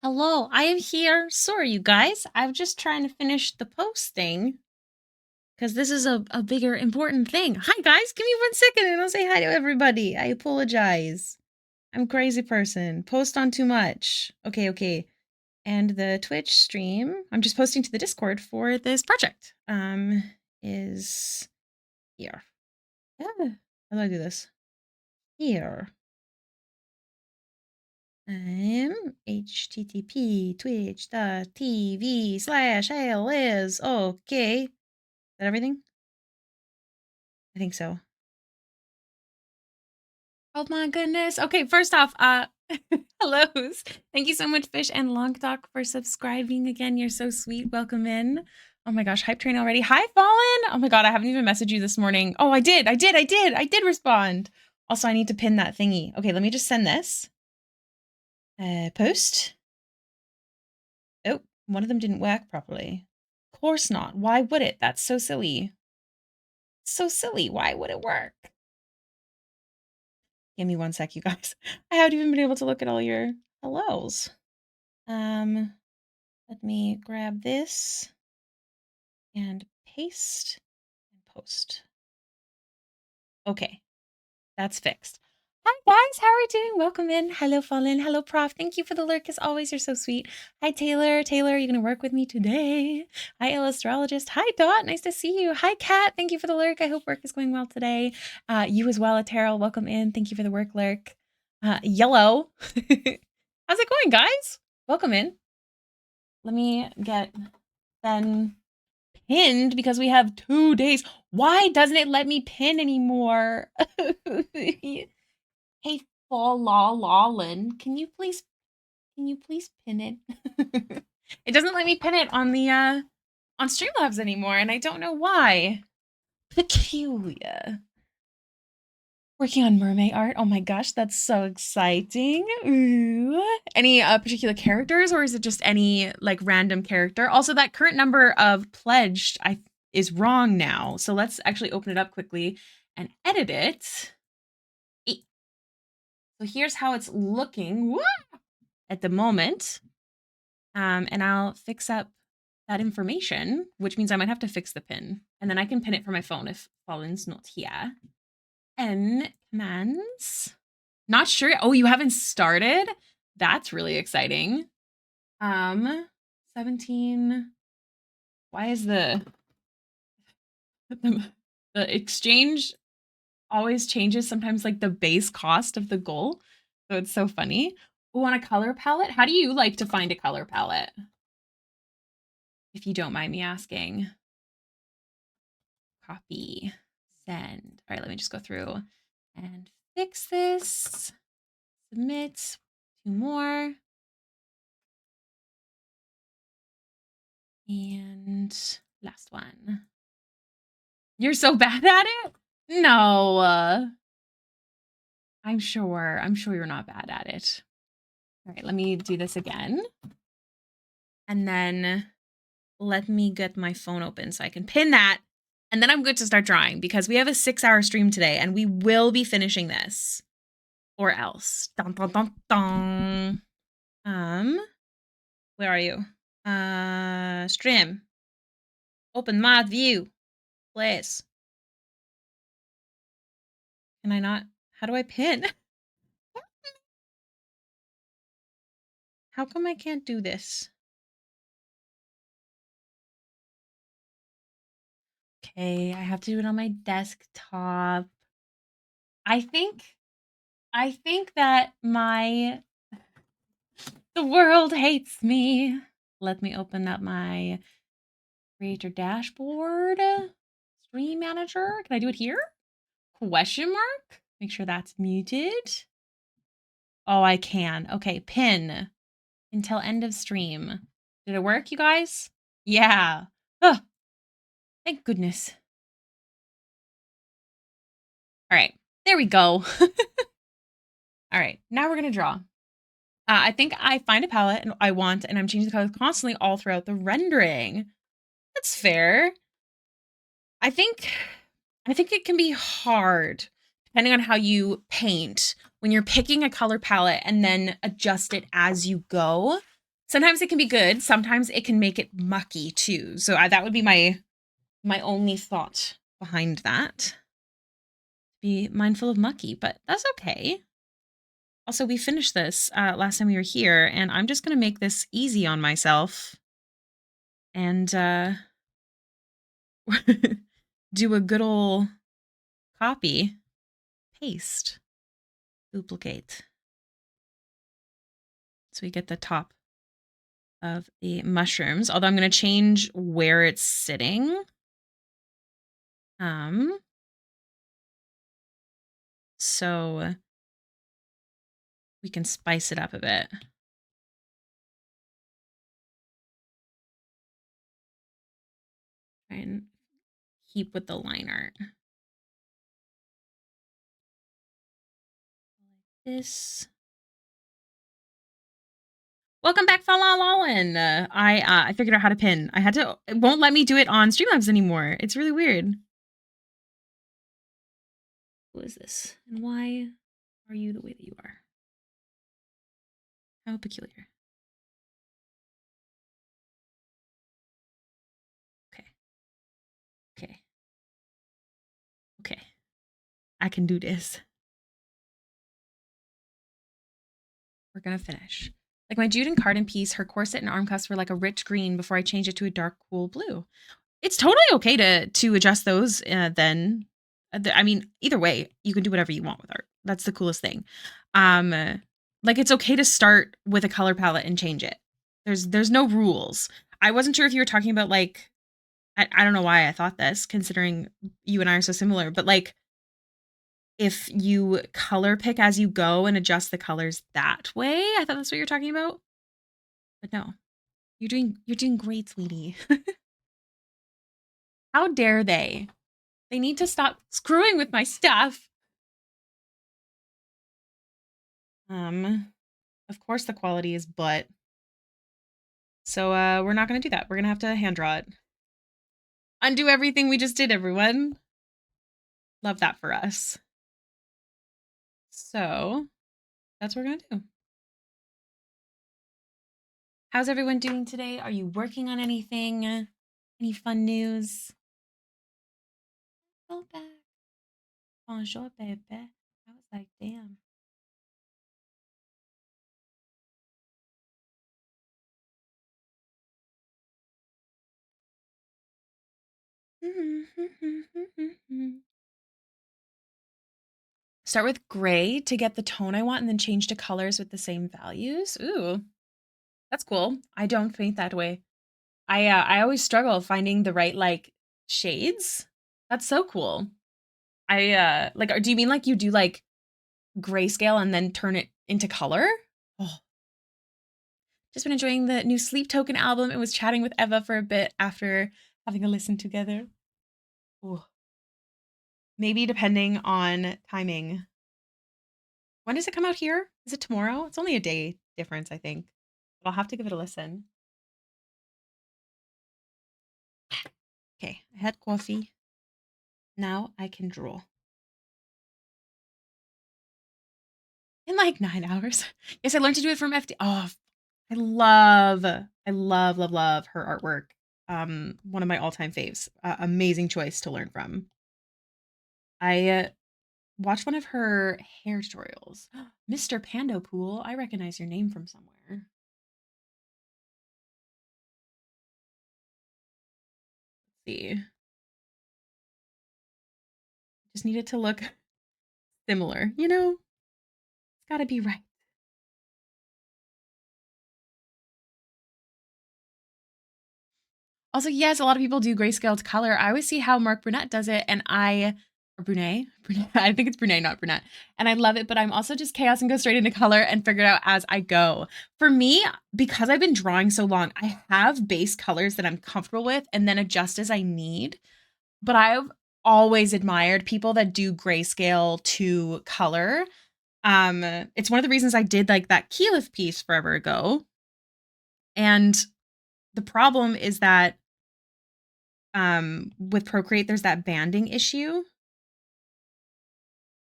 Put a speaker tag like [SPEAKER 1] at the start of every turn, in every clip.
[SPEAKER 1] Hello, I am here. Sorry, you guys. I'm just trying to finish the posting because this is a bigger, important thing. Hi, guys. Give me 1 second and I'll say hi to everybody. I apologize. I'm a crazy person. Post on too much. Okay. And the Twitch stream, I'm just posting to the Discord for this project, is here. Yeah. How do I do this? Here. http twitch.tv/Hailiiz. Okay. Is that everything? I think so. Oh my goodness. Okay, first off, hellos. Thank you so much, Fish and Long Talk, for subscribing again. You're so sweet. Welcome in. Oh my gosh, hype train already. Hi, Fallen. Oh my god, I haven't even messaged you this morning. Oh, I did respond. Also, I need to pin that thingy. Okay, let me just send this. Post. Oh, one of them didn't work properly. Of course not. Why would it? That's so silly. So silly. Why would it work? Give me 1 sec, you guys. I haven't even been able to look at all your hellos. Let me grab this and paste and post. Okay, that's fixed. Hi guys, how are you doing? Welcome in. Hello Fallen. Hello Prof. Thank you for the lurk as always. You're so sweet. Hi Taylor. Taylor, are you gonna work with me today? Hi Illustrologist. Hi Dot. Nice to see you. Hi Kat. Thank you for the lurk. I hope work is going well today. You as well, Terrell. Welcome in. Thank you for the work lurk. Yellow. How's it going, guys? Welcome in. Let me get Ben pinned because we have 2 days. Why doesn't it let me pin anymore? Hey, Lawlin, can you please pin it? It doesn't let me pin it on the on Streamlabs anymore, and I don't know why. Peculiar. Working on mermaid art. Oh my gosh, that's so exciting. Ooh. Any particular characters, or is it just any like random character? Also, that current number of pledged is wrong now. So let's actually open it up quickly and edit it. So here's how it's looking at the moment. And I'll fix up that information, which means I might have to fix the pin. And then I can pin it from my phone if Fallen's not here. N commands. Not sure. Oh, you haven't started? That's really exciting. 17. Why is the exchange always changes sometimes like the base cost of the goal? So it's so funny. Oh, on a color palette? How do you like to find a color palette? If you don't mind me asking. Copy. Send. All right, let me just go through and fix this. Submit. 2 more. And last one. You're so bad at it? No. I'm sure you're not bad at it. All right, let me do this again. And then let me get my phone open so I can pin that. And then I'm good to start drawing because we have a 6-hour stream today and we will be finishing this. Or else. Dun, dun, dun, dun. Where are you? Stream. Open mod view. Please. Can I not? How do I pin? How come I can't do this? Okay, I have to do it on my desktop. I think that the world hates me. Let me open up my creator dashboard. Stream manager. Can I do it here? Question mark? Make sure that's muted. Oh, I can. Okay, pin until end of stream. Did it work, you guys? Yeah. Oh, thank goodness. All right, there we go. All right, now we're gonna draw. I think I find a palette and I'm changing the colors constantly all throughout the rendering. That's fair. I think it can be hard depending on how you paint when you're picking a color palette and then adjust it as you go. Sometimes it can be good. Sometimes it can make it mucky too. So that would be my only thought behind that. Be mindful of mucky, but that's okay. Also, we finished this last time we were here, and I'm just going to make this easy on myself and do a good old copy, paste, duplicate. So we get the top of the mushrooms, although I'm going to change where it's sitting. So we can spice it up a bit. Try and keep with the line art. Like this. Welcome back, Falalolin. I figured out how to pin. I had to. It won't let me do it on Streamlabs anymore. It's really weird. Who is this? And why are you the way that you are? How peculiar. Okay. Okay. Okay. I can do this. We're gonna finish. Like my Juden Cardin piece, her corset and arm cuffs were like a rich green before I changed it to a dark, cool blue. It's totally okay to adjust those then. I mean, either way, you can do whatever you want with art. That's the coolest thing. Like it's okay to start with a color palette and change it. There's no rules. I wasn't sure if you were talking about like I don't know why I thought this, considering you and I are so similar, but like if you color pick as you go and adjust the colors that way, I thought that's what you're talking about. But no. You're doing great, sweetie. How dare they? They need to stop screwing with my stuff. Of course the quality is butt. So we're not gonna do that. We're gonna have to hand draw it. Undo everything we just did, everyone. Love that for us. So that's what we're gonna do. How's everyone doing today? Are you working on anything? Any fun news? Go back. Bonjour, baby. I was like, damn. Start with gray to get the tone I want and then change to colors with the same values. Ooh, that's cool. I don't paint that way. I always struggle finding the right like shades. That's so cool. I like do you mean like you do like grayscale and then turn it into color? Oh. Just been enjoying the new Sleep Token album and was chatting with Eva for a bit after having a listen together. Ooh. Maybe depending on timing. When does it come out here? Is it tomorrow? It's only a day difference, I think. But I'll have to give it a listen. Okay, I had coffee. Now I can draw. In like 9 hours. Yes, I learned to do it from FD. Oh, I love her artwork. One of my all-time faves. Amazing choice to learn from. I watched one of her hair tutorials. Mr. Pandopool, I recognize your name from somewhere. Let's see. Just need it to look similar, you know? It's gotta be right. Also, yes, a lot of people do grayscale to color. I always see how Mark Brunette does it, and or Brunet, I think it's Brunet, not Brunette, and I love it, but I'm also just chaos and go straight into color and figure it out as I go. For me, because I've been drawing so long, I have base colors that I'm comfortable with and then adjust as I need, but I've always admired people that do grayscale to color. It's one of the reasons I did like that Keyleth piece forever ago, and the problem is that with Procreate, there's that banding issue,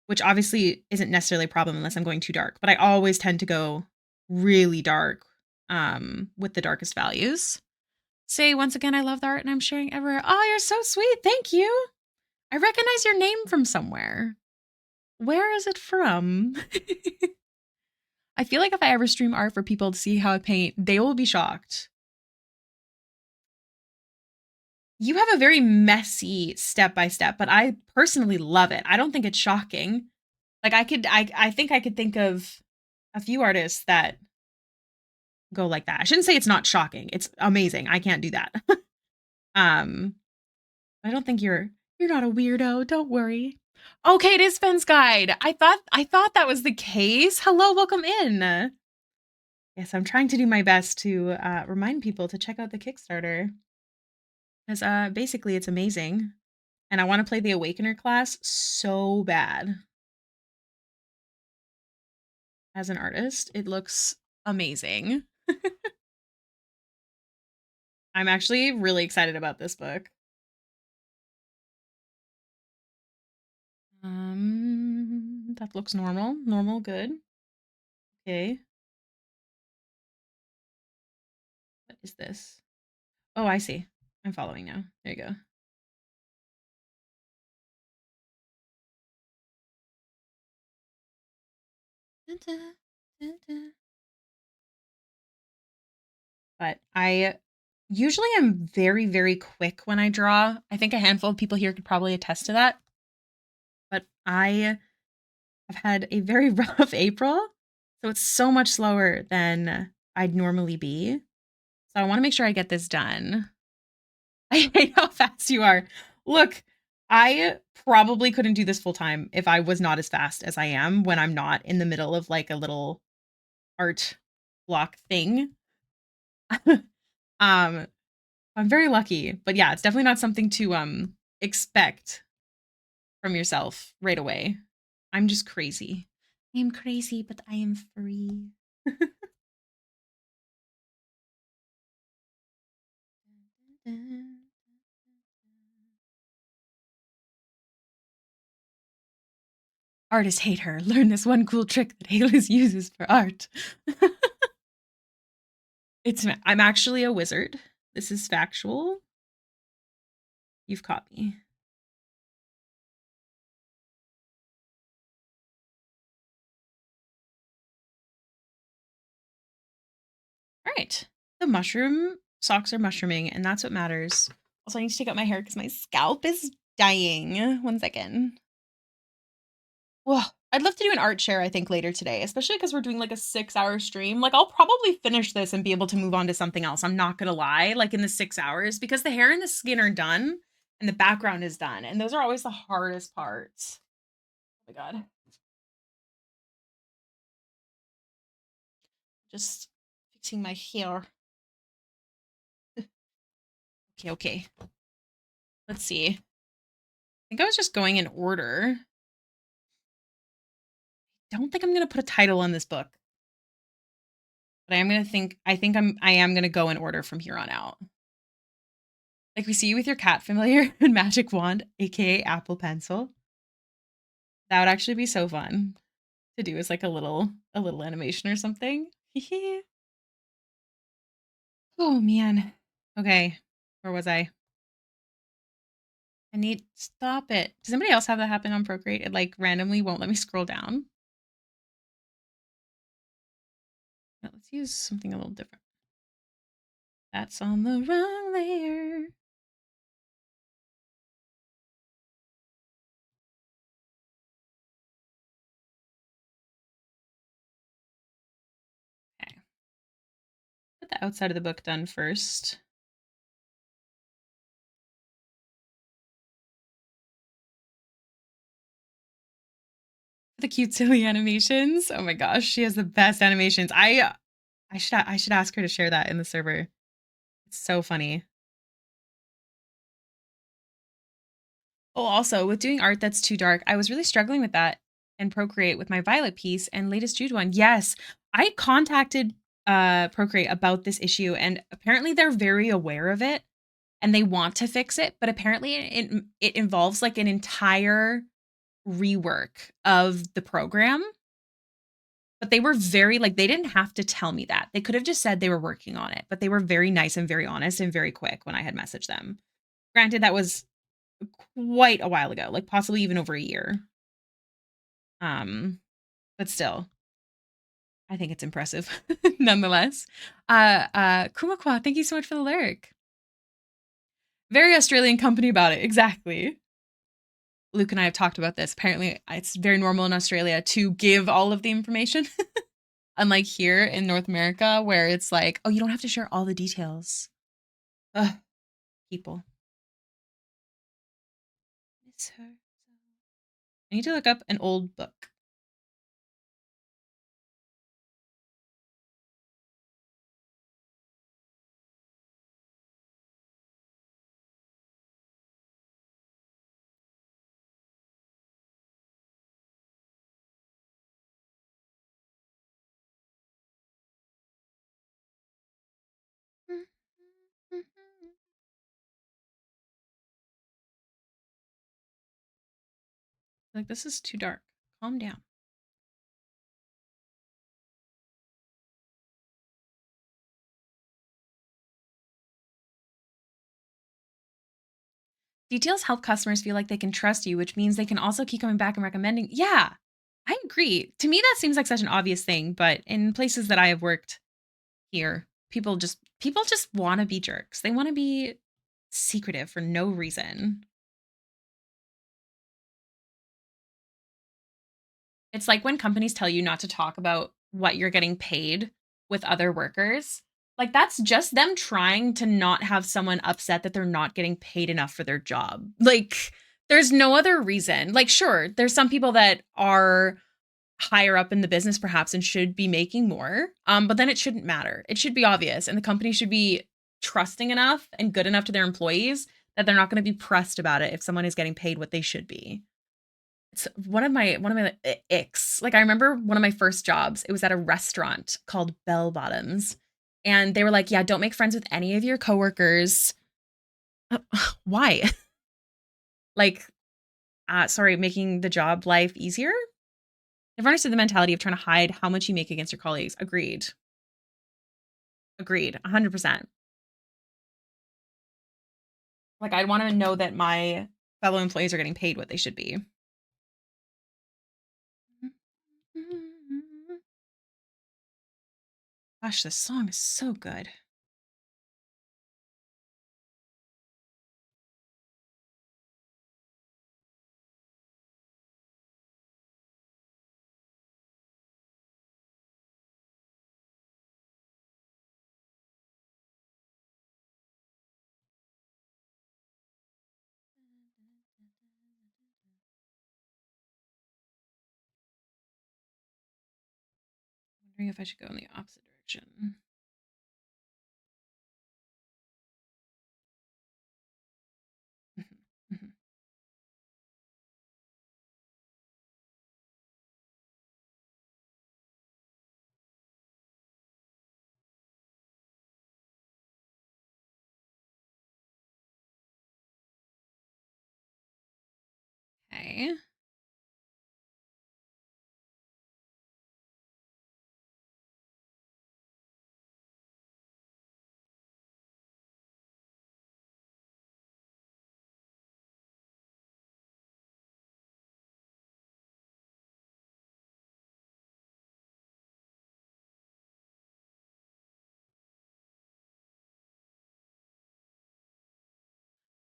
[SPEAKER 1] which obviously isn't necessarily a problem unless I'm going too dark, but I always tend to go really dark with the darkest values. Say once again, I love the art and I'm sharing everywhere. Oh, you're so sweet. Thank you. I recognize your name from somewhere. Where is it from? I feel like if I ever stream art for people to see how I paint, they will be shocked. You have a very messy step-by-step, but I personally love it. I don't think it's shocking. Like I think I could think of a few artists that go like that. I shouldn't say it's not shocking. It's amazing. I can't do that. um, I don't think you're not a weirdo. Don't worry. Okay, it is Fence Guide. I thought that was the case. Hello, welcome in. Yes, I'm trying to do my best to remind people to check out the Kickstarter. Because basically it's amazing. And I want to play the Awakener class so bad. As an artist, it looks amazing. I'm actually really excited about this book. That looks normal. Normal, good. Okay. What is this? Oh, I see. I'm following now. There you go. But I usually am very, very quick when I draw. I think a handful of people here could probably attest to that. But I have had a very rough April, so it's so much slower than I'd normally be. So I want to make sure I get this done. I hate how fast you are. Look, I probably couldn't do this full time if I was not as fast as I am when I'm not in the middle of like a little art block thing. I'm very lucky, but yeah, it's definitely not something to expect from yourself right away. I'm just crazy. I am crazy, but I am free. Artists hate her. Learn this one cool trick that Hailiiz uses for art. I'm actually a wizard. This is factual. You've caught me. All right. The mushroom socks are mushrooming, and that's what matters. Also, I need to take out my hair because my scalp is dying. 1 second. Well, I'd love to do an art share, I think, later today, especially because we're doing like a 6-hour stream. Like, I'll probably finish this and be able to move on to something else. I'm not gonna lie, like in the 6 hours, because the hair and the skin are done and the background is done. And those are always the hardest parts. Oh my God. Just fixing my hair. Okay. Let's see. I think I was just going in order. Don't think I'm gonna put a title on this book. But I am gonna go in order from here on out. Like we see you with your cat familiar and magic wand, aka Apple Pencil. That would actually be so fun to do as like a little animation or something. Oh man. Okay. Where was I? Stop it. Does anybody else have that happen on Procreate? It like randomly won't let me scroll down. Now, let's use something a little different. That's on the wrong layer. Okay. Put the outside of the book done first. The cute silly animations. Oh my gosh, she has the best animations. I should ask her to share that in the server. It's so funny. Oh, also with doing art that's too dark, I was really struggling with that and Procreate with my Violet piece and latest Jude one. Yes, I contacted Procreate about this issue and apparently they're very aware of it and they want to fix it, but apparently it involves like an entire rework of the program. But they were very like, they didn't have to tell me that. They could have just said they were working on it, but they were very nice and very honest and very quick when I had messaged them. Granted, that was quite a while ago, like possibly even over a year. Um, but still, I think it's impressive nonetheless. Kumakwa, thank you so much for the lyric. Very Australian company about it. Exactly. Luke and I have talked about this. Apparently, it's very normal in Australia to give all of the information. Unlike here in North America, where it's like, oh, you don't have to share all the details. Ugh, people. Miss her. I need to look up an old book. Like, this is too dark. Calm down. Details help customers feel like they can trust you, which means they can also keep coming back and recommending. Yeah, I agree. To me, that seems like such an obvious thing, but in places that I have worked here, people just want to be jerks. They want to be secretive for no reason. It's like when companies tell you not to talk about what you're getting paid with other workers. Like that's just them trying to not have someone upset that they're not getting paid enough for their job. Like there's no other reason. Like sure, there's some people that are higher up in the business perhaps and should be making more. But then it shouldn't matter. It should be obvious and the company should be trusting enough and good enough to their employees that they're not going to be pressed about it if someone is getting paid what they should be. It's one of my icks. Like I remember one of my first jobs, it was at a restaurant called Bell Bottoms. And they were like, yeah, don't make friends with any of your coworkers. Uh, why? Like, sorry, making the job life easier? I've understood the mentality of trying to hide how much you make against your colleagues. Agreed. Agreed. 100%. Like, I'd want to know that my fellow employees are getting paid what they should be. Gosh, this song is so good. Wondering if I should go in the opposite direction. Okay.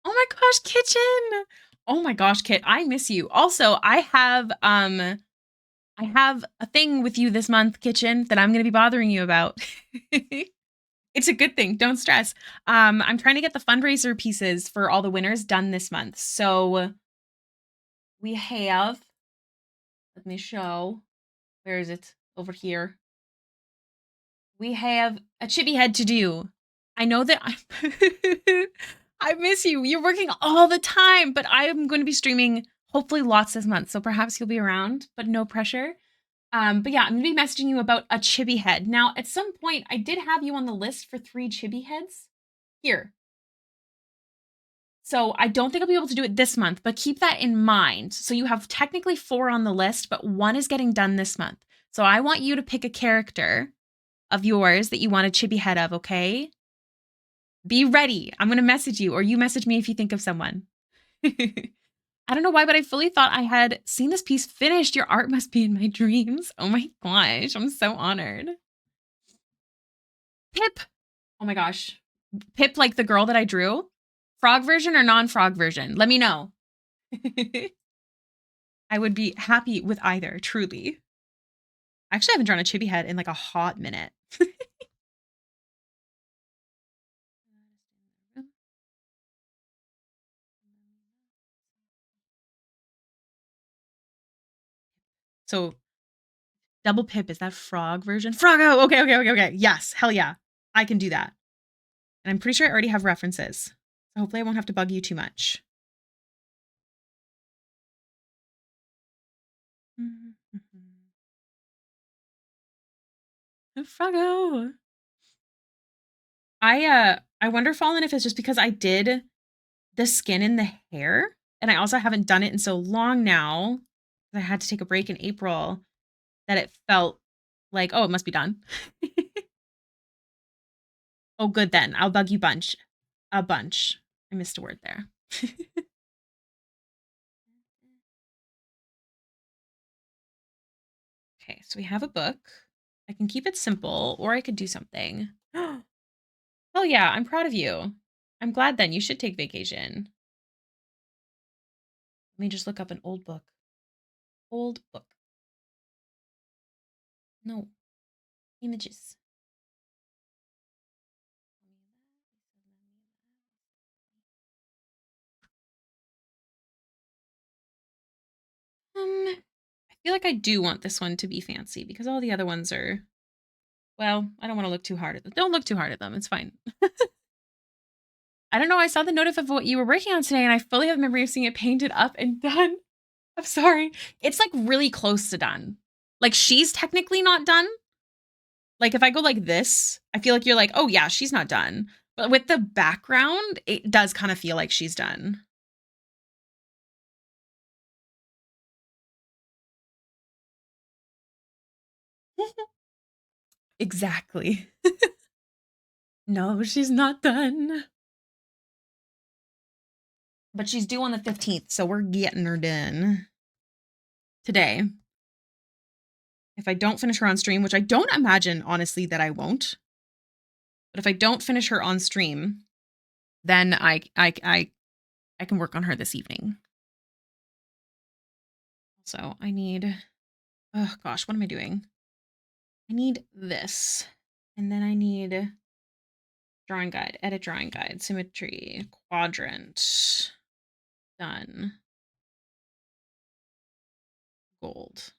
[SPEAKER 1] Oh my gosh, Kitchen. Oh my gosh, Kit, I miss you. Also, I have a thing with you this month, Kitchen, that I'm going to be bothering you about. It's a good thing. Don't stress. I'm trying to get the fundraiser pieces for all the winners done this month. So we have, let me show. Where is it? Over here. We have a chibi head to do. I know that I miss you. You're working all the time, but I'm going to be streaming hopefully lots this month. So perhaps you'll be around, but no pressure. But yeah, I'm gonna be messaging you about a chibi head. Now, at some point, I did have you on the list for 3 chibi heads. Here. So I don't think I'll be able to do it this month, but keep that in mind. So you have technically 4 on the list, but 1 is getting done this month. So I want you to pick a character of yours that you want a chibi head of, okay? Be ready. I'm going to message you, or you message me if you think of someone. I don't know why, but I fully thought I had seen this piece finished. Your art must be in my dreams. Oh my gosh, I'm so honored. Pip. Oh my gosh. Pip, like the girl that I drew? Frog version or non-frog version? Let me know. I would be happy with either, truly. I actually haven't drawn a chibi head in like a hot minute. So double Pip, is that frog version? Froggo! Okay. Yes, hell yeah. I can do that. And I'm pretty sure I already have references. So hopefully I won't have to bug you too much. Froggo! I wonder, Fallen, if it's just because I did the skin and the hair, and I also haven't done it in so long now. I had to take a break in April, that it felt like, oh, it must be done. Oh, good then. I'll bug you a bunch. I missed a word there. Okay, so we have a book. I can keep it simple, or I could do something. Oh yeah, I'm proud of you. I'm glad then. You should take vacation. Let me just look up an old book. Old book. No. Images. I feel like I do want this one to be fancy because all the other ones are, well, I don't want to look too hard at them. Don't look too hard at them. It's fine. I don't know. I saw the notif of what you were working on today, and I fully have memory of seeing it painted up and done. I'm sorry. It's like really close to done. Like she's technically not done. Like if I go like this, I feel like you're like, oh yeah, she's not done. But with the background, it does kind of feel like she's done. Exactly. No, she's not done. But she's due on the 15th, so we're getting her done today. If I don't finish her on stream, which I don't imagine, honestly, that I won't. But if I don't finish her on stream, then I can work on her this evening. So I need, oh gosh, what am I doing? I need this. And then I need drawing guide, edit drawing guide, symmetry, quadrant, done. Gold.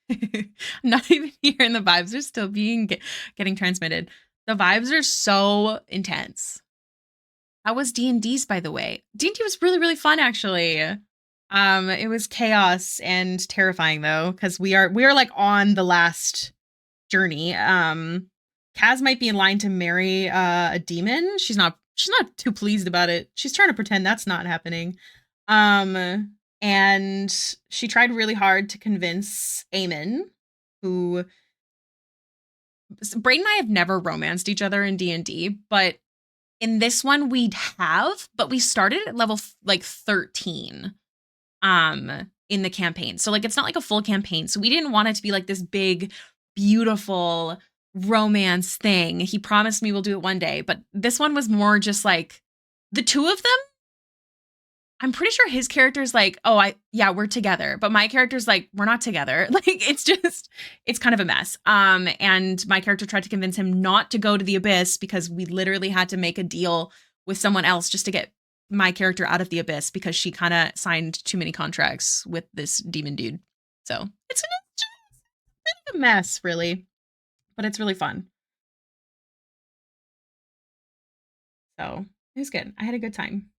[SPEAKER 1] I'm not even here and the vibes are still getting transmitted. The vibes are so intense. How was D&D's, by the way? D&D was really, really fun, actually. It was chaos and terrifying though, because we are like on the last journey. Kaz might be in line to marry a demon. She's not too pleased about it. She's trying to pretend that's not happening. And she tried really hard to convince Eamon, who Braden and I have never romanced each other in D&D, but in this one we'd have, but we started at level like 13 in the campaign. So like it's not like a full campaign. So we didn't want it to be like this big beautiful romance thing. He promised me we'll do it one day, but this one was more just like the two of them. I'm pretty sure his character's like, oh, we're together. But my character's like, we're not together. Like, it's kind of a mess. And my character tried to convince him not to go to the abyss because we literally had to make a deal with someone else just to get my character out of the abyss because she kind of signed too many contracts with this demon dude. So it's a mess, really. But it's really fun. So it was good. I had a good time.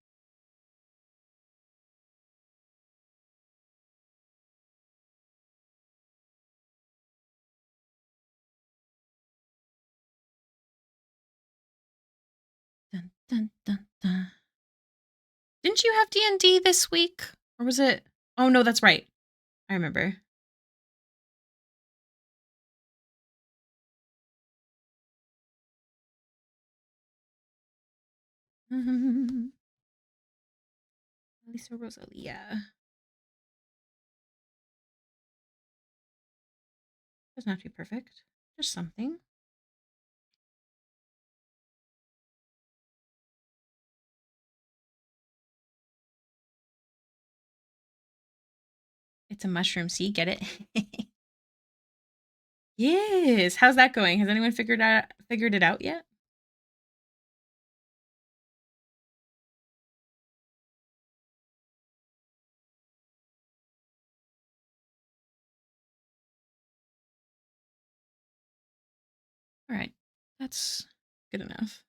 [SPEAKER 1] Dun, dun, dun, dun. Didn't you have D&D this week? Or was it? Oh, no, that's right. I remember. Lisa Rosalia. Doesn't have to be perfect. Just something. It's a mushroom. See, get it? Yes. How's that going? Has anyone figured it out yet? All right. That's good enough.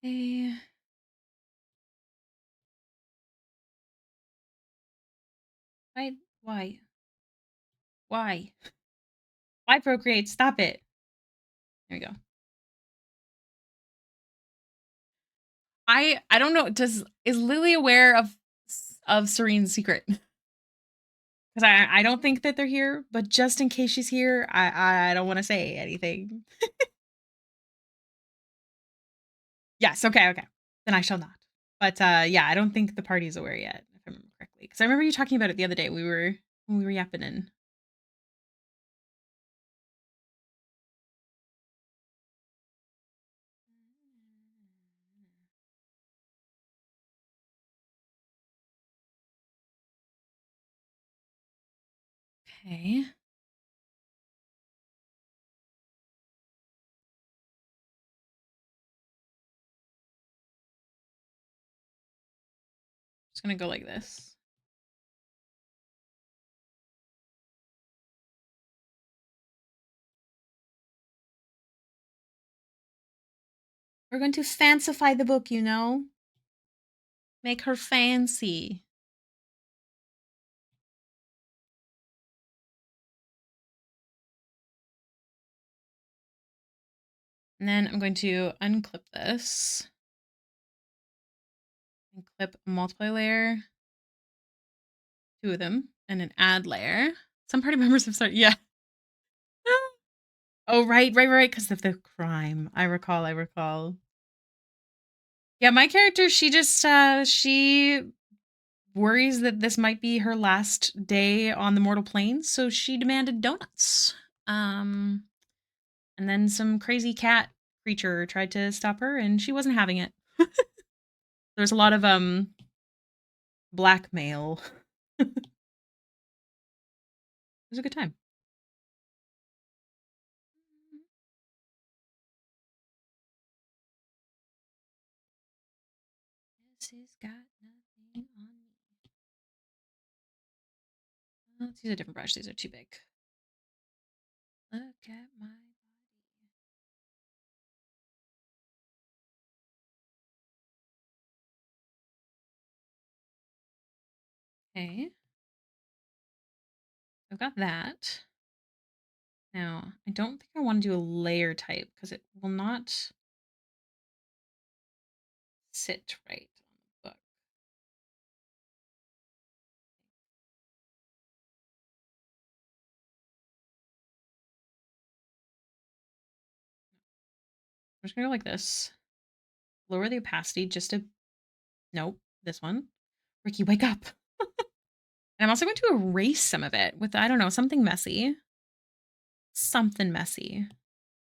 [SPEAKER 1] Hey. Why? Why? Why procreate? Stop it. There we go. I don't know. Is Lily aware of Serene's secret? Because I don't think that they're here, but just in case she's here, I don't want to say anything. Yes, okay. Then I shall not. But yeah, I don't think the party's aware yet, if I remember correctly. Because I remember you talking about it the other day. When we were yapping in. Okay. Just gonna go like this. We're going to fancify the book, you know? Make her fancy. And then I'm going to unclip this. And clip a multiply layer. 2 of them. And an add layer. Some party members have started, yeah. Oh, right, because of the crime. I recall. Yeah, my character, she just, she worries that this might be her last day on the mortal plane, so she demanded donuts. And then some crazy cat creature tried to stop her, and she wasn't having it. There's a lot of, blackmail. It was a good time. This has got nothing on me. Let's use a different brush. These are too big. Look at my body. Okay. I've got that. Now, I don't think I want to do a layer type because it will not sit right on the book. I'm just gonna go like this. Lower the opacity just to, nope, this one. Ricky, wake up. And I'm also going to erase some of it with, I don't know, something messy. Something messy.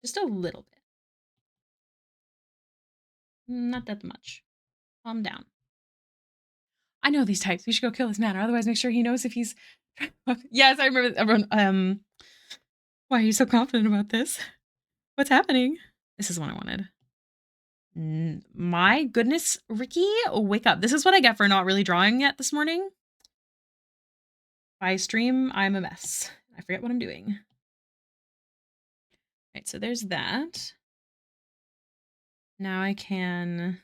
[SPEAKER 1] Just a little bit. Not that much. Calm down. I know these types. We should go kill this man, or otherwise make sure he knows if he's. Yes, I remember everyone. Why are you so confident about this? What's happening? This is what I wanted. My goodness, Ricky, wake up. This is what I get for not really drawing yet this morning. If I stream, I'm a mess. I forget what I'm doing. Right, so there's that. Now I can.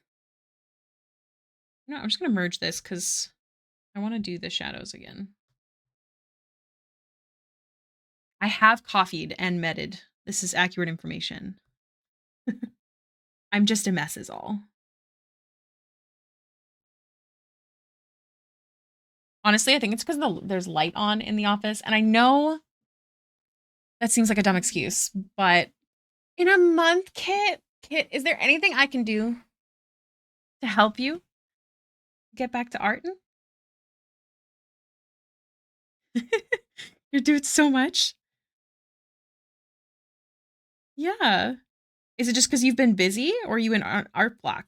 [SPEAKER 1] No, I'm just going to merge this because I want to do the shadows again. I have coffeeed and medded. This is accurate information. I'm just a mess is all. Honestly, I think it's because there's light on in the office. And I know that seems like a dumb excuse, but in a month, Kit, is there anything I can do to help you get back to art? You're doing so much. Yeah. Is it just because you've been busy or are you in art block?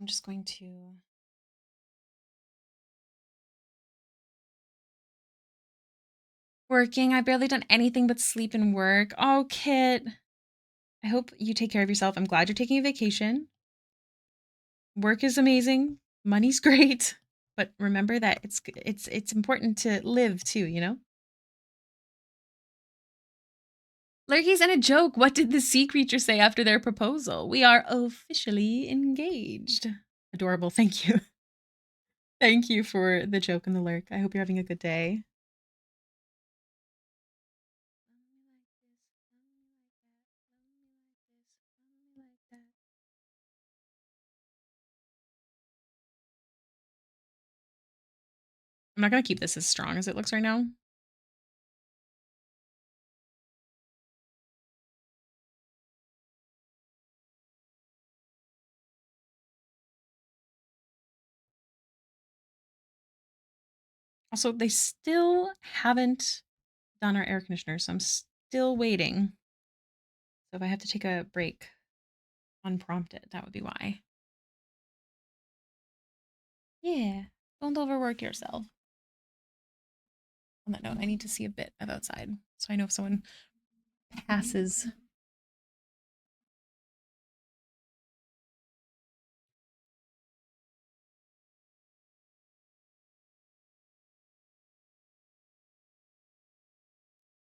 [SPEAKER 1] I'm just going to working. I've barely done anything but sleep and work. Oh, Kit. I hope you take care of yourself. I'm glad you're taking a vacation. Work is amazing. Money's great. But remember that it's important to live too, you know? Lurkies and a joke. What did the sea creature say after their proposal? We are officially engaged. Adorable. Thank you. Thank you for the joke and the lurk. I hope you're having a good day. I'm not going to keep this as strong as it looks right now. Also, they still haven't done our air conditioner, so I'm still waiting. So if I have to take a break unprompted, that would be why. Yeah, don't overwork yourself. On that note, I need to see a bit of outside so I know if someone passes.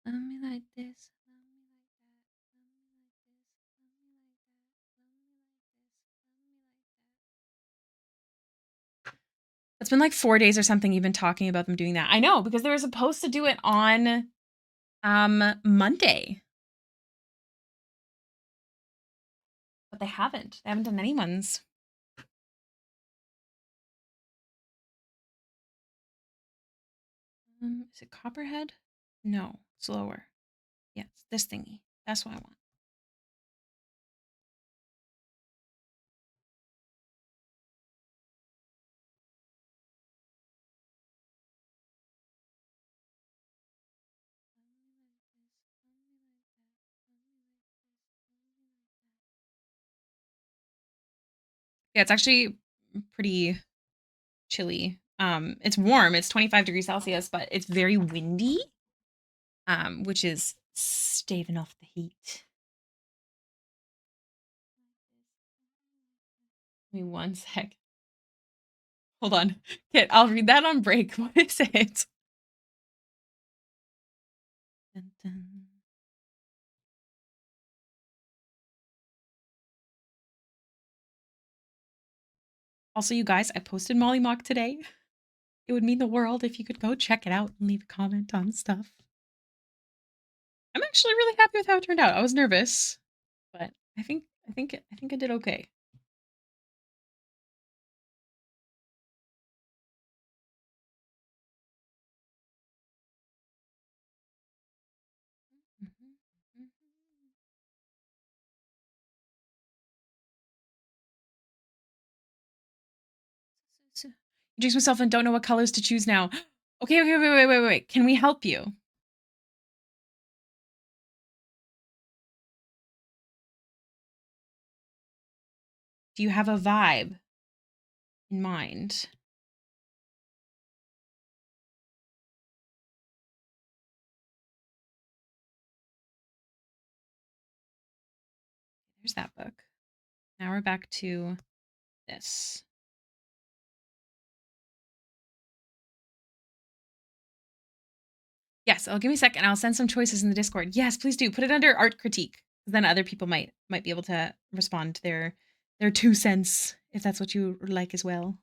[SPEAKER 1] Love me like this. Love me like that. Love me like this. Love me like that. Love me like this. Love me like that. It's been like 4 days or something. You've been talking about them doing that. I know because they were supposed to do it on Monday, but they haven't. They haven't done anyone's. Is it Copperhead? No, it's lower. Yes, this thingy. That's what I want. Yeah, it's actually pretty chilly. It's warm. It's 25 degrees Celsius, but it's very windy, which is staving off the heat. Give me one sec. Hold on. Kit, I'll read that on break. What is it? Dun, dun. Also, you guys, I posted Molly Mock today. It would mean the world if you could go check it out and leave a comment on stuff. I'm actually really happy with how it turned out. I was nervous, but I think I did okay. Jinx myself and don't know what colors to choose now. Okay, wait. Can we help you? Do you have a vibe in mind? There's that book. Now we're back to this. Yes, I'll give me a second. I'll send some choices in the Discord. Yes, please do. Put it under art critique. Then other people might be able to respond to their 2 cents if that's what you like as well.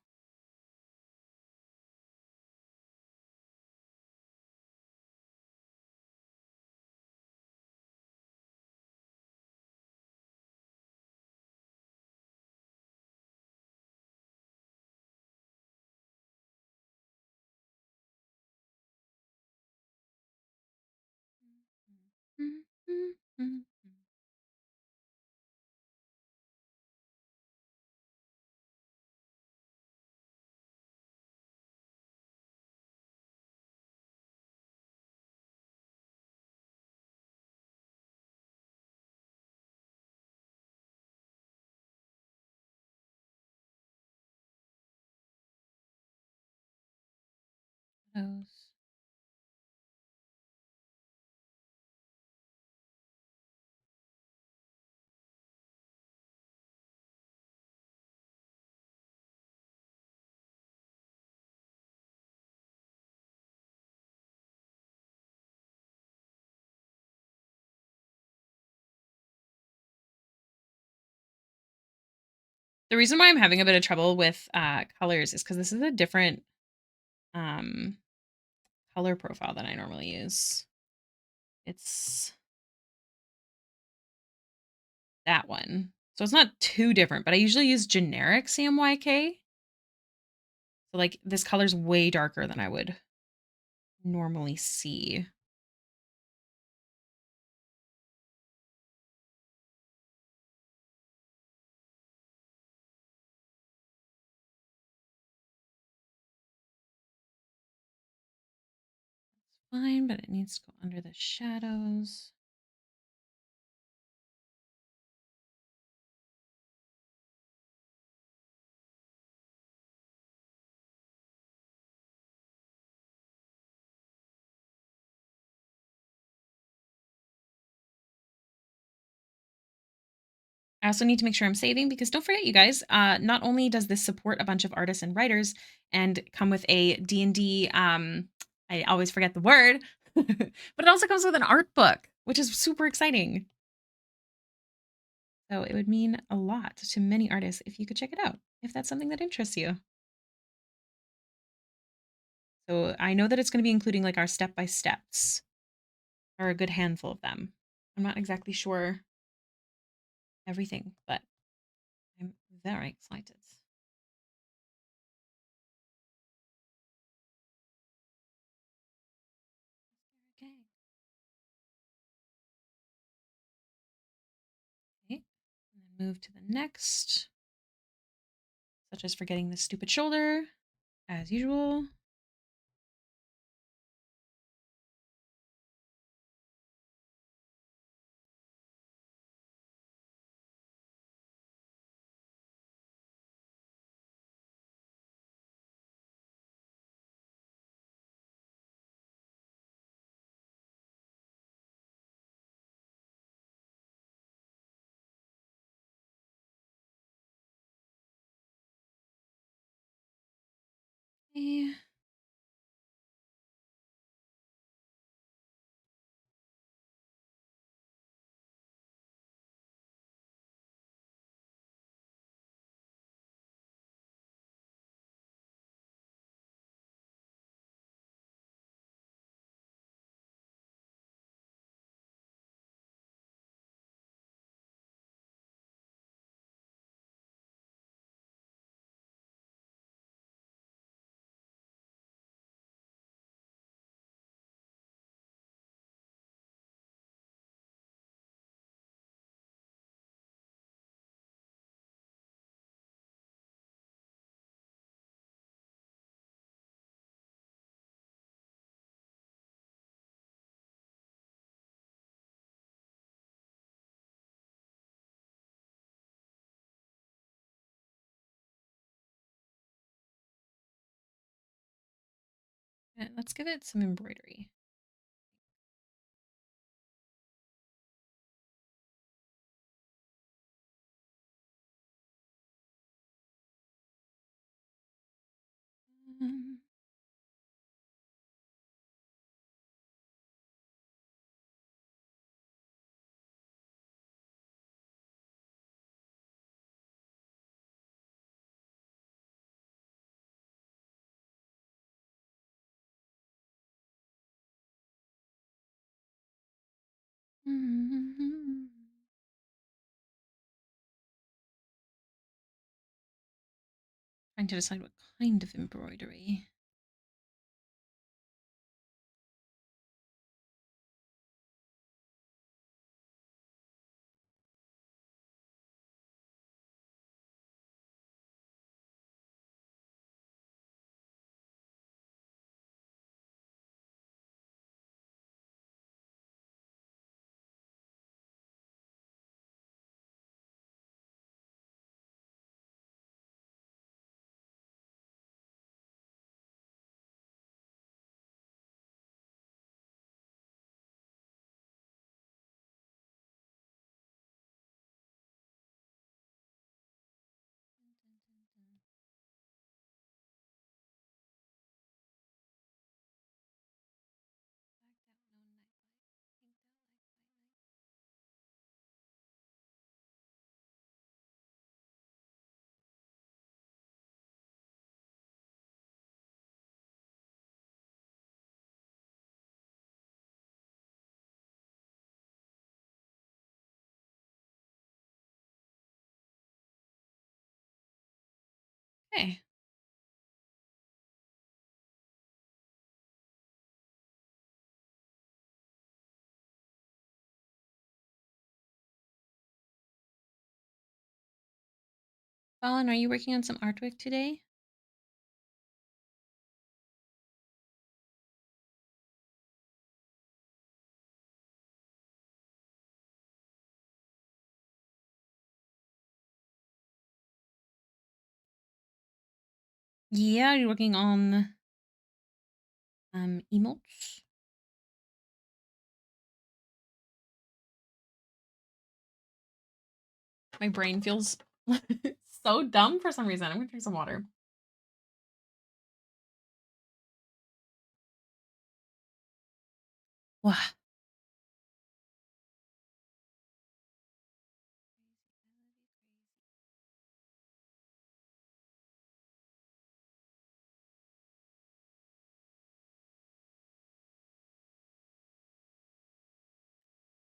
[SPEAKER 1] Those. The reason why I'm having a bit of trouble with colors is because this is a different um, color profile than I normally use. It's that one. So it's not too different, but I usually use generic CMYK. So like this color's way darker than I would normally see. Fine, but it needs to go under the shadows. I also need to make sure I'm saving because don't forget, you guys, not only does this support a bunch of artists and writers and come with a D&D, I always forget the word, but it also comes with an art book, which is super exciting. So it would mean a lot to many artists if you could check it out, if that's something that interests you. So I know that it's going to be including like our step-by-steps, or a good handful of them. I'm not exactly sure everything, but I'm very excited. Okay. Okay. And then move to the next, such as forgetting the stupid shoulder, as usual. Okay. And let's give it some embroidery. Trying to decide what kind of embroidery. Okay. Colin, are you working on some artwork today? Yeah, you're working on emotes. My brain feels so dumb for some reason. I'm gonna drink some water. Wow.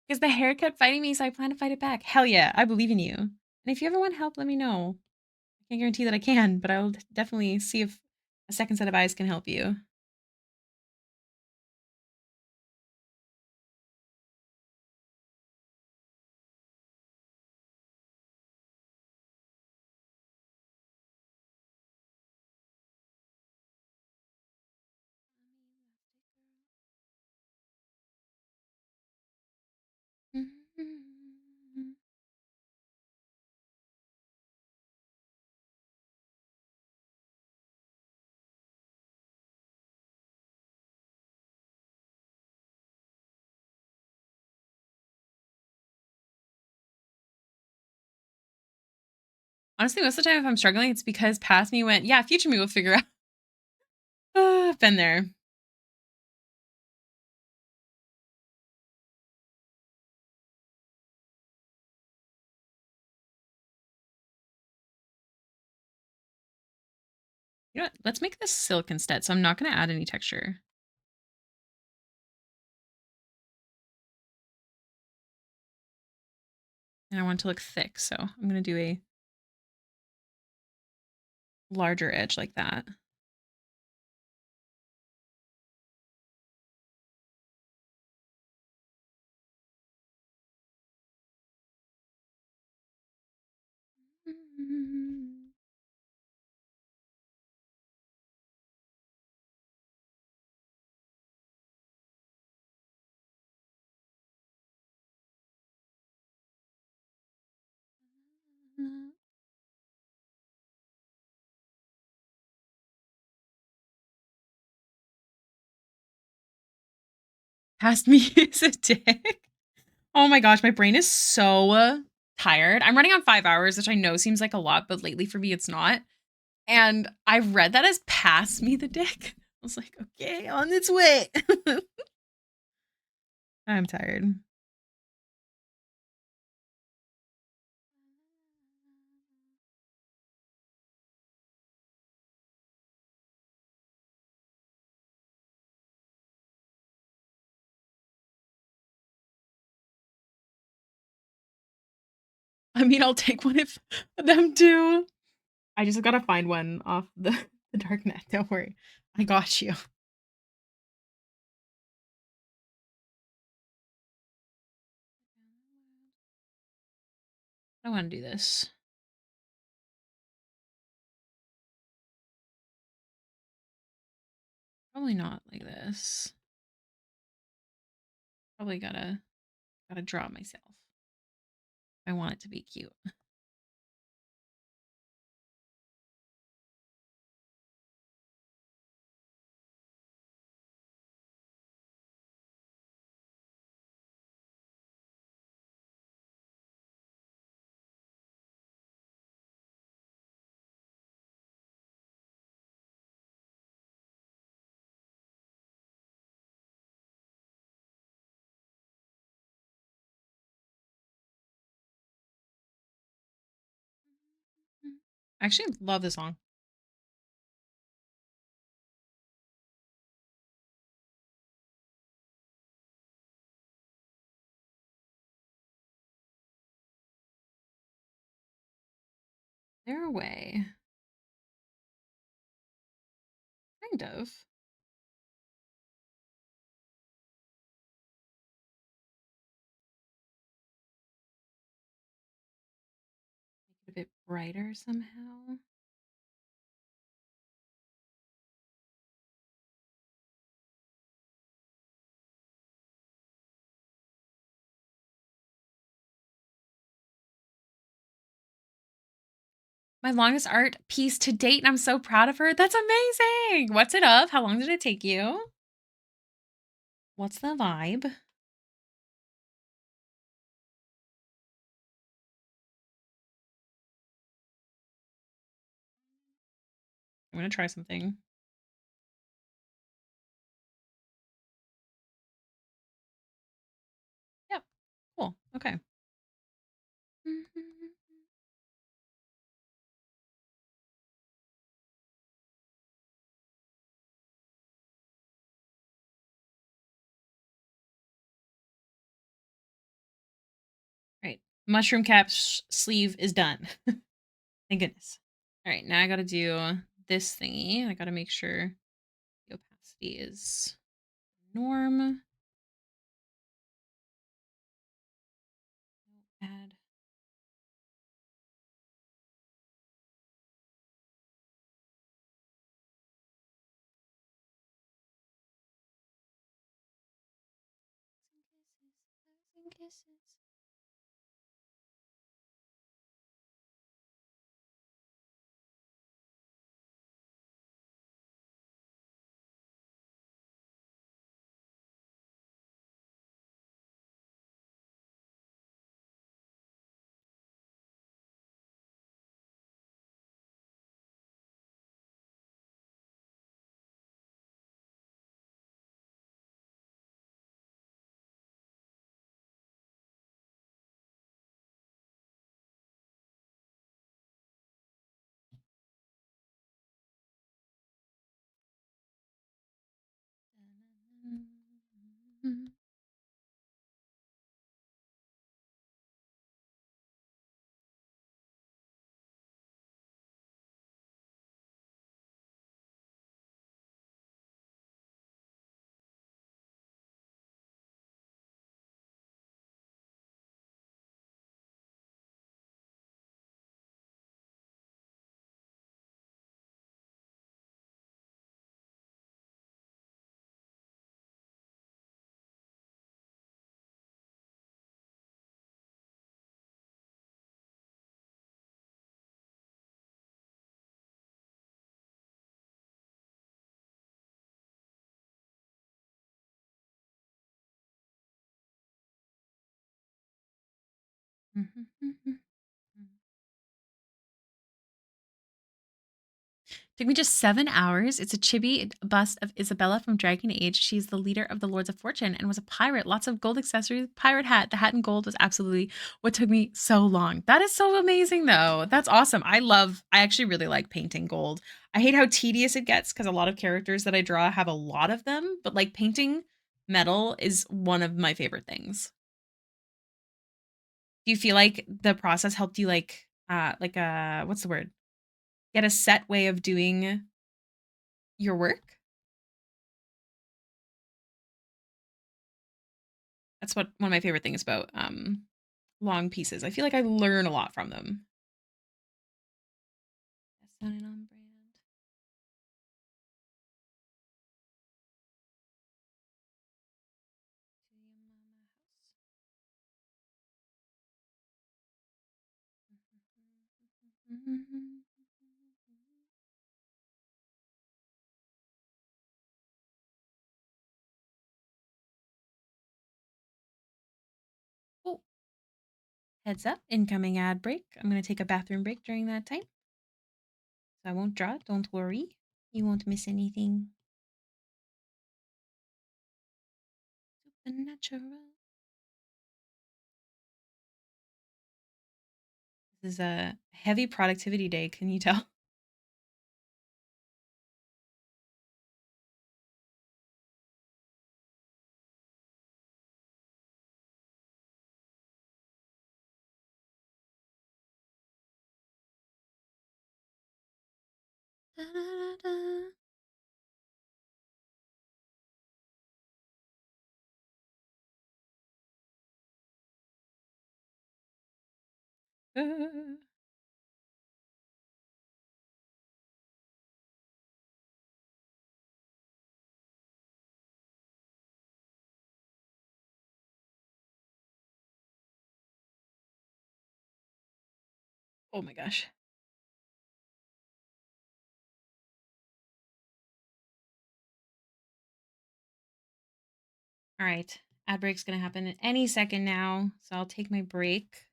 [SPEAKER 1] Because the hair kept fighting me, so I plan to fight it back. Hell yeah, I believe in you. And if you ever want help, let me know. I can't guarantee that I can, but I'll definitely see if a second set of eyes can help you. Honestly, most of the time if I'm struggling, it's because past me went, yeah, future me will figure out. Been there. You know what? Let's make this silk instead. So I'm not going to add any texture. And I want it to look thick. So I'm going to do a larger edge like that. Past me is a dick. Oh my gosh, my brain is so tired. I'm running on 5 hours, which I know seems like a lot, but lately for me, it's not. And I read that as pass me the dick. I was like, okay, on its way. I'm tired. I mean, I'll take one if them too. I just gotta find one off the dark net. Don't worry. I got you. I want to do this. Probably not like this. Probably gotta draw it myself. I want it to be cute. I actually love this song. They're away. Kind of. Make it a bit brighter somehow. My longest art piece to date, and I'm so proud of her. That's amazing. What's it of? How long did it take you? What's the vibe? I'm gonna try something. Yep. Cool. Okay. Right. Mushroom cap sleeve is done. Thank goodness. All right, now I gotta do this thingy. I gotta make sure the opacity is norm. Add. Kisses. Took me just 7 hours. It's a chibi bust of Isabella from Dragon Age. She's the leader of the Lords of Fortune and was a pirate. Lots of gold accessories, pirate hat. The hat in gold was absolutely what took me so long. That is so amazing, though. That's awesome. I actually really like painting gold. I hate how tedious it gets because a lot of characters that I draw have a lot of them, but like painting metal is one of my favorite things. Do you feel like the process helped you what's the word? Get a set way of doing your work? That's what one of my favorite things about long pieces. I feel like I learn a lot from them. That sounded on brand. To your mama house. Oh, heads up, incoming ad break. I'm going to take a bathroom break during that time. So I won't draw, don't worry. You won't miss anything. Supernatural. This is a heavy productivity day, can you tell? Da, da, da, da. Oh my gosh. All right. Ad break's going to happen any second now. So I'll take my break.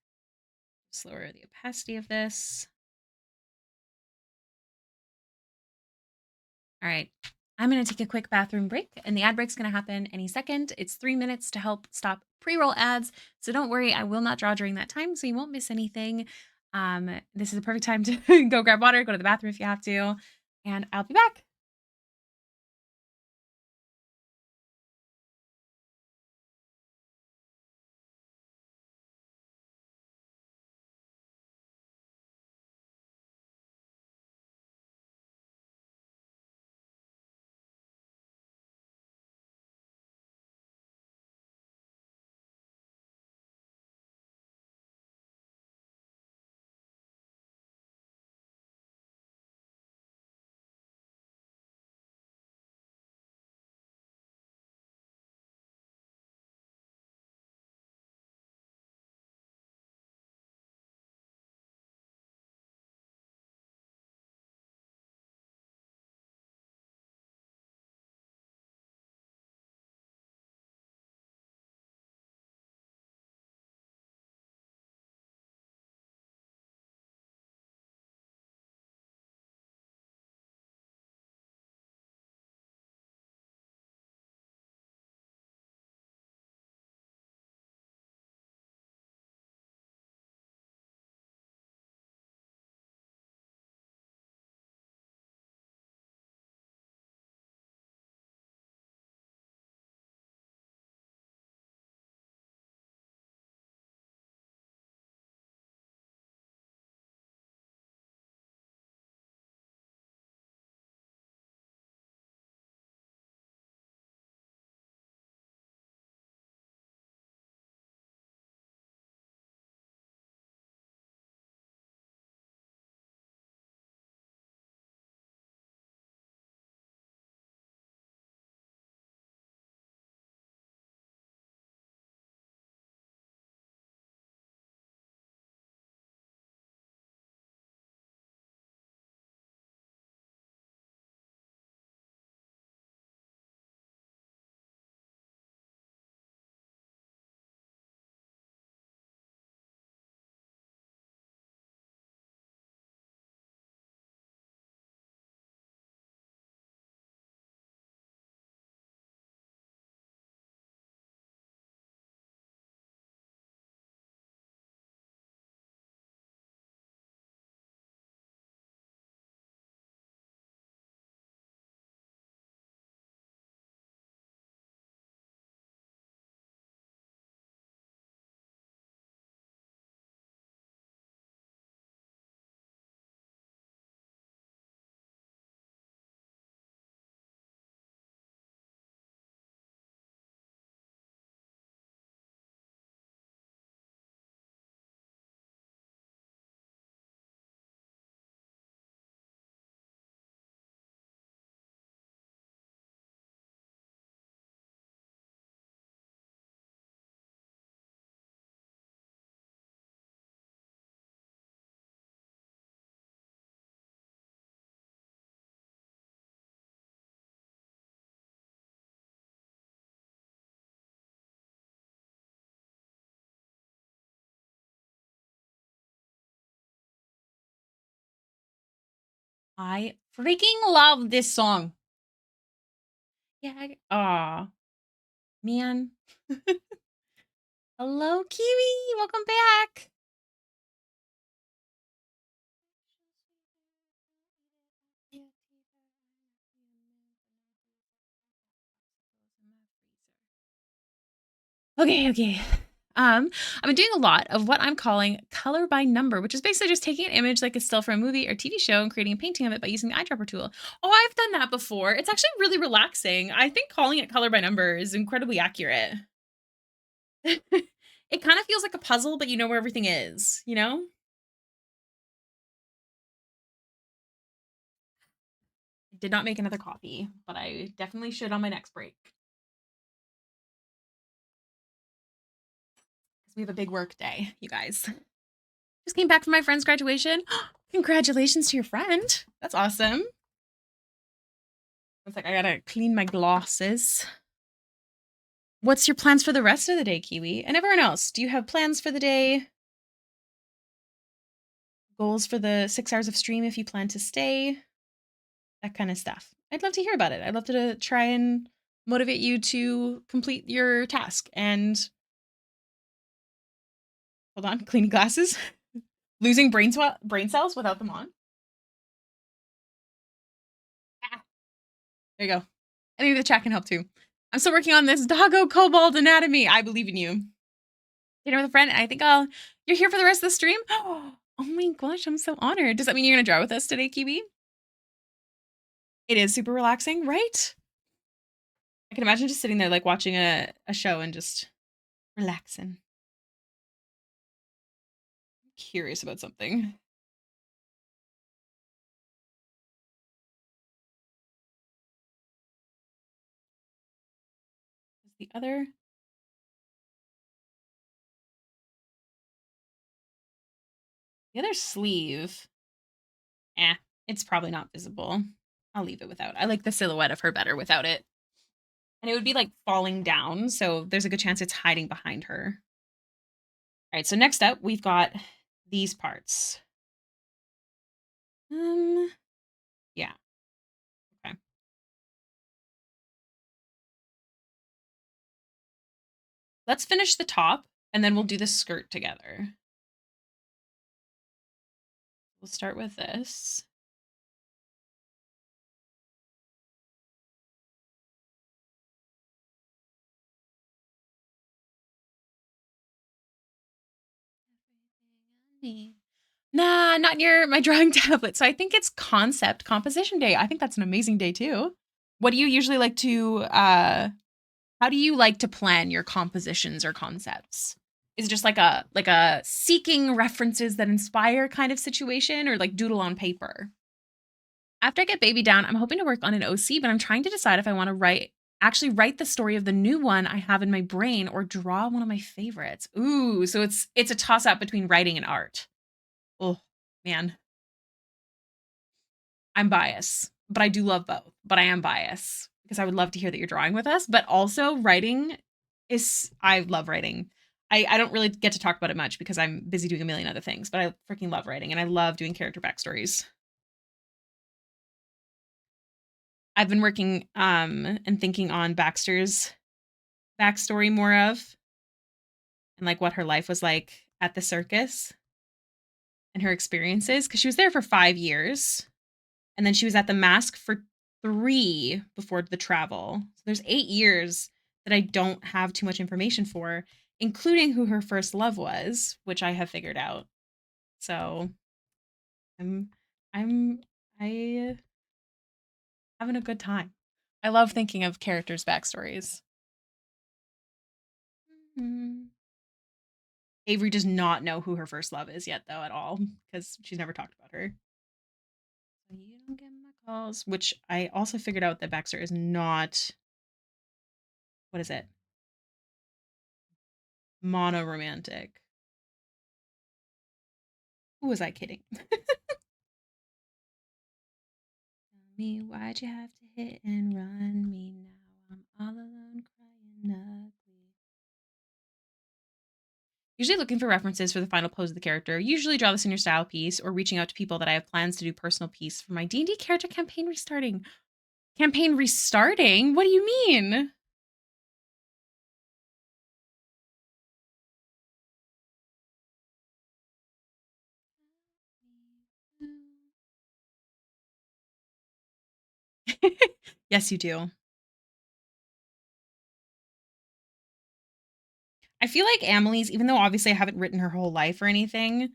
[SPEAKER 1] Lower the opacity of this. All right. I'm going to take a quick bathroom break, and the ad break's going to happen any second. It's 3 minutes to help stop pre-roll ads. So don't worry, I will not draw during that time, so you won't miss anything. This is a perfect time to go grab water, go to the bathroom if you have to, and I'll be back. I freaking love this song. Yeah. Aw, man. Hello, Kiwi. Welcome back. Okay. I've been doing a lot of what I'm calling color by number, which is basically just taking an image like a still from a movie or TV show and creating a painting of it by using the eyedropper tool. Oh, I've done that before. It's actually really relaxing. I think calling it color by number is incredibly accurate. It kind of feels like a puzzle, but you know where everything is, you know? I did not make another coffee, but I definitely should on my next break. Because we have a big work day, you guys. Just came back from my friend's graduation. Congratulations to your friend. That's awesome. It's like I gotta clean my glasses. What's your plans for the rest of the day, Kiwi? And everyone else, do you have plans for the day? Goals for the 6 hours of stream if you plan to stay? That kind of stuff. I'd love to hear about it. I'd love to try and motivate you to complete your task. And hold on, cleaning glasses, losing brain cells without them on. Ah, there you go. I think the chat can help too. I'm still working on this doggo kobold anatomy. I believe in you. Dinner with a friend. And I think you're here for the rest of the stream. Oh my gosh, I'm so honored. Does that mean you're gonna draw with us today, Kiwi? It is super relaxing, right? I can imagine just sitting there like watching a show and just relaxing. I'm curious about something. The other sleeve, it's probably not visible. I'll leave it without. I like the silhouette of her better without it. And it would be like falling down, so there's a good chance it's hiding behind her. All right, so next up, we've got these parts. Yeah. Okay. Let's finish the top, and then we'll do the skirt together. We'll start with this. Nah, not near my drawing tablet. So I think it's concept composition day. I think that's an amazing day too. What do you usually like to how do you like to plan your compositions or concepts? Is it just like a seeking references that inspire kind of situation, or like doodle on paper? After I get baby down, I'm hoping to work on an OC, but I'm trying to decide if I want to actually write the story of the new one I have in my brain or draw one of my favorites. Ooh, so it's a toss up between writing and art. Oh, man. I'm biased, but I do love both. But I am biased because I would love to hear that you're drawing with us. But also, writing I love writing. I don't really get to talk about it much because I'm busy doing a million other things, but I freaking love writing and I love doing character backstories. I've been working and thinking on Baxter's backstory more of, and like what her life was like at the circus and her experiences, because she was there for 5 years. And then she was at the mask for 3 before the travel. So there's 8 years that I don't have too much information for, including who her first love was, which I have figured out. So I'm I having a good time. I love thinking of characters' backstories. Mm-hmm. Avery does not know who her first love is yet, though, at all, because she's never talked about her. So you don't get my calls, which I also figured out that Baxter is not. What is it? Monoromantic. Who was I kidding? Tell me why'd you have to hit and run me now? I'm all alone crying ugly. Usually looking for references for the final pose of the character. Usually draw this in your style piece or reaching out to people that I have plans to do personal piece for my D&D character campaign restarting. Campaign restarting? What do you mean? Yes, you do. I feel like Amelie's, even though obviously I haven't written her whole life or anything,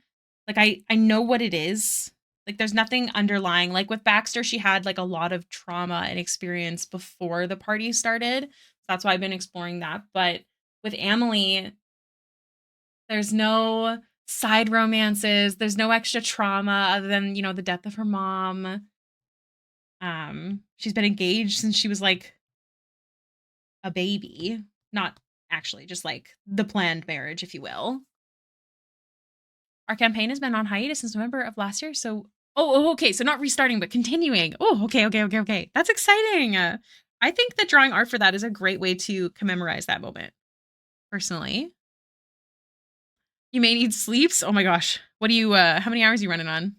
[SPEAKER 1] like I know what it is. Like there's nothing underlying. Like with Baxter, she had like a lot of trauma and experience before the party started. So that's why I've been exploring that. But with Amelie, there's no side romances. There's no extra trauma other than, you know, the death of her mom. She's been engaged since she was like a baby. Not actually, just like the planned marriage, if you will. Our campaign has been on hiatus since November of last year. So, okay. So not restarting, but continuing. Oh, okay. That's exciting. I think that drawing art for that is a great way to commemorate that moment. Personally, you may need sleeps. Oh my gosh, what do you? How many hours are you running on?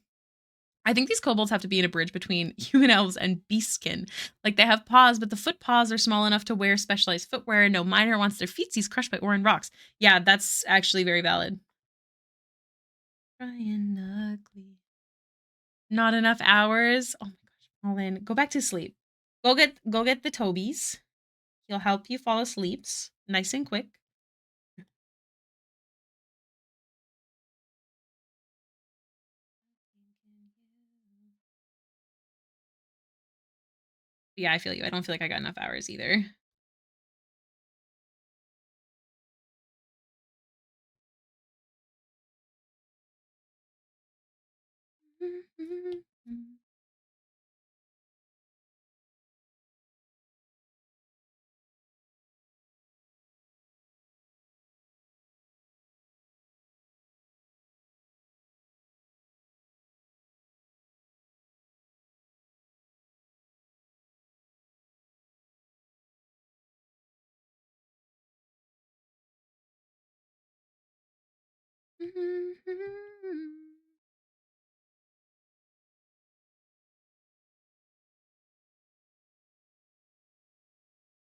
[SPEAKER 1] I think these kobolds have to be in a bridge between human elves and beastkin. Like they have paws, but the foot paws are small enough to wear specialized footwear. No miner wants their feetsies crushed by Oran rocks. Yeah, that's actually very valid. Brian Ugly. Not enough hours. Oh my gosh, Colin, go back to sleep. Go get the Tobies. He'll help you fall asleep, nice and quick. Yeah, I feel you. I don't feel like I got enough hours either.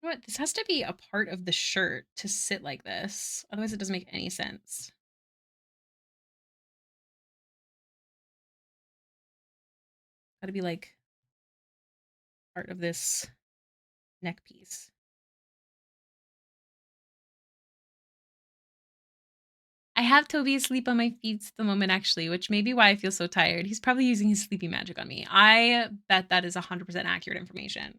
[SPEAKER 1] What? This has to be a part of the shirt to sit like this. Otherwise, it doesn't make any sense. Gotta be like part of this neck piece. I have Toby asleep on my feet at the moment, actually, which may be why I feel so tired. He's probably using his sleepy magic on me. I bet that is 100% accurate information.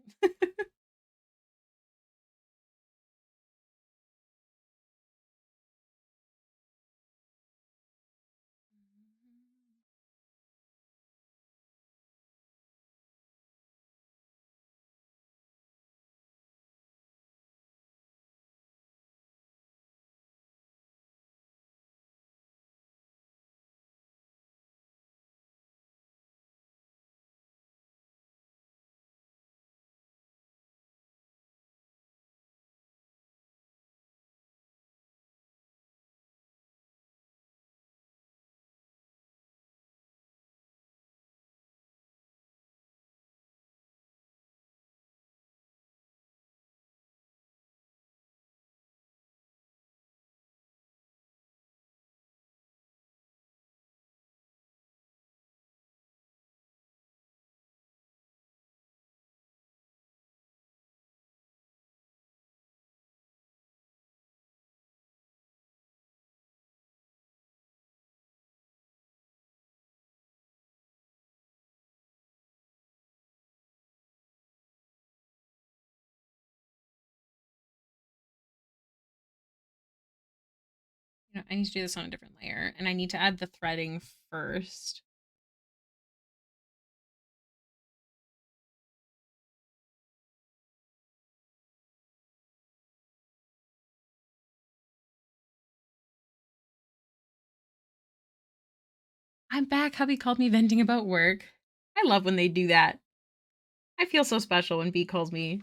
[SPEAKER 1] I need to do this on a different layer, and I need to add the threading first. I'm back. Hubby called me venting about work. I love when they do that. I feel so special when B calls me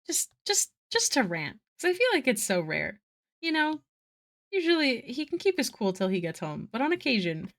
[SPEAKER 1] just to rant. Because I feel like it's so rare. You know? Usually, he can keep his cool till he gets home, but on occasion.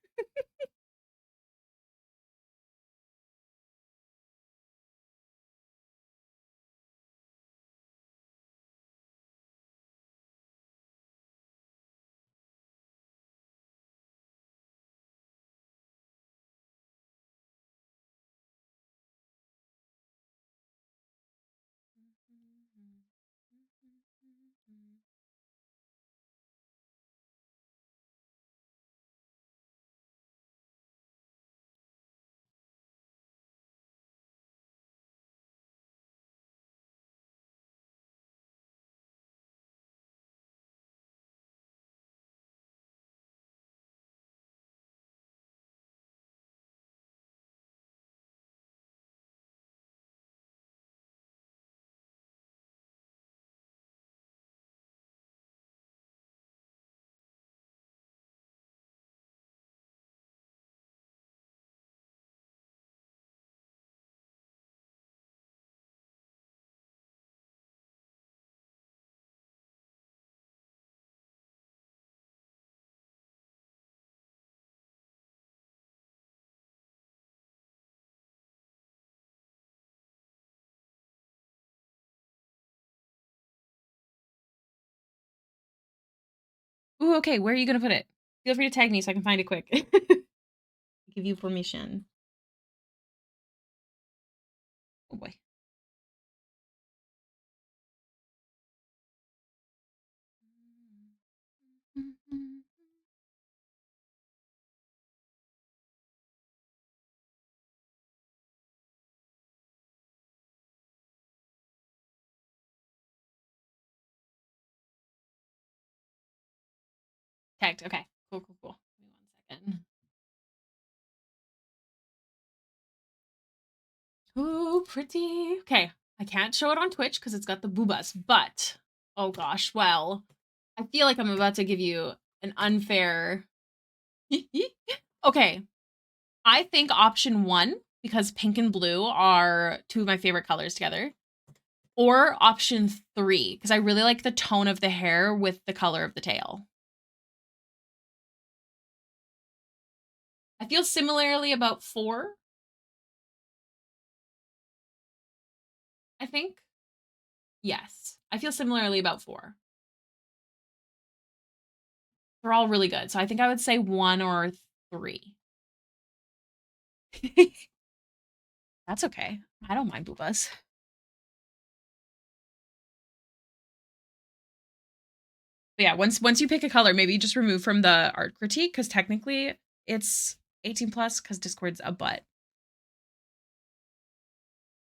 [SPEAKER 1] Ooh, okay, where are you gonna put it? Feel free to tag me so I can find it quick. Give you permission. Oh boy. Tagged. Okay. Cool, cool, cool. Give me 1 second. Ooh, pretty. Okay. I can't show it on Twitch because it's got the boobas, but oh gosh, well, I feel like I'm about to give you an unfair. Okay. I think option 1, because pink and blue are two of my favorite colors together. Or option 3, because I really like the tone of the hair with the color of the tail. I feel similarly about 4, I think. Yes. I feel similarly about 4. They're all really good. So I think I would say 1 or 3. That's okay. I don't mind boobas. But yeah, once you pick a color, maybe just remove from the art critique because technically it's 18 plus because Discord's a butt.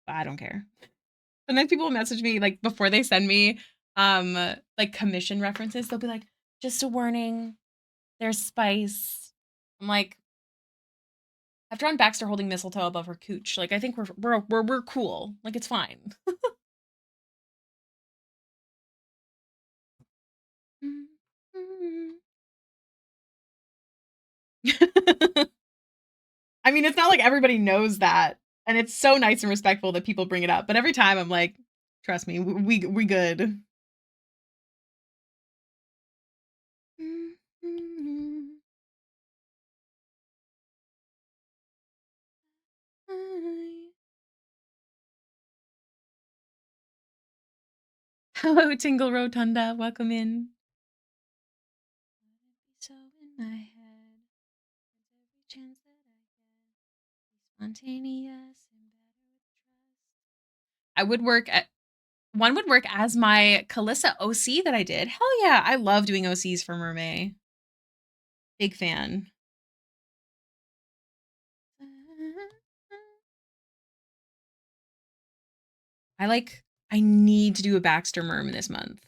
[SPEAKER 1] But I don't care. Sometimes people message me like before they send me like commission references. They'll be like, just a warning, there's spice. I'm like, I've drawn Baxter holding mistletoe above her cooch. Like I think we're cool. Like it's fine. I mean, it's not like everybody knows that. And it's so nice and respectful that people bring it up. But every time I'm like, trust me, we good. Hello, Tingle Rotunda. Welcome in. So in my head, every chance that I get, spontaneous and better with trust. I would work at one would work as my Kalissa OC that I did. Hell yeah, I love doing OCs for Mermaid. Big fan. I need to do a Baxter Merm this month.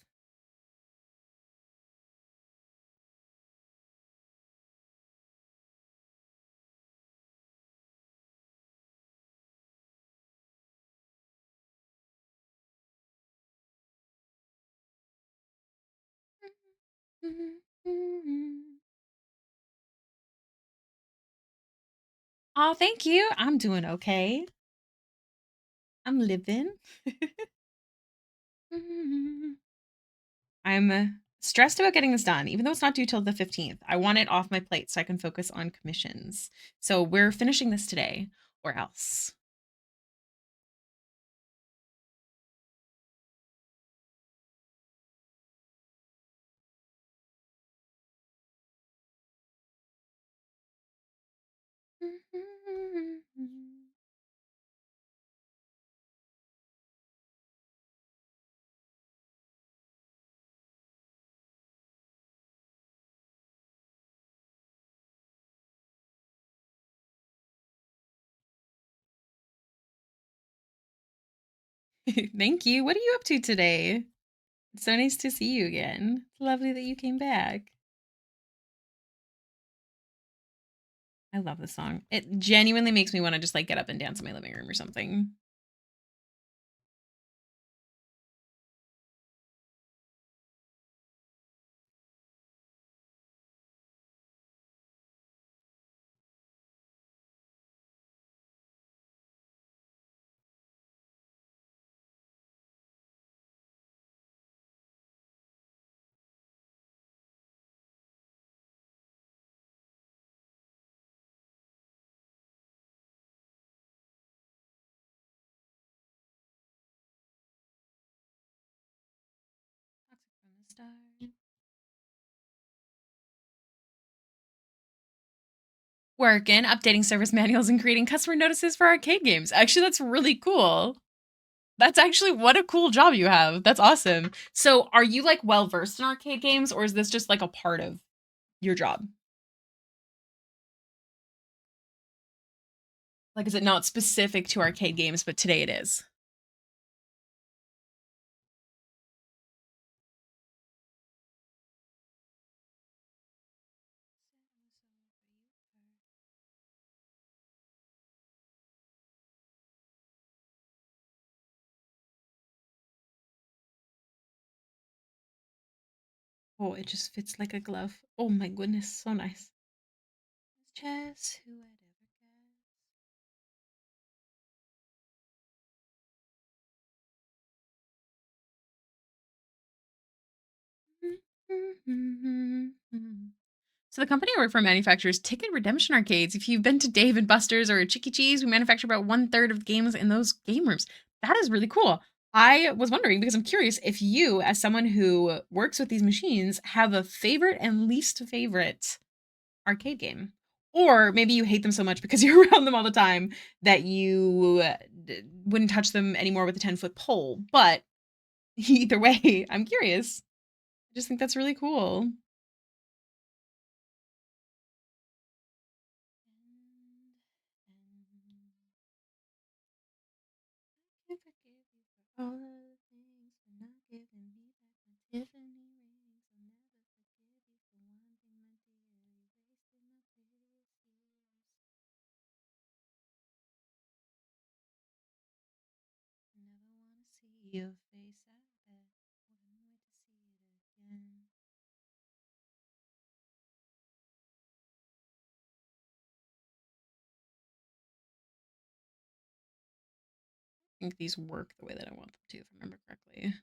[SPEAKER 1] Oh, thank you. I'm doing okay. I'm living. I'm stressed about getting this done, even though it's not due till the 15th. I want it off my plate so I can focus on commissions. So we're finishing this today, or else. Thank you. What are you up to today? It's so nice to see you again. It's lovely that you came back. I love this song. It genuinely makes me want to just like get up and dance in my living room or something. Working, updating service manuals and creating customer notices for arcade games. Actually, that's really cool. That's actually what a cool job you have. That's awesome. So, are you like well versed in arcade games, or is this just like a part of your job? Like, is it not specific to arcade games, but today it is? Oh, it just fits like a glove. Oh my goodness, so nice. Chess, who would ever guess? So the company I work for manufactures ticket redemption arcades. If you've been to Dave and Buster's or Chick E. Cheese, we manufacture about 1/3 of the games in those game rooms. That is really cool. I was wondering because I'm curious if you, as someone who works with these machines, have a favorite and least favorite arcade game. Or maybe you hate them so much because you're around them all the time that you wouldn't touch them anymore with a 10-foot pole. But either way, I'm curious. I just think that's really cool. Can forgive you for all of the things for not giving me back my Tiffany rings. I'll never forgive you for wanting my dear, erasing my prettiest years. Never want to see your face out there. Wouldn't wait to see it again. I think these work the way that I want them to, if I remember correctly.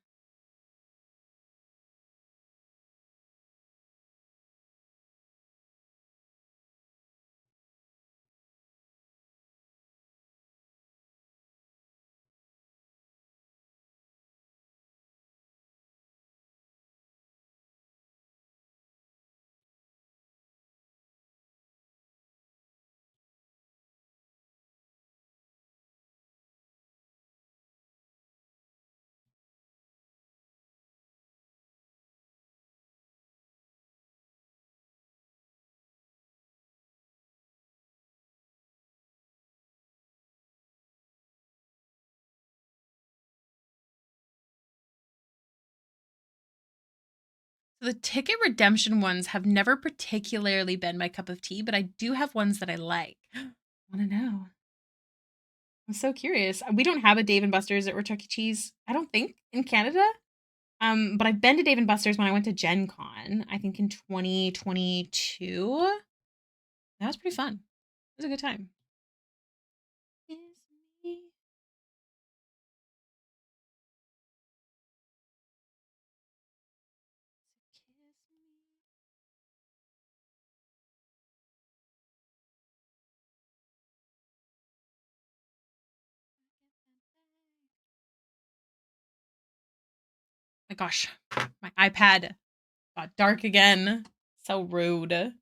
[SPEAKER 1] So the ticket redemption ones have never particularly been my cup of tea, but I do have ones that I like. Want to know? I'm so curious. We don't have a Dave and Buster's or Chuck E. Cheese, I don't think, in Canada. But I've been to Dave and Buster's when I went to Gen Con, I think in 2022. That was pretty fun. It was a good time. It's me. gosh, my iPad got dark again. So rude.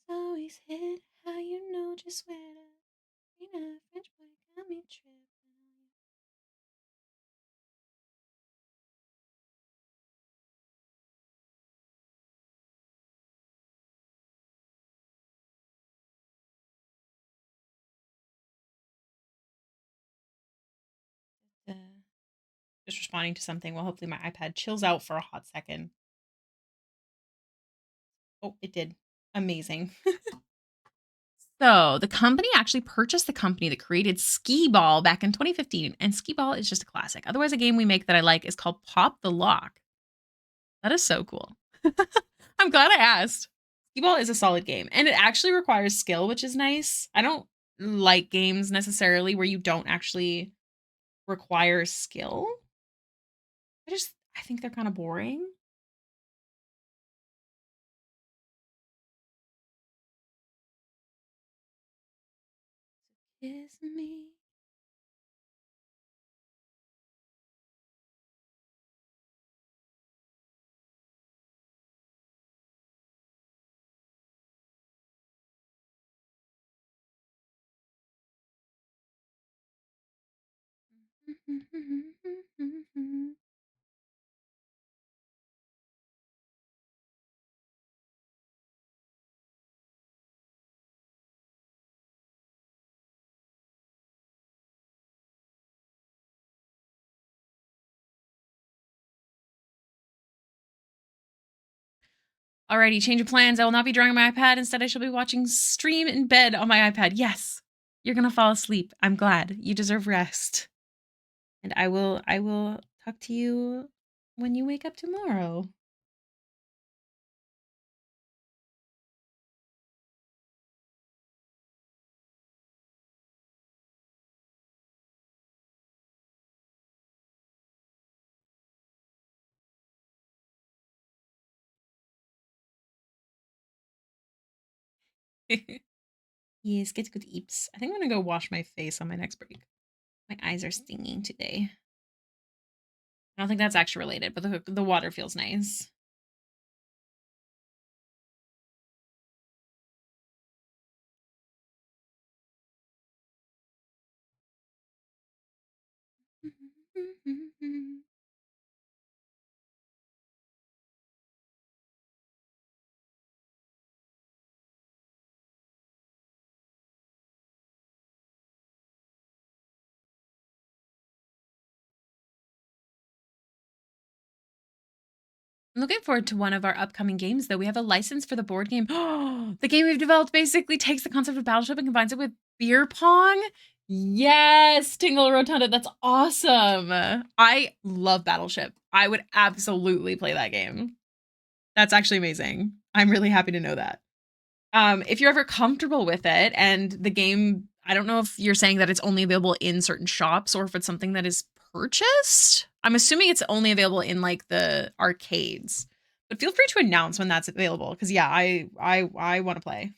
[SPEAKER 1] Always hit how you know just where to French boy got me tripping. Just responding to something. Well, hopefully my iPad chills out for a hot second. Oh, it did. Amazing. So the company actually purchased the company that created Skee Ball back in 2015, and Skee Ball is just a classic. Otherwise, a game we make that I like is called Pop the Lock. That is so cool. I'm glad I asked. Skee Ball is a solid game, and it actually requires skill, which is nice. I don't like games necessarily where you don't actually require skill. I think they're kind of boring. Kiss me. Alrighty, change of plans. I will not be drawing on my iPad. Instead, I shall be watching stream in bed on my iPad. Yes, you're gonna fall asleep. I'm glad. You deserve rest. And I will talk to you when you wake up tomorrow. Yes, get good eeps. I think I'm gonna go wash my face on my next break. My eyes are stinging today. I don't think that's actually related, but the water feels nice. I'm looking forward to one of our upcoming games, though. We have a license for the board game. The game we've developed basically takes the concept of Battleship and combines it with beer pong. Yes, Tingle Rotunda. That's awesome. I love Battleship. I would absolutely play that game. That's actually amazing. I'm really happy to know that. If you're ever comfortable with it and the game, I don't know if you're saying that it's only available in certain shops or if it's something that is purchased. I'm assuming it's only available in like the arcades. But feel free to announce when that's available because yeah, I want to play.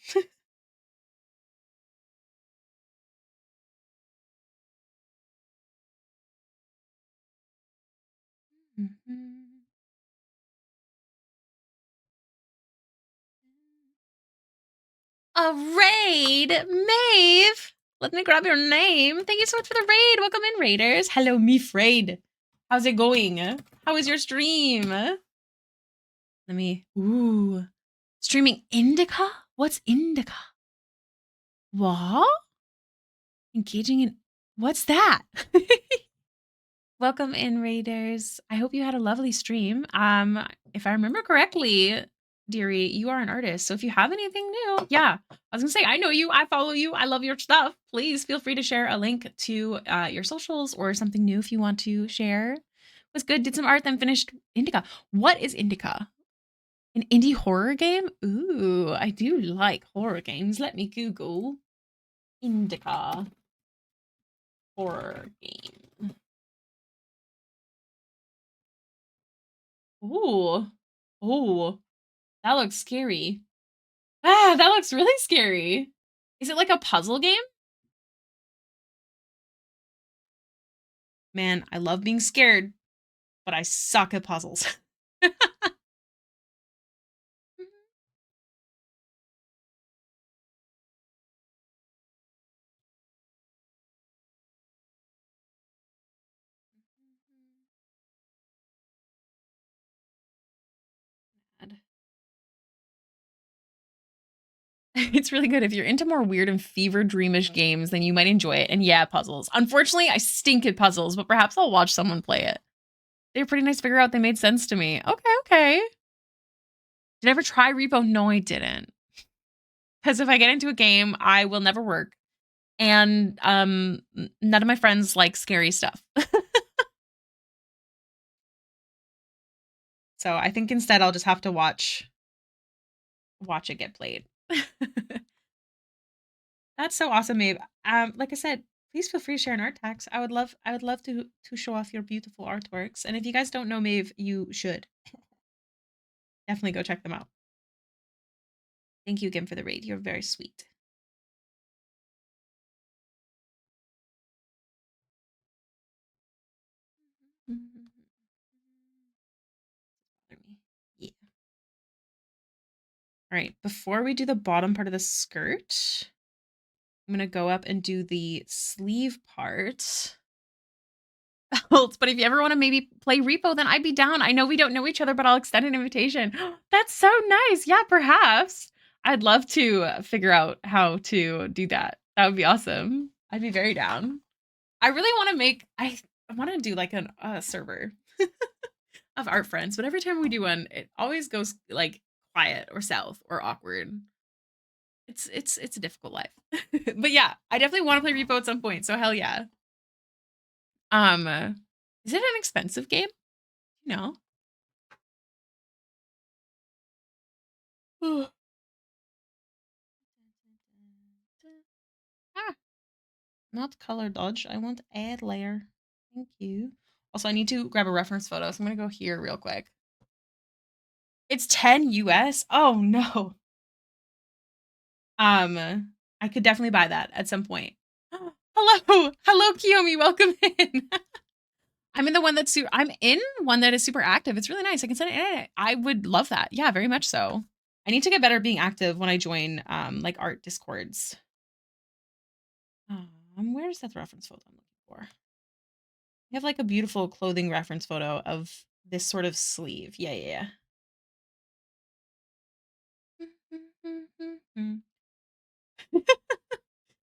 [SPEAKER 1] A raid, Maeve. Let me grab your name. Thank you so much for the raid. Welcome in, raiders. Hello, me Fraid. How's it going? How is your stream? Let me. Ooh, streaming Indica. What's Indica? What? Engaging in. What's that? Welcome in, raiders. I hope you had a lovely stream. If I remember correctly, dearie, you are an artist. So if you have anything new, yeah, I was gonna say I know you, I follow you, I love your stuff. Please feel free to share a link to your socials or something new if you want to share. Was good. Did some art, then finished Indica. What is Indica? An indie horror game? Ooh, I do like horror games. Let me Google Indica horror game. Ooh. Oh, that looks scary. Ah, that looks really scary. Is it like a puzzle game? Man, I love being scared, but I suck at puzzles. It's really good. If you're into more weird and fever dreamish games, then you might enjoy it. And yeah, puzzles. Unfortunately, I stink at puzzles, but perhaps I'll watch someone play it. They were pretty nice to figure out. They made sense to me. Okay, okay. Did I ever try Repo? No, I didn't. Because if I get into a game, I will never work. And none of my friends like scary stuff. So I think instead I'll just have to watch it get played. That's so awesome, Maeve. Like I said, please feel free to share an art tax. I would love to show off your beautiful artworks. And if you guys don't know Maeve, you should definitely go check them out. Thank you again for the raid. You're very sweet. Yeah. All right, before we do the bottom part of the skirt, I'm gonna go up and do the sleeve part. But if you ever want to maybe play Repo, then I'd be down. I know we don't know each other, but I'll extend an invitation. That's so nice. Yeah, perhaps. I'd love to figure out how to do that. That would be awesome. I'd be very down. I really want to make, I want to do like a server of art friends, but every time we do one, it always goes like quiet or south or awkward. It's a difficult life. But yeah, I definitely want to play Repo at some point. So hell yeah. Is it an expensive game? No. Ah, not color dodge. I want add layer. Thank you. Also, I need to grab a reference photo, so I'm gonna go here real quick. It's 10 US. Oh no. I could definitely buy that at some point. Hello, hello, Kiyomi. Welcome in. I'm in the one that's I'm in one that is super active. It's really nice. I can send it in. I would love that. Yeah, very much so. I need to get better at being active when I join like art discords. Where's that reference photo I'm looking for? I have like a beautiful clothing reference photo of this sort of sleeve. Yeah, yeah, yeah.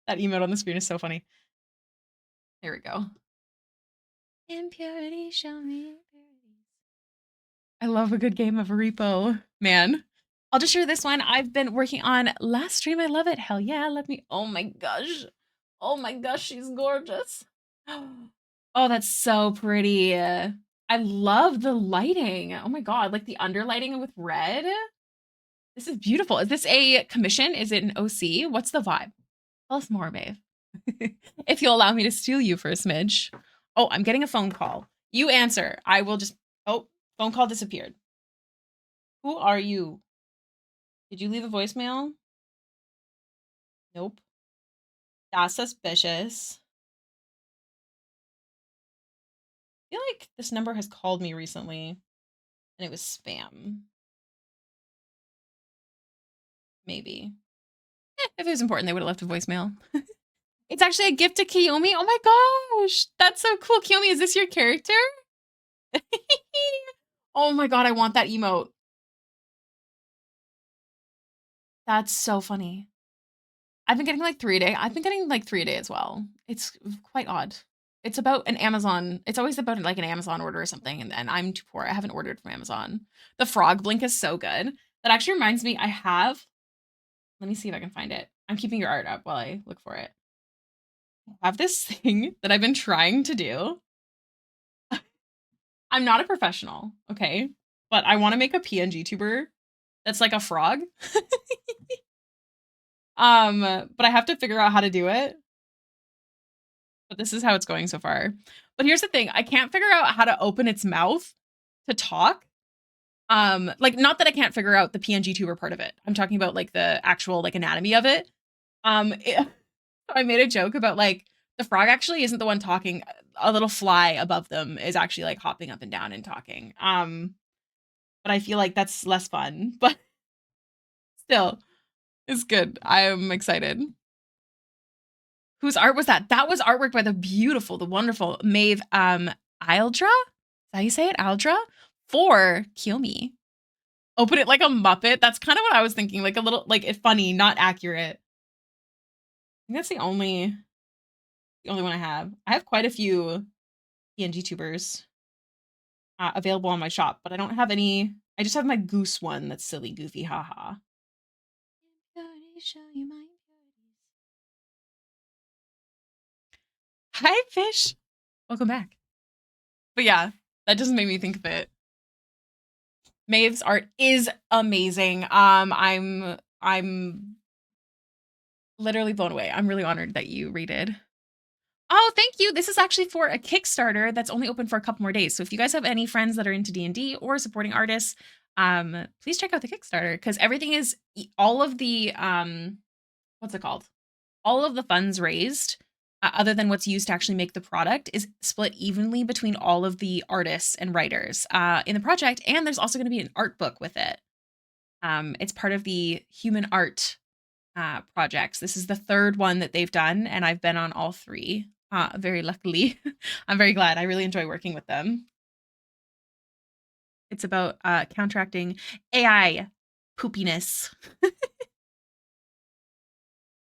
[SPEAKER 1] That emote on the screen is so funny. Here we go. Impurity, show me impurities. I love a good game of a repo, man. I'll just share this one. I've been working on last stream. I love it. Hell yeah. Let me. Oh my gosh. Oh my gosh. She's gorgeous. Oh, that's so pretty. I love the lighting. Oh my God. Like the underlighting with red. This is beautiful. Is this a commission? Is it an OC? What's the vibe? Tell us more, babe. If you'll allow me to steal you for a smidge. Oh, I'm getting a phone call. You answer. I will just. Oh, phone call disappeared. Who are you? Did you leave a voicemail? Nope. That's suspicious. I feel like this number has called me recently and it was spam. Maybe. If it was important, they would have left a voicemail. It's actually a gift to Kiyomi. Oh my gosh. That's so cool. Kiyomi, is this your character? Oh my God, I want that emote. That's so funny. I've been getting like 3 a day. I've been getting like 3 a day as well. It's quite odd. It's about an Amazon. It's always about like an Amazon order or something. And I'm too poor. I haven't ordered from Amazon. The frog blink is so good. That actually reminds me, I have, let me see if I can find it. I'm keeping your art up while I look for it. I have this thing that I've been trying to do. I'm not a professional, okay? But I want to make a PNG tuber that's like a frog. But I have to figure out how to do it. But this is how it's going so far. But here's the thing. I can't figure out how to open its mouth to talk. Like not that I can't figure out the PNG tuber part of it. I'm talking about like the actual like anatomy of it. I made a joke about like The frog actually isn't the one talking. A little fly above them is actually like hopping up and down and talking. But I feel like that's less fun, but still, it's good. I'm excited. Whose art was that? That was artwork by the beautiful, the wonderful Maeve Ildra? Is that how you say it? Ildra? For Kiyomi. Open it like a Muppet. That's kind of what I was thinking. Like a little, like it's funny, not accurate. I think that's the only one I have. I have quite a few PNG tubers available on my shop, but I don't have any. I just have my goose one that's silly, goofy, haha. Hi, fish. Welcome back. But yeah, that just made me think of it. Maeve's art is amazing. I'm literally blown away. I'm really honored that you rated. Oh, thank you. This is actually for a Kickstarter that's only open for a couple more days. So if you guys have any friends that are into D&D or supporting artists, please check out the Kickstarter because everything is all of the what's it called? All of the funds raised, other than what's used to actually make the product, is split evenly between all of the artists and writers in the project. And there's also going to be an art book with it. It's part of the human art projects. This is the third one that they've done, and I've been on all three. Very luckily. I'm very glad. I really enjoy working with them. It's about counteracting AI poopiness.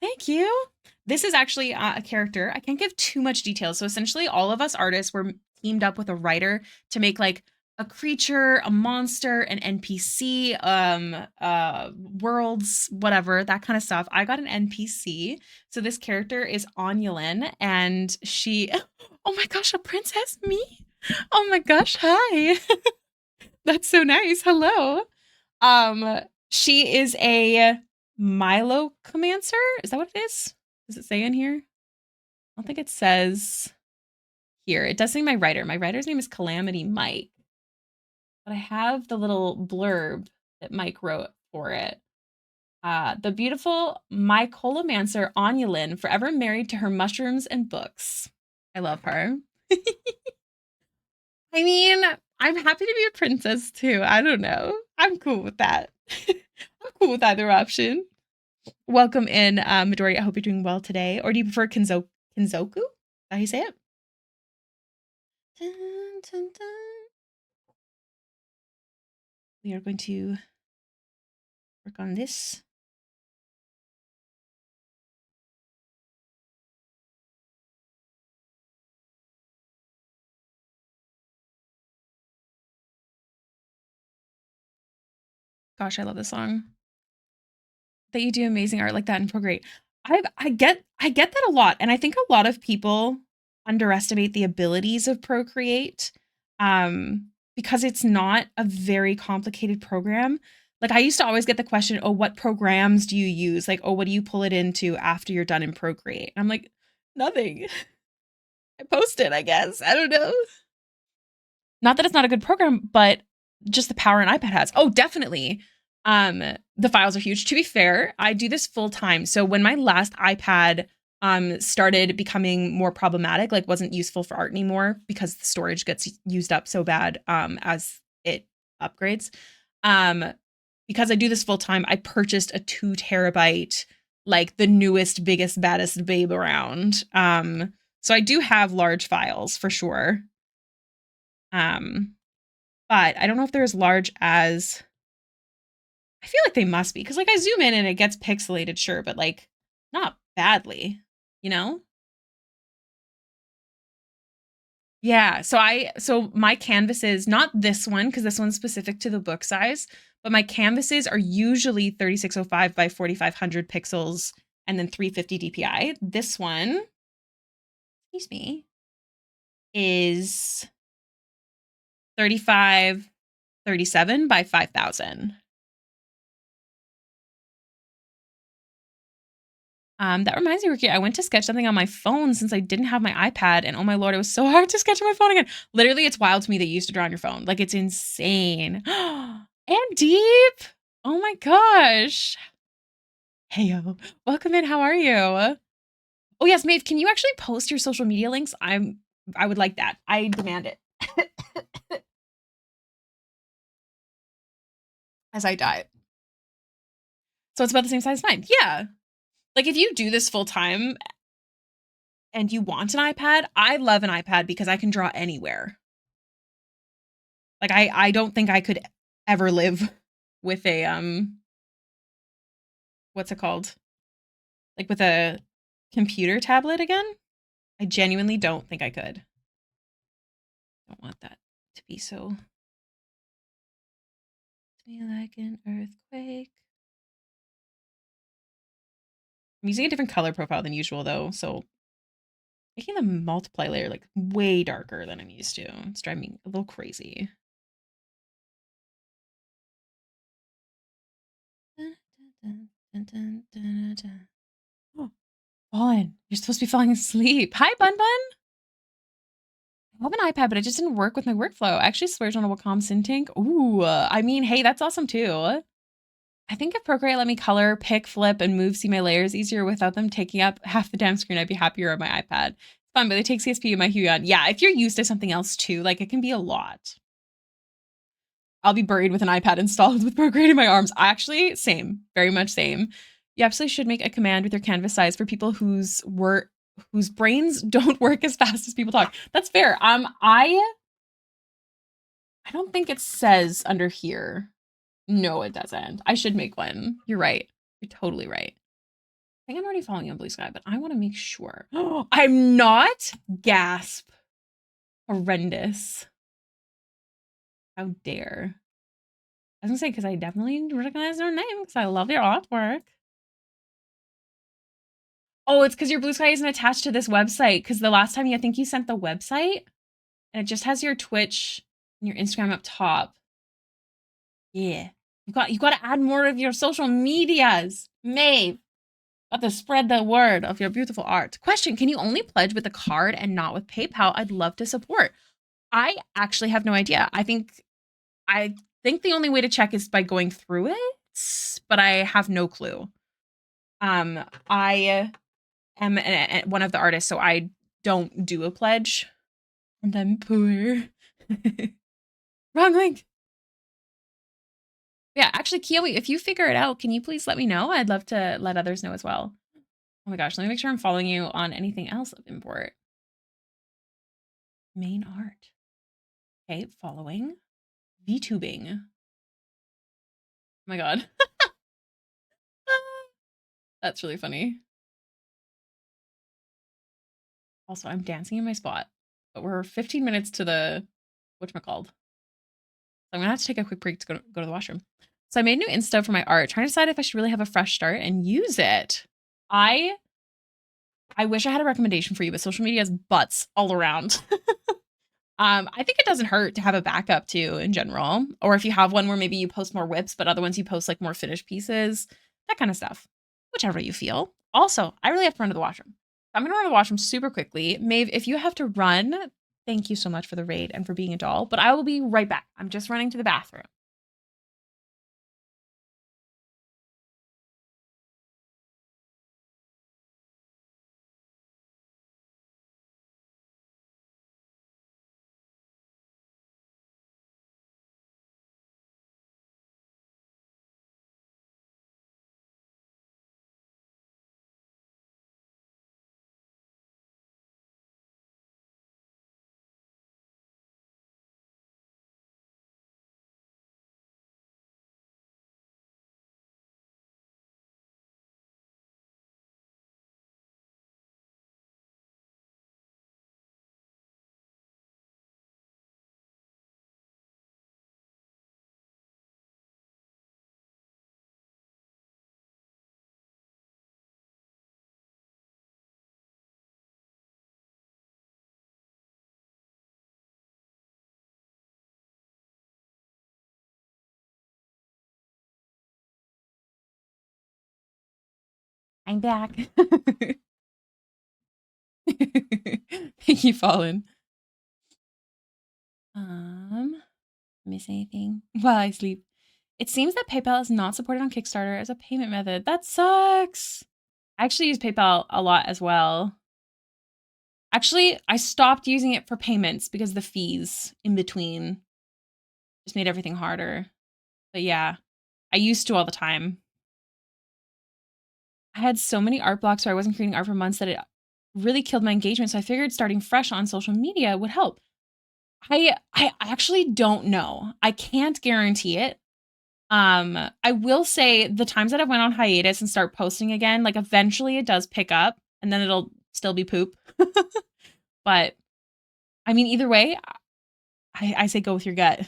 [SPEAKER 1] Thank you. This is actually a character. I can't give too much detail. So essentially, all of us artists were teamed up with a writer to make like a creature, a monster, an NPC, worlds, whatever, that kind of stuff. I got an NPC. So this character is Anyalen, and she, oh my gosh, a princess, me? Oh my gosh, hi. That's so nice. Hello. She is a Mycolomancer. Is that what it is? Does it say in here? I don't think it says here. It does say my writer. My writer's name is Calamity Mike. But I have the little blurb that Mike wrote for it. The beautiful Mycolomancer Anyalen, forever married to her mushrooms and books. I love her. I mean, I'm happy to be a princess too. I don't know. I'm cool with that. I'm cool with either option. Welcome in, Midori. I hope you're doing well today. Or do you prefer Kinzoku? Is that how you say it? Dun, dun, dun. We are going to work on this. Gosh, I love this song. That you do amazing art like that in Procreate. I get that a lot, and I think a lot of people underestimate the abilities of Procreate, because it's not a very complicated program. Like I used to always get the question, "Oh, what programs do you use?" Like, "Oh, what do you pull it into after you're done in Procreate?" And I'm like, "Nothing. I post it, I guess. I don't know." Not that it's not a good program, but just the power an iPad has. Oh, definitely. The files are huge. To be fair, I do this full time. So when my last iPad started becoming more problematic, like wasn't useful for art anymore because the storage gets used up so bad as it upgrades. Because I do this full time, I purchased a 2 terabyte, like the newest, biggest, baddest babe around. So I do have large files for sure. But I don't know if they're as large as I feel like they must be because like I zoom in and it gets pixelated, sure, but like not badly, you know? Yeah. So my canvases, not this one, because this one's specific to the book size, but my canvases are usually 3605 by 4500 pixels and then 350 DPI. This one, excuse me, is 3537 by 5000. That reminds me, Ricky, I went to sketch something on my phone since I didn't have my iPad, and oh my lord, it was so hard to sketch on my phone again. Literally, it's wild to me that you used to draw on your phone. Like, it's insane. And deep. Oh my gosh. Heyo. Welcome in. How are you? Oh yes, Maeve, can you actually post your social media links? I would like that. I demand it. As I die. So it's about the same size as mine. Yeah. Like if you do this full time and you want an iPad, I love an iPad because I can draw anywhere. Like I don't think I could ever live with a what's it called? Like with a computer tablet again. I genuinely don't think I could. I don't want that to be so to be like an earthquake. I'm using a different color profile than usual though, so making the multiply layer like way darker than I'm used to. It's driving me a little crazy. Oh, Bun, you're supposed to be falling asleep. Hi, Bun Bun. I have an iPad, but it just didn't work with my workflow. I actually splurged on a Wacom Cintiq. Ooh, I mean, hey, that's awesome too. I think if Procreate let me color, pick, flip, and move see my layers easier without them taking up half the damn screen, I'd be happier on my iPad. It's fun, but they take CSP and my Huion. Yeah, if you're used to something else too, like it can be a lot. I'll be buried with an iPad installed with Procreate in my arms. Actually, same, very much same. You absolutely should make a command with your canvas size for people whose brains don't work as fast as people talk. That's fair. I don't think it says under here. No, it doesn't. I should make one. You're right. You're totally right. I think I'm already following you on Blue Sky, but I want to make sure. I'm not. Gasp. Horrendous. How dare. I was gonna say, because I definitely recognize their name because I love their artwork. Oh, it's because your Blue Sky isn't attached to this website. Because the last time I think you sent the website, and it just has your Twitch and your Instagram up top. Yeah, you got to add more of your social medias, Maeve. Got to spread the word of your beautiful art. Question: can you only pledge with a card and not with PayPal? I'd love to support. I actually have no idea. I think the only way to check is by going through it, but I have no clue. I am one of the artists, so I don't do a pledge. And I'm poor. Wrong link. Yeah, actually, Kiyomi, if you figure it out, can you please let me know? I'd love to let others know as well. Oh my gosh, let me make sure I'm following you on anything else of import. Main art. Okay, following. VTubing. Oh my god. That's really funny. Also, I'm dancing in my spot, but we're 15 minutes to the whatchamacalled. I'm gonna have to take a quick break to go to the washroom. So I made a new Insta for my art, trying to decide if I should really have a fresh start and use it. I wish I had a recommendation for you, but social media has butts all around. I think it doesn't hurt to have a backup too in general. Or if you have one where maybe you post more whips, but other ones you post like more finished pieces, that kind of stuff. Whichever you feel. Also, I really have to run to the washroom. I'm gonna run to the washroom super quickly. Maeve, if you have to run, thank you so much for the raid and for being a doll, but I will be right back. I'm just running to the bathroom. I'm back. Thank you, Fallen. Miss anything while I sleep? It seems that PayPal is not supported on Kickstarter as a payment method. That sucks. I actually use PayPal a lot as well. Actually, I stopped using it for payments because the fees in between just made everything harder. But yeah, I used to all the time. I had so many art blocks where I wasn't creating art for months that it really killed my engagement. So I figured starting fresh on social media would help. I actually don't know. I can't guarantee it. I will say the times that I went on hiatus and start posting again, like eventually it does pick up and then it'll still be poop. But I mean, either way, I say go with your gut.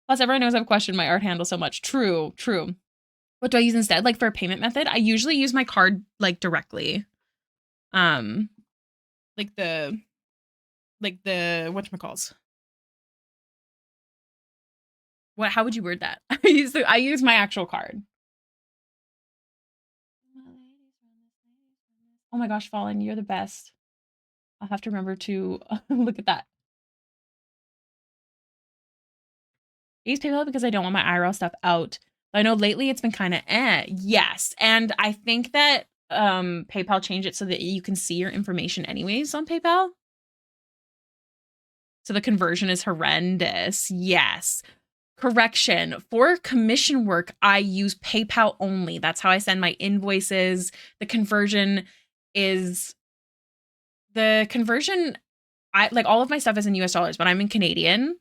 [SPEAKER 1] Plus, everyone knows I've questioned my art handle so much. True, true. What do I use instead? Like for a payment method, I usually use my card like directly. Um, like the whatchamacalls. What? How would you word that? I use my actual card. Oh my gosh, Fallen, you're the best. I'll have to remember to look at that. I use PayPal because I don't want my IRL stuff out. But I know lately it's been kind of yes. And I think that PayPal changed it so that you can see your information anyways on PayPal. So the conversion is horrendous. Yes. Correction. For commission work, I use PayPal only. That's how I send my invoices. Is the conversion I like all of my stuff is in US dollars, but I'm Canadian,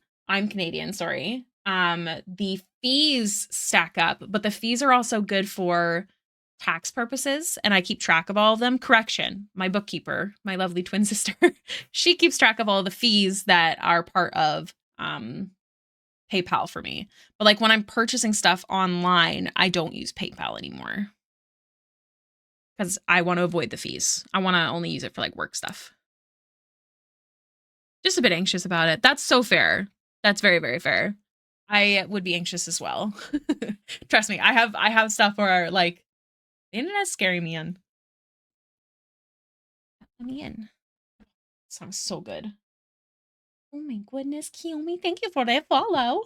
[SPEAKER 1] sorry. The fees stack up, but the fees are also good for tax purposes, and I keep track of all of them. Correction, my bookkeeper, my lovely twin sister, she keeps track of all the fees that are part of PayPal for me. But like when I'm purchasing stuff online, I don't use PayPal anymore because I want to avoid the fees. I want to only use it for like work stuff. Just a bit anxious about it. That's so fair. That's very, very fair. I would be anxious as well. Trust me, I have stuff where like the internet's scaring me in. Let me in. Sounds so good. Oh my goodness, Kiyomi, thank you for that follow.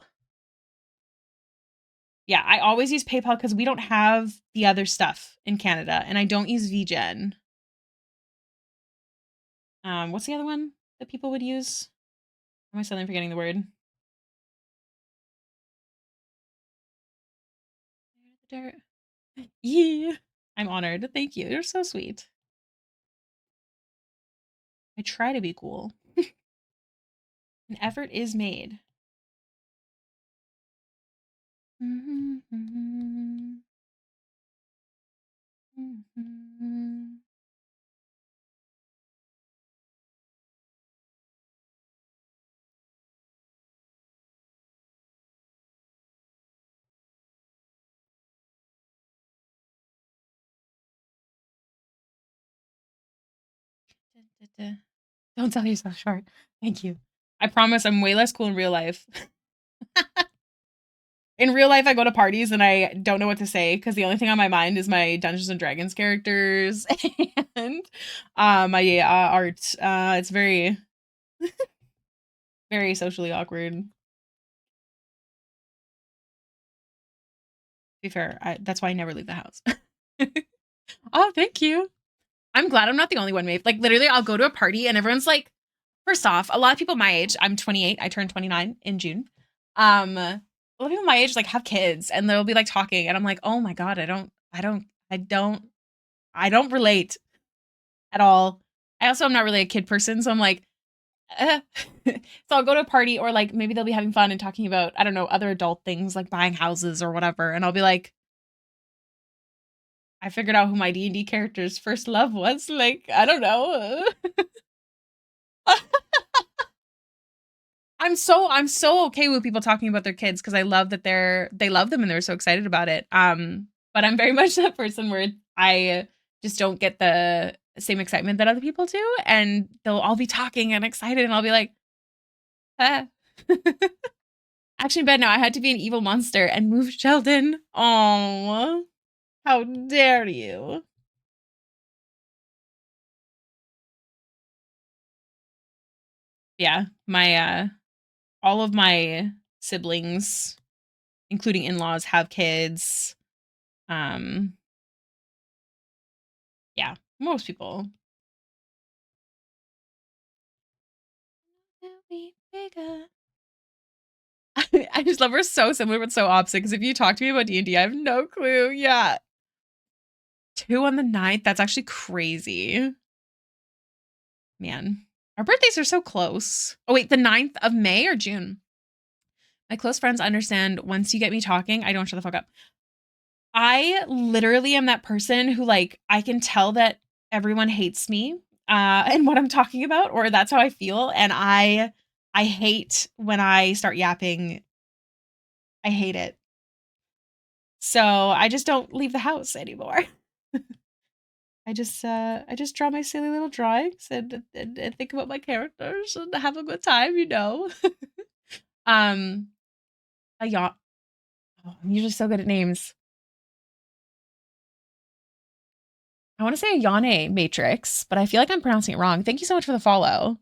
[SPEAKER 1] Yeah, I always use PayPal because we don't have the other stuff in Canada, and I don't use VGen. What's the other one that people would use? Am I suddenly forgetting the word? Yeah. I'm honored. Thank you. You're so sweet. I try to be cool. An effort is made. Don't sell yourself short. Thank you. I promise I'm way less cool in real life. In real life, I go to parties and I don't know what to say because the only thing on my mind is my Dungeons and Dragons characters and my art. It's very, very socially awkward. To be fair, that's why I never leave the house. Oh, thank you. I'm glad I'm not the only one, Maeve. Like, literally, I'll go to a party and everyone's like, first off, a lot of people my age, I'm 28, I turned 29 in June. A lot of people my age like have kids and they'll be like talking and I'm like, oh my God, I don't relate at all. I also am not really a kid person, so I'm like, eh. So I'll go to a party or like maybe they'll be having fun and talking about, I don't know, other adult things like buying houses or whatever. And I'll be like, I figured out who my D&D character's first love was. Like, I don't know. I'm so okay with people talking about their kids because I love that they love them and they're so excited about it. But I'm very much that person where I just don't get the same excitement that other people do, and they'll all be talking and excited, and I'll be like, ah. Actually, bad now. I had to be an evil monster and move Sheldon. Oh, how dare you? Yeah, my all of my siblings, including in-laws, have kids. Um, Yeah, most people. I just love we're so similar but so opposite, because if you talk to me about D&D, I have no clue. Yeah. 2 on the 9th. That's actually crazy. Man. Our birthdays are so close. Oh wait, the 9th of May or June? My close friends understand once you get me talking, I don't shut the fuck up. I literally am that person who, like, I can tell that everyone hates me and what I'm talking about, or that's how I feel, and I hate when I start yapping. I hate it. So I just don't leave the house anymore. I just draw my silly little drawings and think about my characters and have a good time, you know. um, a yawn. Oh, I'm usually so good at names. I want to say a Yane Matrix, but I feel like I'm pronouncing it wrong. Thank you so much for the follow.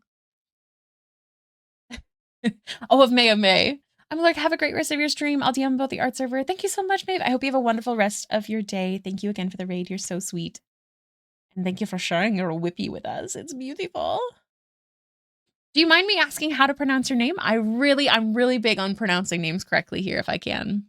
[SPEAKER 1] Oh, of May of May. I'm like, have a great rest of your stream. I'll DM about the art server. Thank you so much, Maeve. I hope you have a wonderful rest of your day. Thank you again for the raid. You're so sweet. And thank you for sharing your whippy with us. It's beautiful. Do you mind me asking how to pronounce your name? I'm really big on pronouncing names correctly here if I can.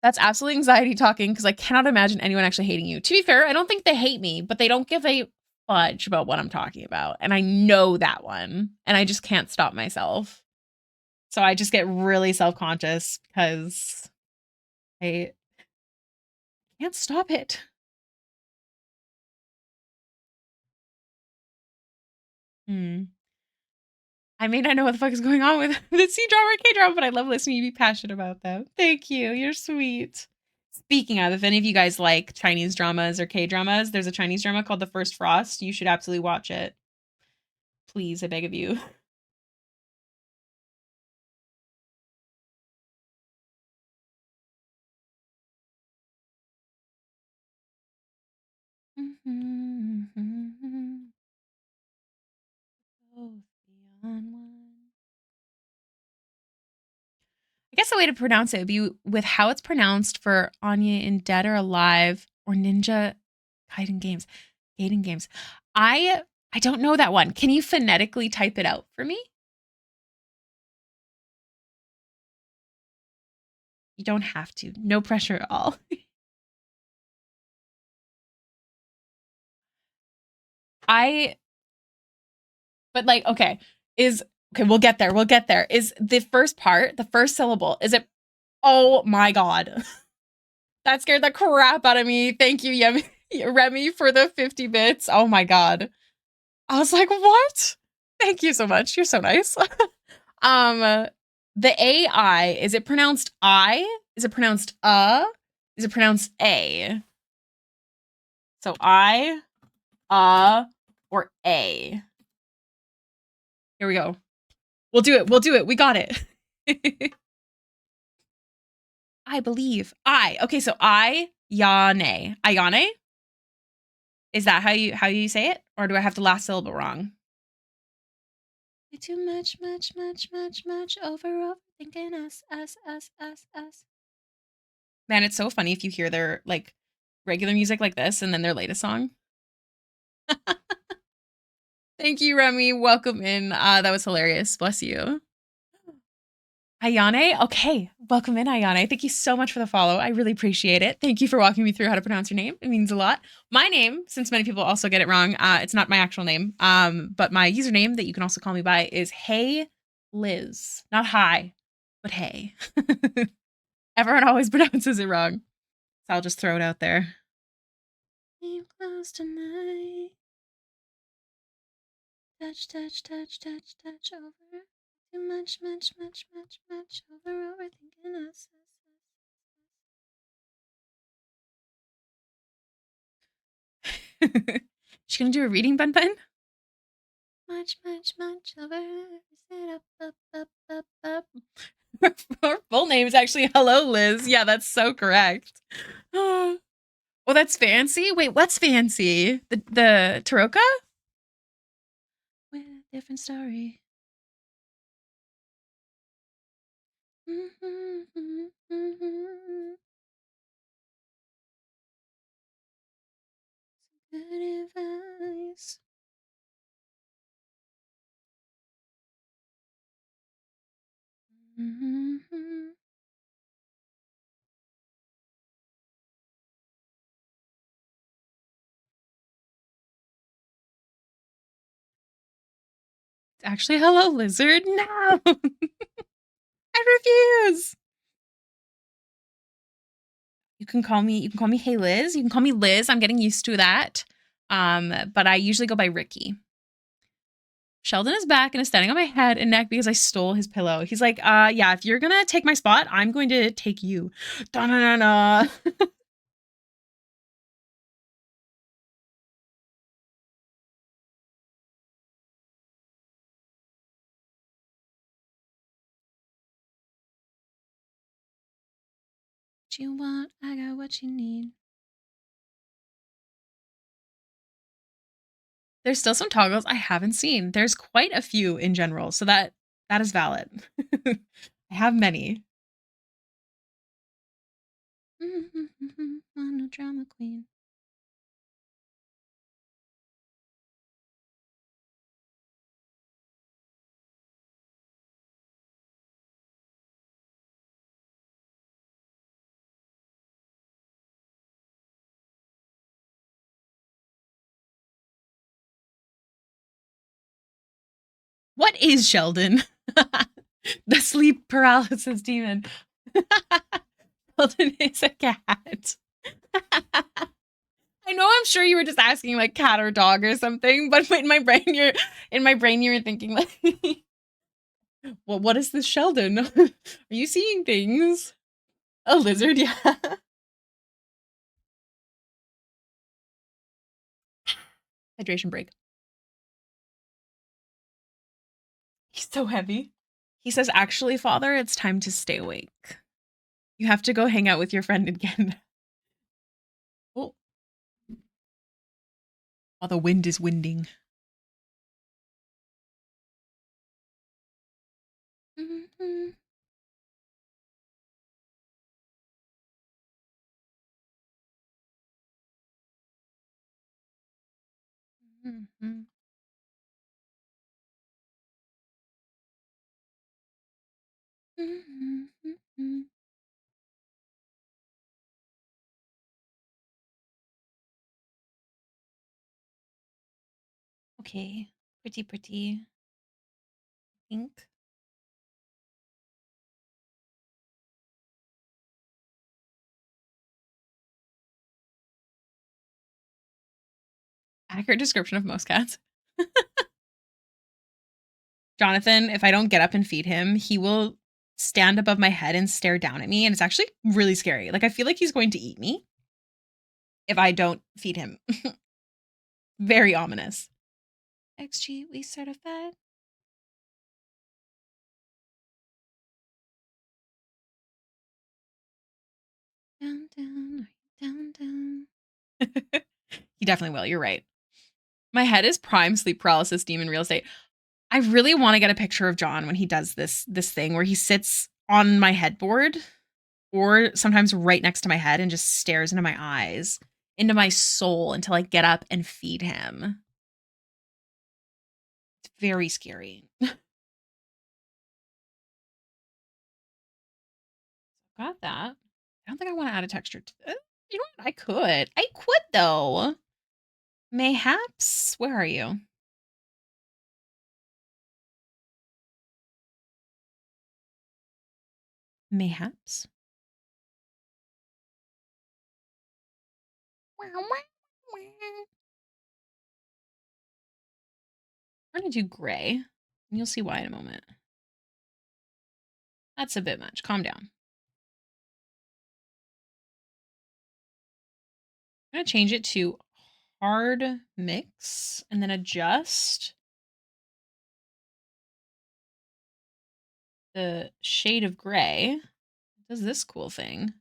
[SPEAKER 1] That's absolutely anxiety talking, because I cannot imagine anyone actually hating you. To be fair, I don't think they hate me, but they don't give a fudge about what I'm talking about. And I know that one. And I just can't stop myself. So I just get really self-conscious because I can't stop it. I may not know what the fuck is going on with the C-drama or K-drama, but I love listening to you be passionate about them. Thank you. You're sweet. Speaking of, if any of you guys like Chinese dramas or K-dramas, there's a Chinese drama called The First Frost. You should absolutely watch it. Please, I beg of you. I guess the way to pronounce it would be with how it's pronounced for Anya in Dead or Alive or Ninja Gaiden Games. Gaiden Games. I don't know that one. Can you phonetically type it out for me? You don't have to. No pressure at all. But like, okay, we'll get there. We'll get there. Is the first part, the first syllable, is it, oh my God. That scared the crap out of me. Thank you, Remy, for the 50 bits. Oh my God. I was like, what? Thank you so much. You're so nice. The AI, is it pronounced I? Is it pronounced Is it pronounced A? So I, or A. Here we go. We'll do it. We'll do it. We got it. I believe. Okay, so Ayane. Ayane? Is that how you say it? Or do I have the last syllable wrong? Too much over thinking us. Man, it's so funny if you hear their like regular music like this and then their latest song. Thank you, Remy. Welcome in. That was hilarious. Bless you. Ayane? Okay. Welcome in, Ayane. Thank you so much for the follow. I really appreciate it. Thank you for walking me through how to pronounce your name. It means a lot. My name, since many people also get it wrong, it's not my actual name. But my username that you can also call me by is Hailiiz. Not hi, but hey. Everyone always pronounces it wrong. So I'll just throw it out there. Close tonight. Touch over. Too much over overthinking us. She's gonna do a reading, Bun Bun? Much over. Her full name is actually Hello Liz. Yeah, that's so correct. Oh, that's fancy. Wait, what's fancy? The Taroka? With a different story. Actually, hello, lizard. No. I refuse. You can call me Hailiiz. You can call me Liz. I'm getting used to that. But I usually go by Ricky. Sheldon is back and is standing on my head and neck because I stole his pillow. He's like, yeah, if you're gonna take my spot, I'm going to take you. Da-na-na-na. What you want, I got what you need. There's still some toggles I haven't seen. There's quite a few in general, so that is valid. I have many. I'm no drama queen. What is Sheldon? The sleep paralysis demon. Sheldon is a cat. I know, I'm sure you were just asking like cat or dog or something, but in my brain you were thinking like, well, what is this Sheldon? Are you seeing things? A lizard, yeah. Hydration break. He's so heavy. He says, actually, father, it's time to stay awake. You have to go hang out with your friend again. Oh. While the wind is winding. Mm-hmm. Mm-hmm. Mm-hmm. Okay. Pretty. Pink. Accurate description of most cats. Jonathan, if I don't get up and feed him, he will stand above my head and stare down at me. And it's actually really scary. Like, I feel like he's going to eat me if I don't feed him. Very ominous. XG, we certified. Down. He definitely will. You're right. My head is prime sleep paralysis demon real estate. I really want to get a picture of John when he does this thing where he sits on my headboard or sometimes right next to my head and just stares into my eyes, into my soul until I get up and feed him. It's very scary. Got that. I don't think I want to add a texture to this. You know what? I could though. Mayhaps. Where are you? Mayhaps. I'm gonna do gray, and you'll see why in a moment. That's a bit much. Calm down. I'm gonna change it to hard mix and then adjust the shade of gray. It does this cool thing.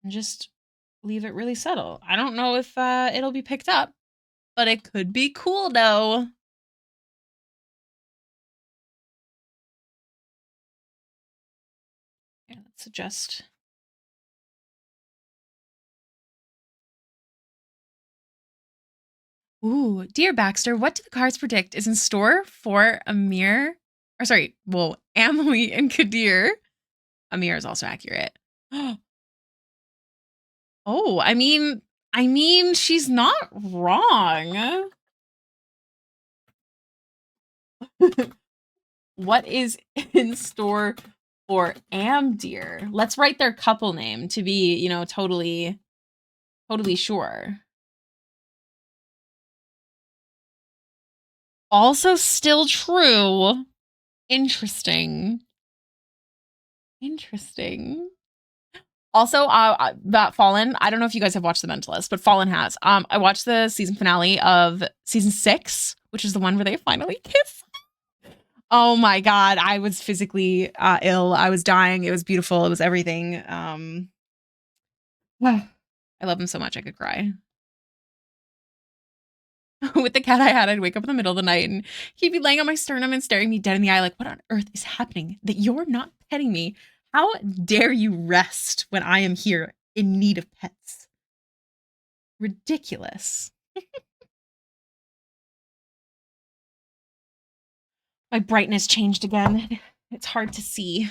[SPEAKER 1] And just leave it really subtle. I don't know if it'll be picked up, but it could be cool though. Yeah, let's adjust. Ooh, dear Baxter, what do the cards predict is in store for Amir? Or sorry, well, Emily and Kadir. Amir is also accurate. Oh, I mean, she's not wrong. What is in store for Amdeer? Let's write their couple name to be, you know, totally sure. Also still true. Interesting. Interesting. Also, that Fallen, I don't know if you guys have watched The Mentalist, but Fallen has. I watched the season finale of season 6, which is the one where they finally kiss. Oh my god, I was physically ill. I was dying. It was beautiful. It was everything. I love him so much I could cry. With the cat I had, I'd wake up in the middle of the night and he'd be laying on my sternum and staring me dead in the eye like, what on earth is happening that you're not petting me? How dare you rest when I am here in need of pets? Ridiculous. My brightness changed again. It's hard to see.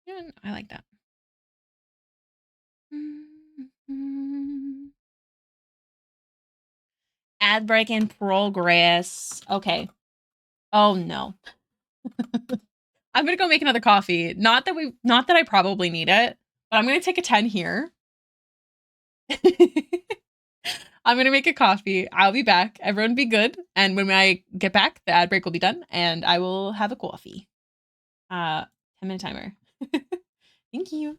[SPEAKER 1] Yeah, I like that. Ad break in progress. Okay. Oh no. I'm gonna go make another coffee. Not that I probably need it, but I'm gonna take a 10 here. I'm gonna make a coffee. I'll be back. Everyone be good. And when I get back, the ad break will be done and I will have a coffee. 10-minute timer. Thank you.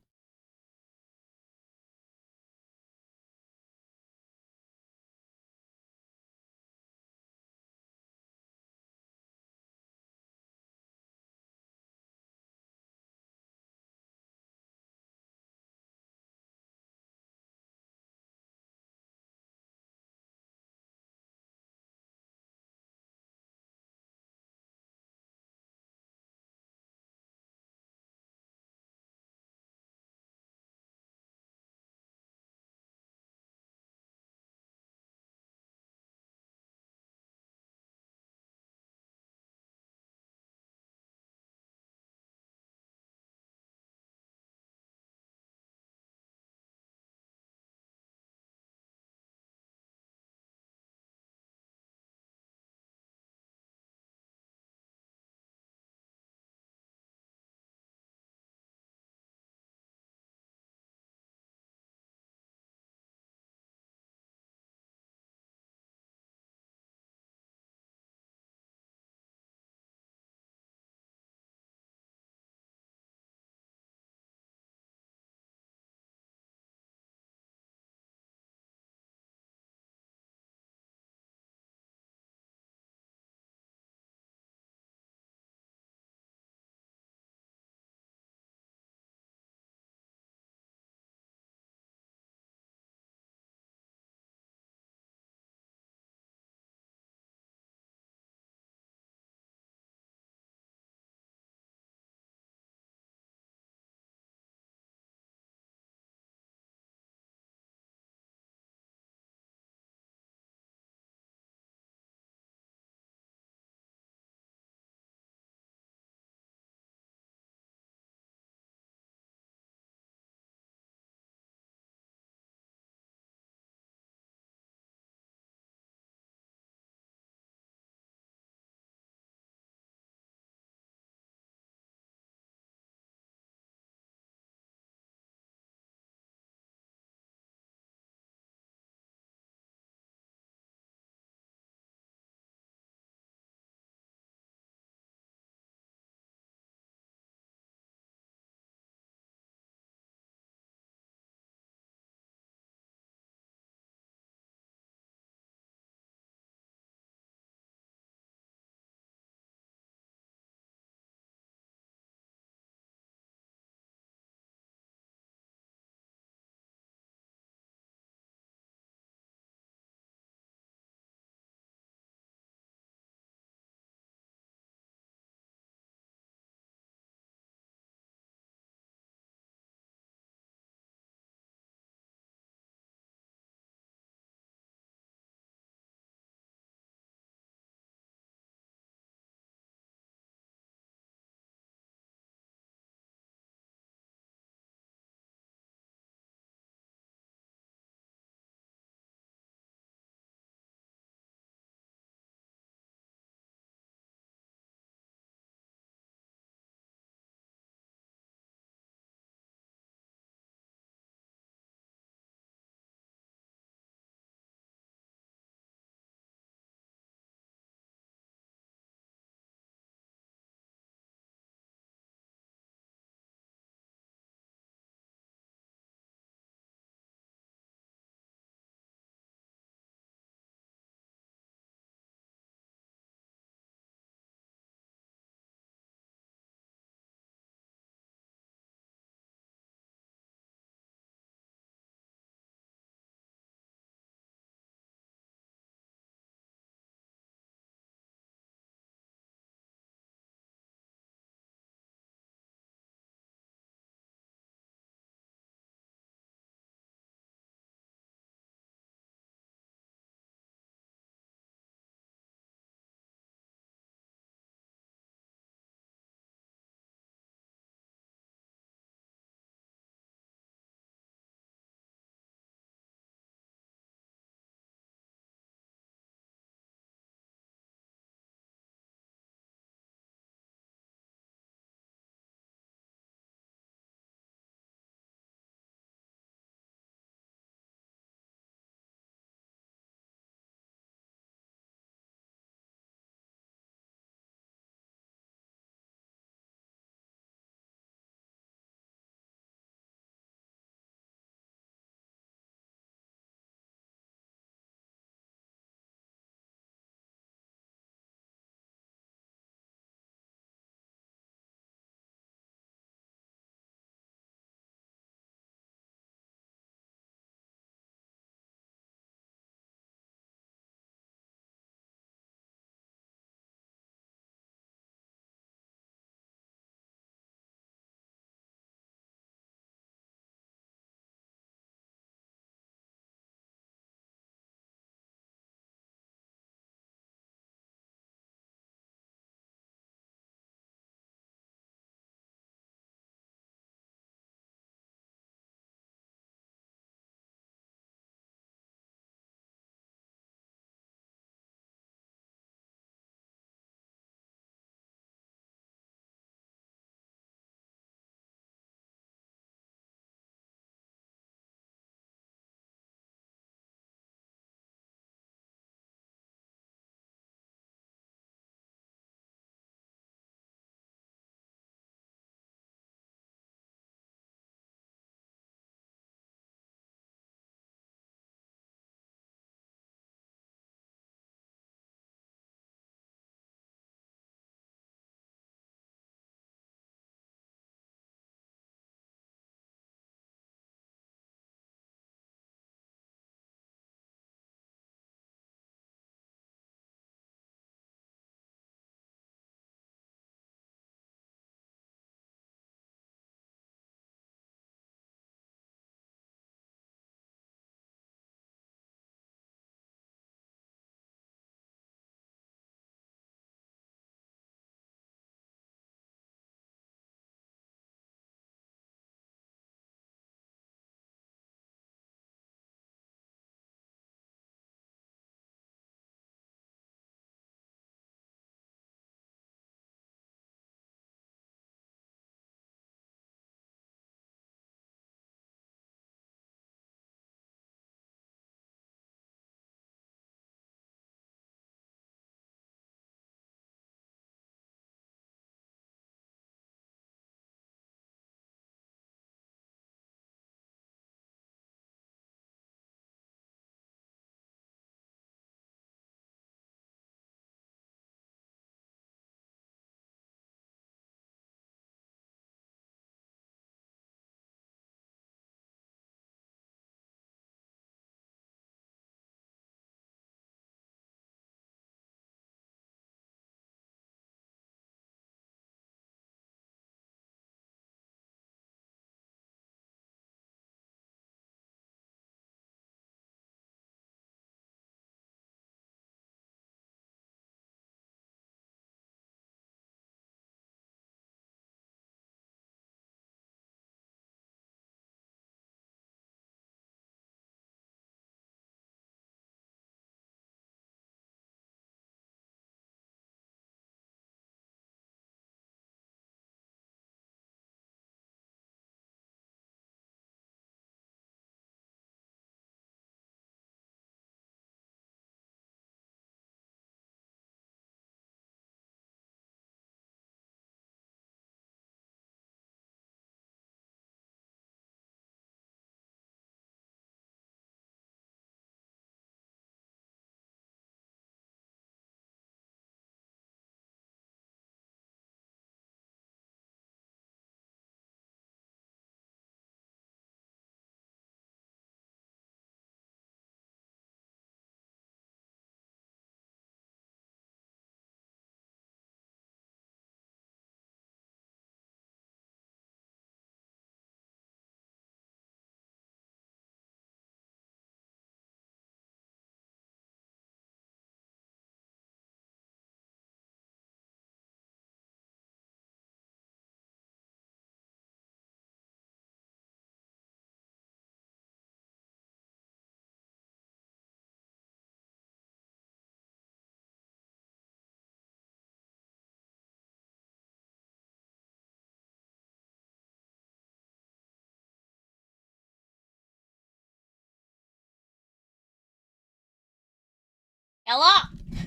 [SPEAKER 1] Hello.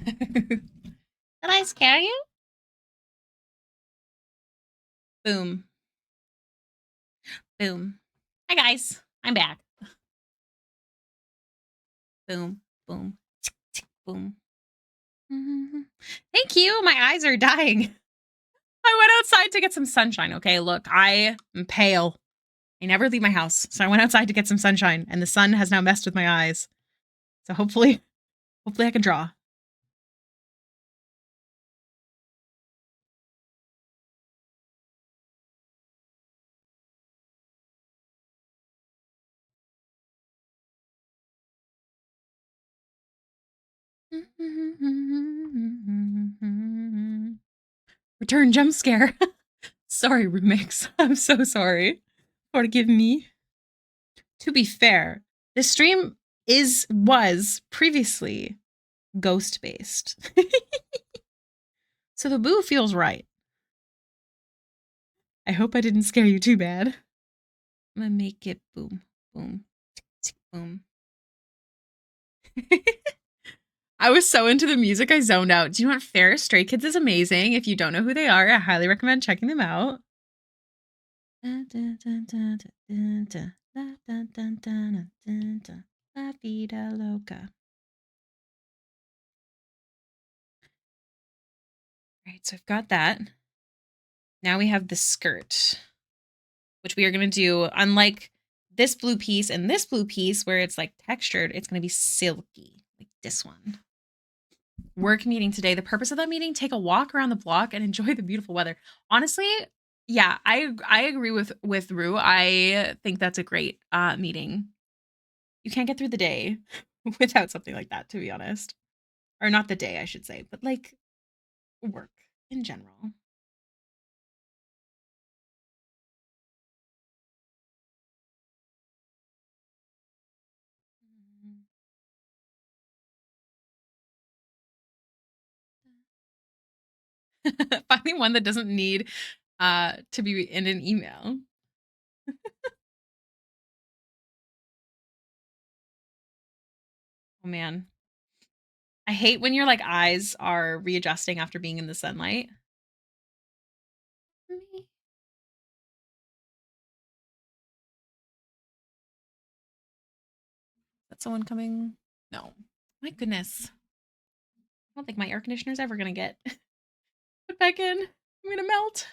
[SPEAKER 1] Did I scare you? Boom. Boom. Hi guys. I'm back. Boom. Boom. Tick, tick, boom. Thank you. My eyes are dying. I went outside to get some sunshine. Okay, look, I am pale. I never leave my house. So I went outside to get some sunshine, and the sun has now messed with my eyes. So hopefully I can draw. Return jump scare. Sorry, remix. I'm so sorry. Forgive me. To be fair, this stream was previously ghost based. So the boo feels right. I hope I didn't scare you too bad. I'm gonna make it boom, boom, tick, tick, boom. I was so into the music, I zoned out. Do you know what? Fair Stray Kids is amazing. If you don't know who they are, I highly recommend checking them out. La vida loca. All right, so I've got that. Now we have the skirt, which we are going to do, unlike this blue piece and this blue piece where it's like textured, it's going to be silky, like this one. Work meeting today. The purpose of that meeting, take a walk around the block and enjoy the beautiful weather. Honestly, yeah, I agree with Rue. I think that's a great meeting. You can't get through the day without something like that, to be honest. Or not the day, I should say, but like work in general. Finding one that doesn't need to be in an email. Oh man. I hate when your like eyes are readjusting after being in the sunlight. Is that someone coming? No. My goodness. I don't think my air conditioner's ever gonna get put back in. I'm gonna melt.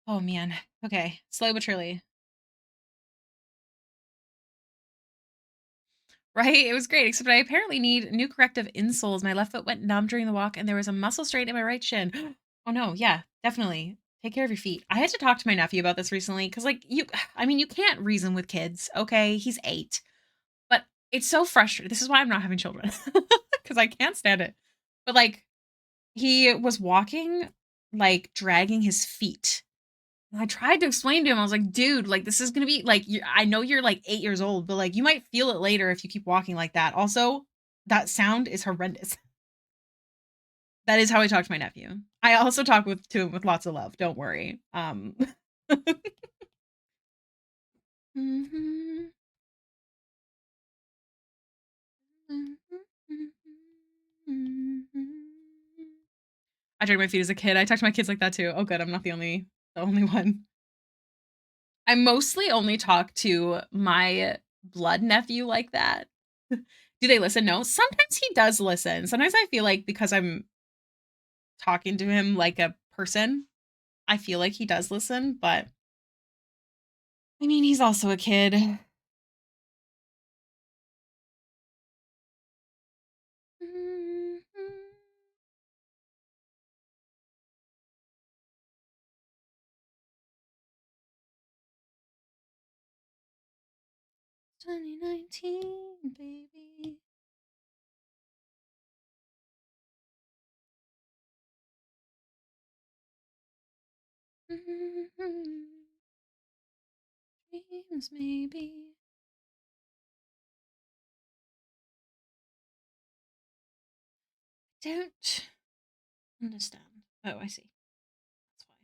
[SPEAKER 1] Oh man. Okay. Slow but surely. Right? It was great, except I apparently need new corrective insoles. My left foot went numb during the walk, and there was a muscle strain in my right shin. Oh no, yeah, definitely. Take care of your feet. I had to talk to my nephew about this recently because, like, I mean, you can't reason with kids, okay? He's 8. But it's so frustrating. This is why I'm not having children because I can't stand it. But, like, he was walking, like, dragging his feet. I tried to explain to him, I was like, dude, like, this is gonna be like, I know you're like 8 years old, but like, you might feel it later if you keep walking like that. Also, that sound is horrendous. That is how I talk to my nephew. I also talk to him with lots of love. Don't worry. I drag my feet as a kid. I talk to my kids like that too. Oh, good. I'm not the only one. I mostly only talk to my blood nephew like that. Do they listen? No. Sometimes he does listen. Sometimes I feel like because I'm talking to him like a person, I feel like he does listen, but I mean, he's also a kid. 2019, baby. dreams, maybe. Don't understand. Oh, I see. That's why.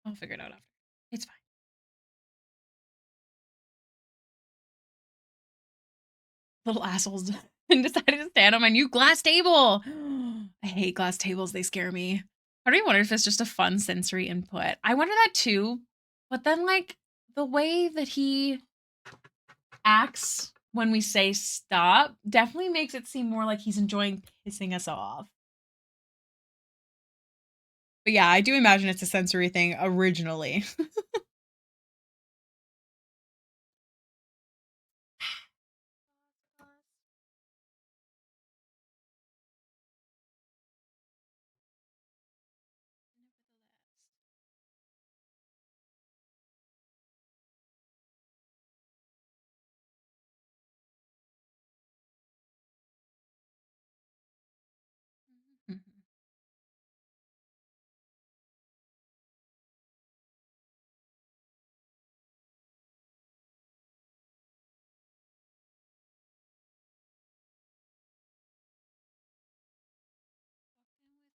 [SPEAKER 1] I'll figure it out after. It's fine. Little assholes and decided to stand on my new glass table. I hate glass tables. They scare me. I don't even wonder if it's just a fun sensory input. I wonder that too. But then, like, the way that he acts when we say stop definitely makes it seem more like he's enjoying pissing us off. But yeah, I do imagine it's a sensory thing originally.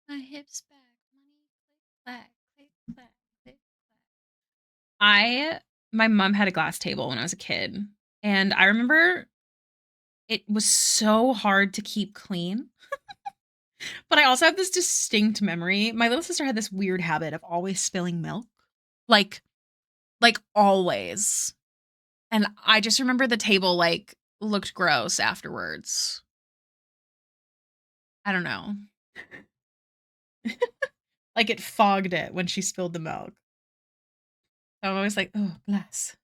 [SPEAKER 1] My hips back, money, click, clack, click, clack, click, clack. My mom had a glass table when I was a kid, and I remember it was so hard to keep clean. But I also have this distinct memory. My little sister had this weird habit of always spilling milk. Like always. And I just remember the table like looked gross afterwards. I don't know. Like it fogged it when she spilled the milk. So I'm always like, oh, glass.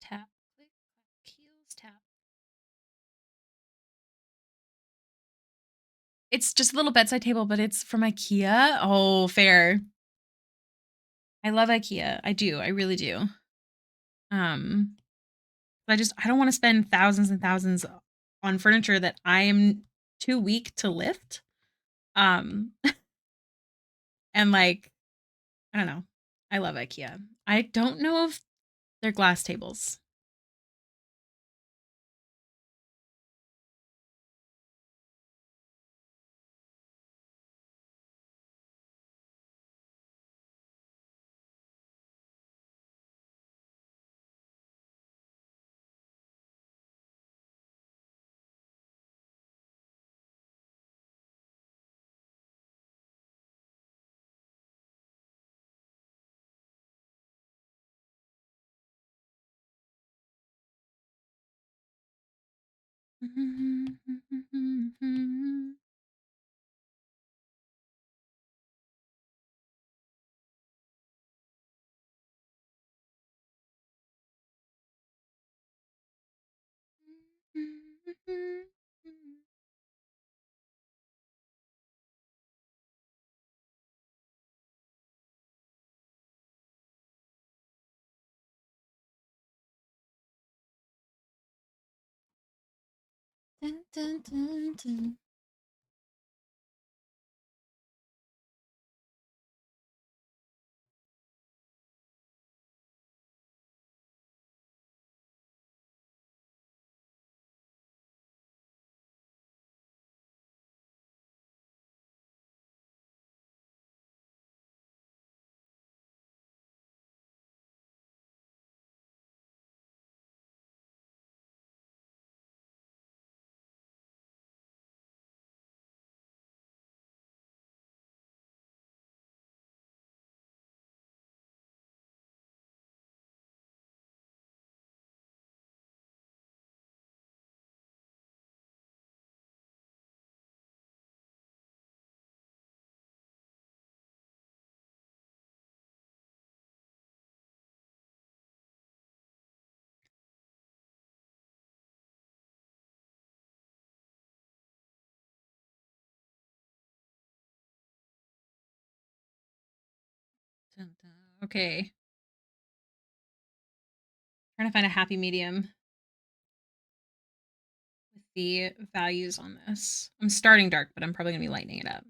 [SPEAKER 1] Tap, click, clack, heels, tap. It's just a little bedside table, but it's from IKEA. Oh, fair. I love IKEA. I do. I really do. Um, I don't want to spend thousands and thousands on furniture that I am too weak to lift. Um, and like, I don't know. I love IKEA. I don't know if they're glass tables. Dun, dun, dun, dun. Okay. Trying to find a happy medium with the values on this. I'm starting dark, but I'm probably going to be lightening it up.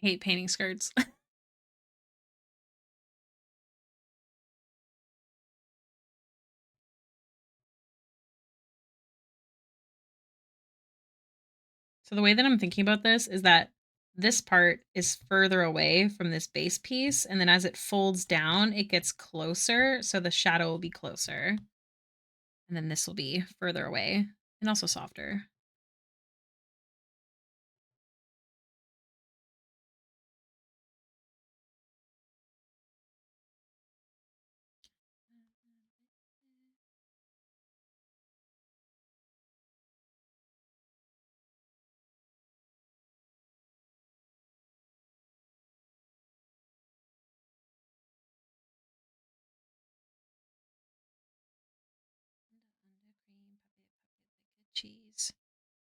[SPEAKER 1] I hate painting skirts. So the way that I'm thinking about this is that this part is further away from this base piece, and then as it folds down, it gets closer, so the shadow will be closer. And then this will be further away and also softer. Cheese.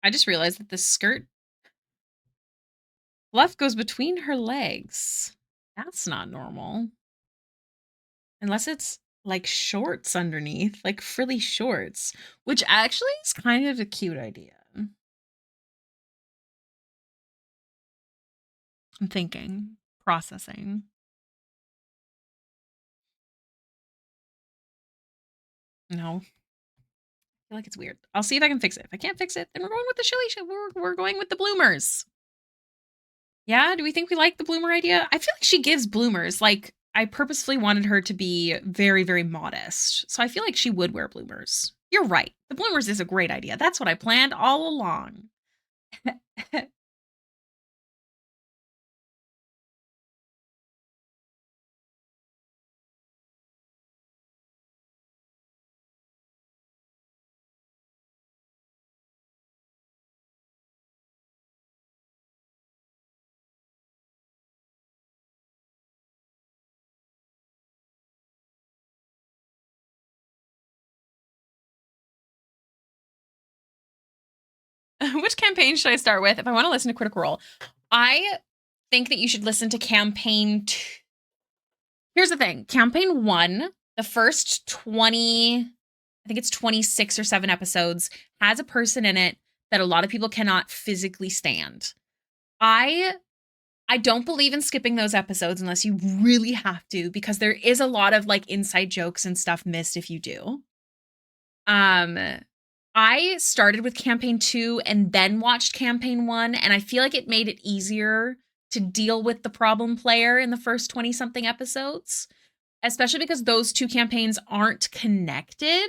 [SPEAKER 1] I just realized that the skirt fluff goes between her legs. That's not normal. Unless it's like shorts underneath, like frilly shorts, which actually is kind of a cute idea. I'm thinking, processing. No, I feel like it's weird. I'll see if I can fix it. If I can't fix it, then we're going with the chili. We're going with the bloomers. Yeah, do we think we like the bloomer idea? I feel like she gives bloomers. Like, I purposefully wanted her to be very, very modest. So I feel like she would wear bloomers. You're right. The bloomers is a great idea. That's what I planned all along. Which campaign should I start with if I want to listen to Critical Role? I think that you should listen to campaign 2. Here's the thing. Campaign 1, the first 20, I think it's 26 or 7 episodes, has a person in it that a lot of people cannot physically stand. I don't believe in skipping those episodes unless you really have to, because there is a lot of like inside jokes and stuff missed if you do. Um I started with campaign 2 and then watched campaign 1, and I feel like it made it easier to deal with the problem player in the first 20 something episodes, especially because those two campaigns aren't connected.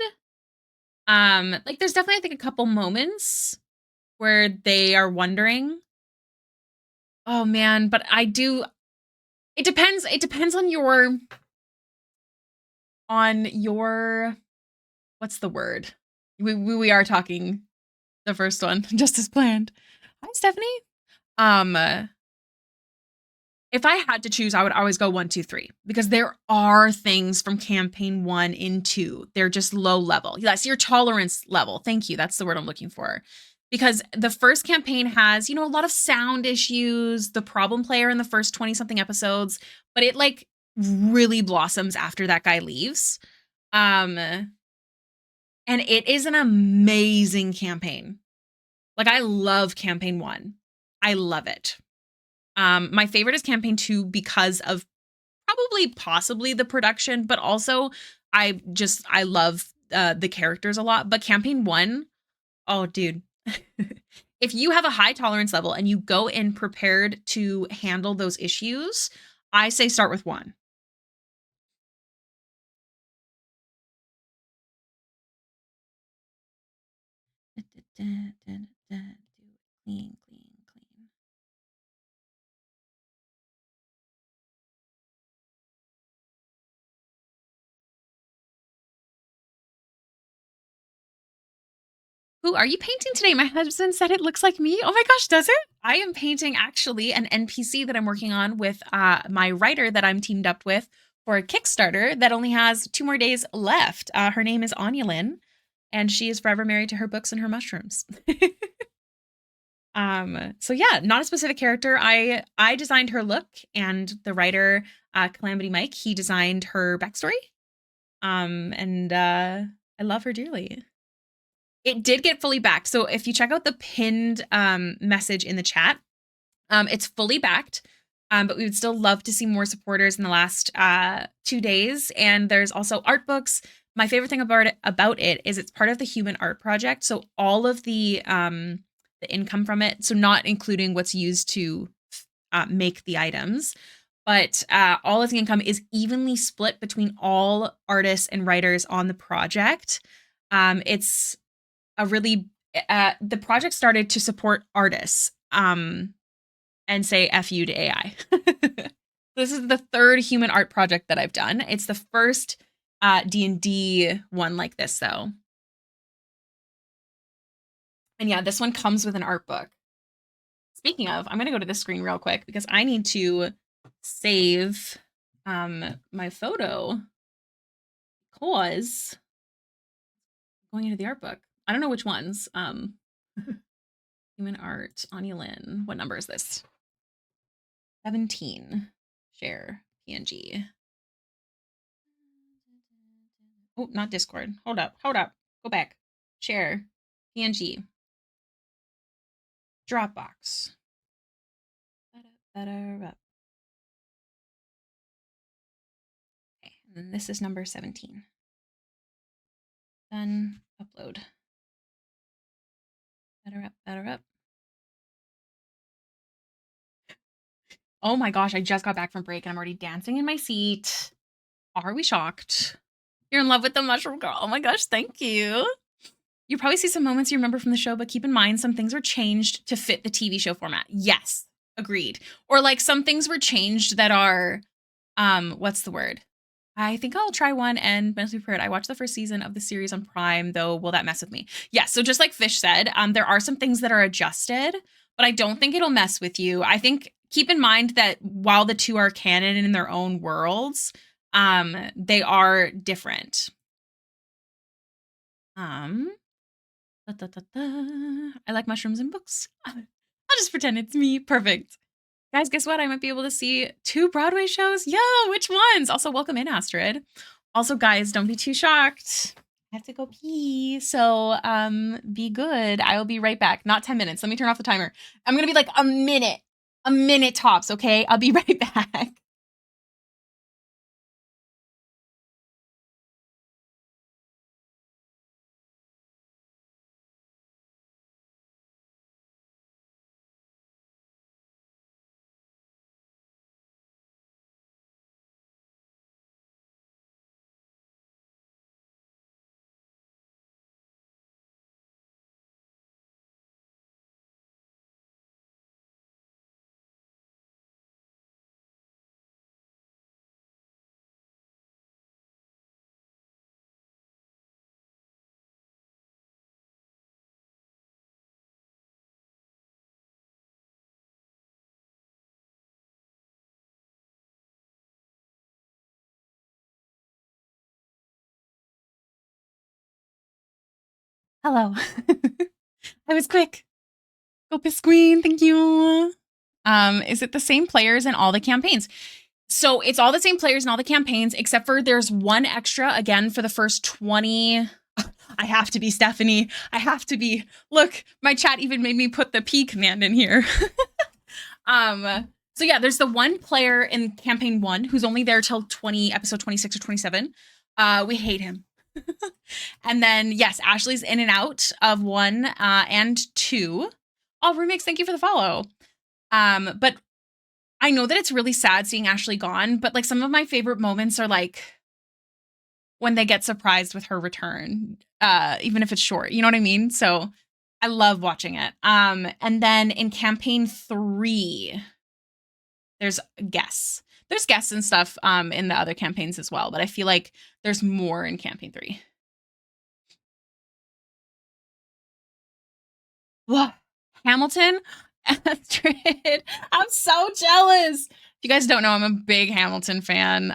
[SPEAKER 1] Like there's definitely I think a couple moments where they are wondering. Oh man, but I do It depends. It depends on your what's the word? We are talking the first one just as planned. Hi, Stephanie. Um, if I had to choose, I would always go 1, 2, 3 because there are things from campaign 1 in 2. They're just low level. That's your tolerance level. Thank you. That's the word I'm looking for. Because the first campaign has, a lot of sound issues, the problem player in the first 20 something episodes, but it like really blossoms after that guy leaves. And it is an amazing campaign. Like I love campaign 1. I love it. My favorite is campaign 2 because of possibly the production, but also I love the characters a lot. But campaign 1, oh dude. If you have a high tolerance level and you go in prepared to handle those issues, I say start with 1. Clean, clean, clean. Who are you painting today? My husband said it looks like me. Oh my gosh, does it? I am painting actually an NPC that I'm working on with my writer that I'm teamed up with for a Kickstarter that only has 2 more days left. Her name is Anyalen, and she is forever married to her books and her mushrooms. So yeah, not a specific character. I designed her look, and the writer, Calamity Mike, he designed her backstory. And I love her dearly. It did get fully backed. So if you check out the pinned message in the chat, it's fully backed. But we would still love to see more supporters in the last 2 days. And there's also art books. My favorite thing about it is it's part of the Human Art Project. So all of the income from it, so not including what's used to make the items, but all of the income is evenly split between all artists and writers on the project. It's a really the project started to support artists and say F you to AI. This is the 3rd human art project that I've done. It's the first D&D one like this though. And yeah, this one comes with an art book. Speaking of, I'm going to go to this screen real quick because I need to save my photo because going into the art book. I don't know which ones. Human art, Anyalen. What number is this? 17. Share PNG. Oh, not Discord. Hold up. Go back. Share PNG. Dropbox. Okay, and then this is number 17. Done. Upload. Better up. Oh my gosh, I just got back from break and I'm already dancing in my seat. Are we shocked? You're in love with the mushroom girl. Oh my gosh, thank you. You probably see some moments you remember from the show, but keep in mind some things were changed to fit the TV show format. Yes, agreed. Or like some things were changed that are, what's the word? I think I'll try one and mentally prepared. I watched the first season of the series on Prime, though. Will that mess with me? Yeah. So just like Fish said, there are some things that are adjusted, but I don't think it'll mess with you. I think keep in mind that while the 2 are canon in their own worlds, they are different. I like mushrooms and books. I'll just pretend it's me. Perfect. Guys, guess what? I might be able to see 2 Broadway shows. Yo, which ones? Also, welcome in, Astrid. Also, guys, don't be too shocked. I have to go pee. So, be good. I will be right back. Not 10 minutes. Let me turn off the timer. I'm going to be like a minute tops. Okay. I'll be right back. Hello. I was quick. Go Pisqueen, thank you. Is it the same players in all the campaigns? So it's all the same players in all the campaigns, except for there's one extra, again, for the first 20. I have to be Stephanie. I have to be. Look, my chat even made me put the P command in here. So yeah, there's the one player in campaign 1 who's only there till episode 26 or 27. We hate him. And then yes, Ashley's in and out of 1 and 2. Oh, Remix, thank you for the follow. But I know that it's really sad seeing Ashley gone, but like some of my favorite moments are like when they get surprised with her return, even if it's short, you know what I mean? So I love watching it. And then in campaign 3, there's guests. There's guests and stuff in the other campaigns as well, but I feel like there's more in campaign 3. Ugh. Hamilton, Astrid, I'm so jealous. If you guys don't know, I'm a big Hamilton fan.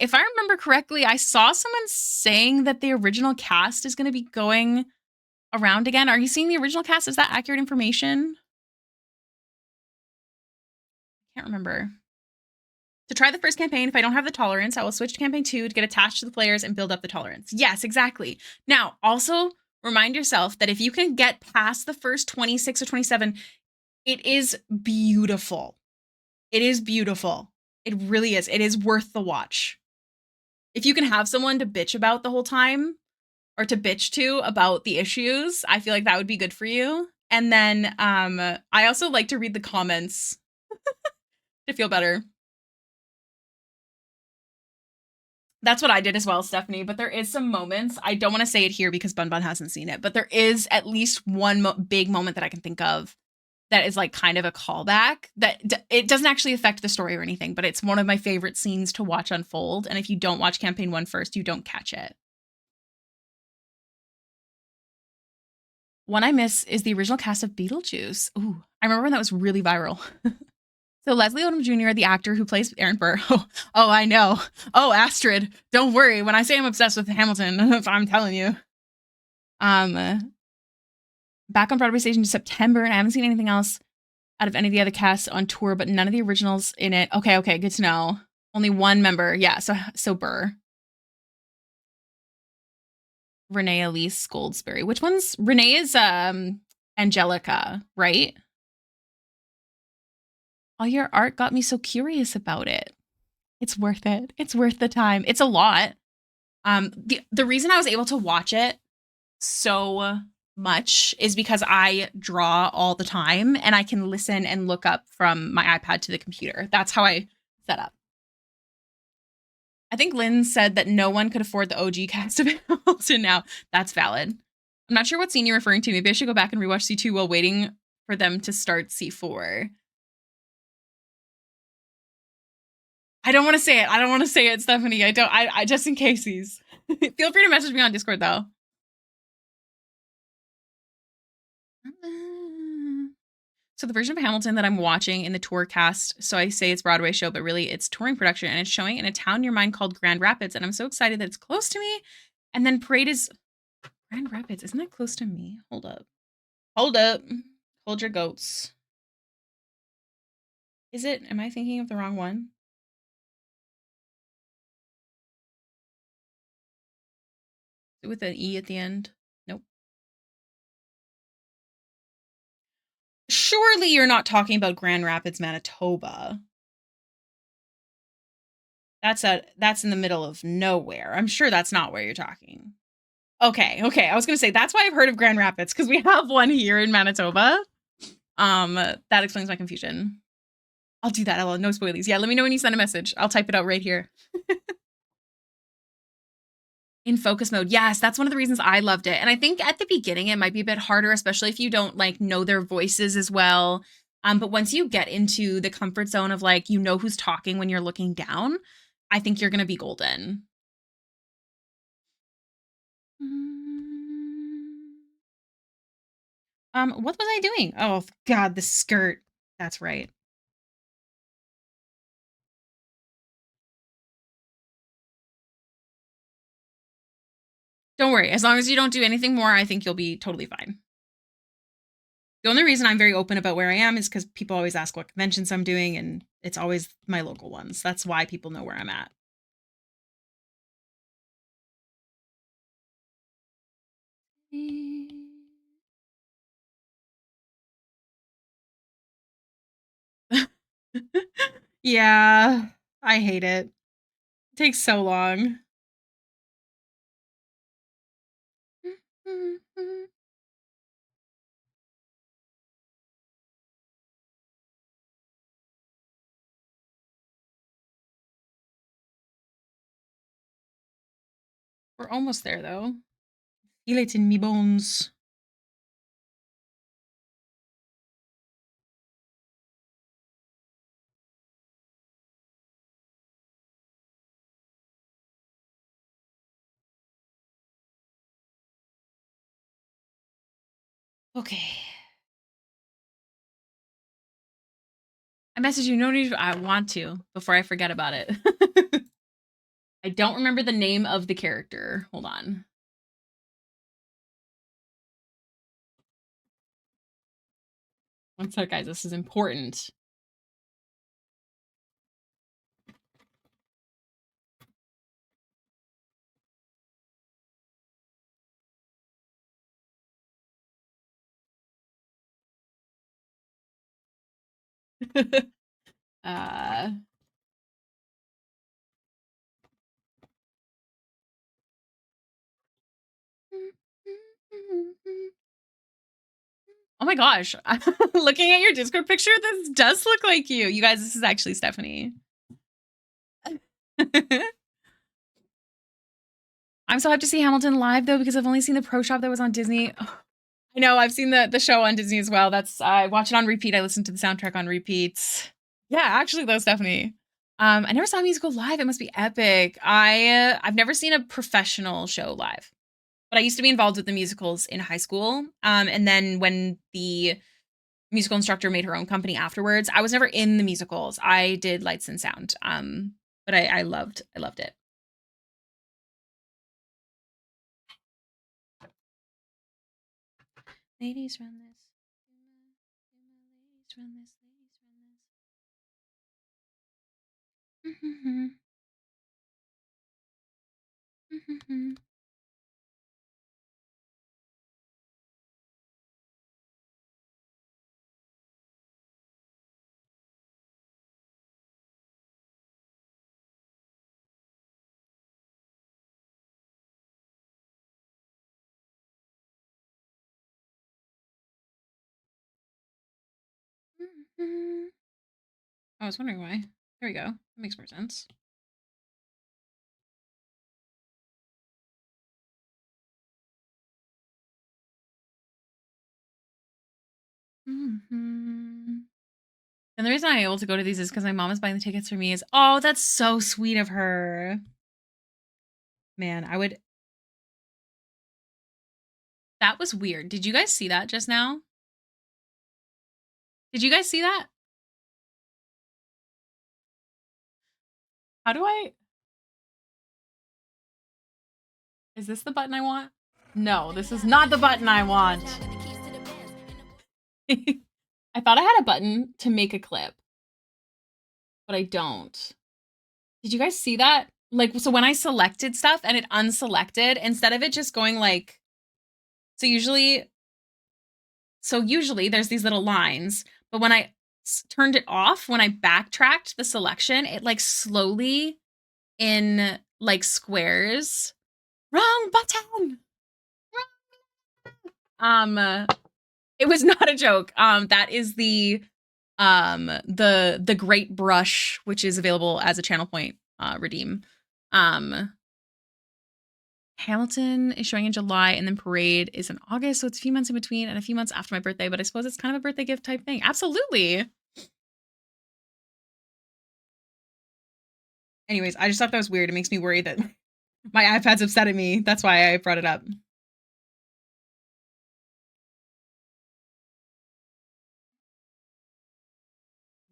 [SPEAKER 1] If I remember correctly, I saw someone saying that the original cast is going to be going around again. Are you seeing the original cast? Is that accurate information? I can't remember. To try the first campaign, if I don't have the tolerance, I will switch to campaign 2 to get attached to the players and build up the tolerance. Yes, exactly. Now, also remind yourself that if you can get past the first 26 or 27, it is beautiful. It is beautiful. It really is. It is worth the watch. If you can have someone to bitch about the whole time or to bitch to about the issues, I feel like that would be good for you. And then I also like to read the comments to feel better. That's what I did as well, Stephanie. But there is some moments. I don't want to say it here because Bun Bun hasn't seen it, but there is at least one big moment that I can think of that is like kind of a callback that it doesn't actually affect the story or anything, but it's one of my favorite scenes to watch unfold. And if you don't watch campaign 1 first, you don't catch it. One I miss is the original cast of Beetlejuice. Ooh, I remember when that was really viral. So Leslie Odom Jr., the actor who plays Aaron Burr. Oh, I know. Oh, Astrid, don't worry. When I say I'm obsessed with Hamilton, I'm telling you. Back on Broadway stage in September, and I haven't seen anything else out of any of the other casts on tour, but none of the originals in it. Okay, good to know. Only one member. Yeah, so Burr. Renee Elise Goldsberry. Which one's Renee is Angelica, right? All your art got me so curious about it. It's worth it. It's worth the time. It's a lot. The reason I was able to watch it so much is because I draw all the time and I can listen and look up from my iPad to the computer. That's how I set up. I think Lynn said that no one could afford the OG cast of Hamilton now. That's valid. I'm not sure what scene you're referring to. Maybe I should go back and rewatch C2 while waiting for them to start C4. I don't want to say it. I don't want to say it, Stephanie. I just in case these. Feel free to message me on Discord though. So the version of Hamilton that I'm watching in the tour cast, so I say it's Broadway show, but really it's touring production, and it's showing in a town near mine called Grand Rapids, and I'm so excited that it's close to me. And then Parade is Grand Rapids. Isn't that close to me? Hold up. Hold up. Hold your goats. Is it? Am I thinking of the wrong one? Is it with an E at the end? Nope. Surely you're not talking about Grand Rapids, Manitoba. That's in the middle of nowhere. I'm sure that's not where you're talking. Okay. I was gonna say that's why I've heard of Grand Rapids, because we have one here in Manitoba. That explains my confusion. I'll do that. No spoilies. Yeah, let me know when you send a message. I'll type it out right here. In focus mode. Yes, that's one of the reasons I loved it. And I think at the beginning it might be a bit harder, especially if you don't like know their voices as well. But once you get into the comfort zone of like, you know who's talking when you're looking down, I think you're gonna be golden. What was I doing? Oh God, the skirt. That's right. Don't worry. As long as you don't do anything more, I think you'll be totally fine. The only reason I'm very open about where I am is because people always ask what conventions I'm doing, and it's always my local ones. That's why people know where I'm at. Yeah, I hate it. It takes so long. We're almost there, though. Feel it in me bones. Okay. I message you. No need. I want to before I forget about it. I don't remember the name of the character. Hold on. One sec, guys. This is important. uh, oh my gosh. Looking at your Discord picture, this does look like you. You guys, this is actually Stephanie. I'm so hyped to see Hamilton live, though, because I've only seen the pro shop that was on Disney. I know, I've seen the show on Disney as well. I watch it on repeat. I listen to the soundtrack on repeats. Yeah, actually, though, Stephanie. I never saw a musical live. It must be epic. I've never seen a professional show live, but I used to be involved with the musicals in high school. And then when the musical instructor made her own company afterwards, I was never in the musicals. I did lights and sound. But I loved it. Ladies run this. Ladies run this. Ladies run this. I was wondering why. There we go. That makes more sense. And the reason I'm able to go to these is because my mom is buying the tickets for me. Oh, that's so sweet of her. Man, I would. That was weird. Did you guys see that just now? Did you guys see that? How do I? Is this the button I want? No, this is not the button I want. I thought I had a button to make a clip, but I don't. Did you guys see that? Like, so when I selected stuff and it unselected, instead of it just going like, so usually there's these little lines, but when I turned it off, when I backtracked the selection, it like slowly in like squares. Wrong button. It was not a joke. That is the Great Brush, which is available as a channel point redeem. Hamilton is showing in July, and then Parade is in August, so it's a few months in between and a few months after my birthday, but I suppose it's kind of a birthday gift type thing. Absolutely. Anyways, I just thought that was weird. It makes me worry that my iPad's upset at me. That's why I brought it up.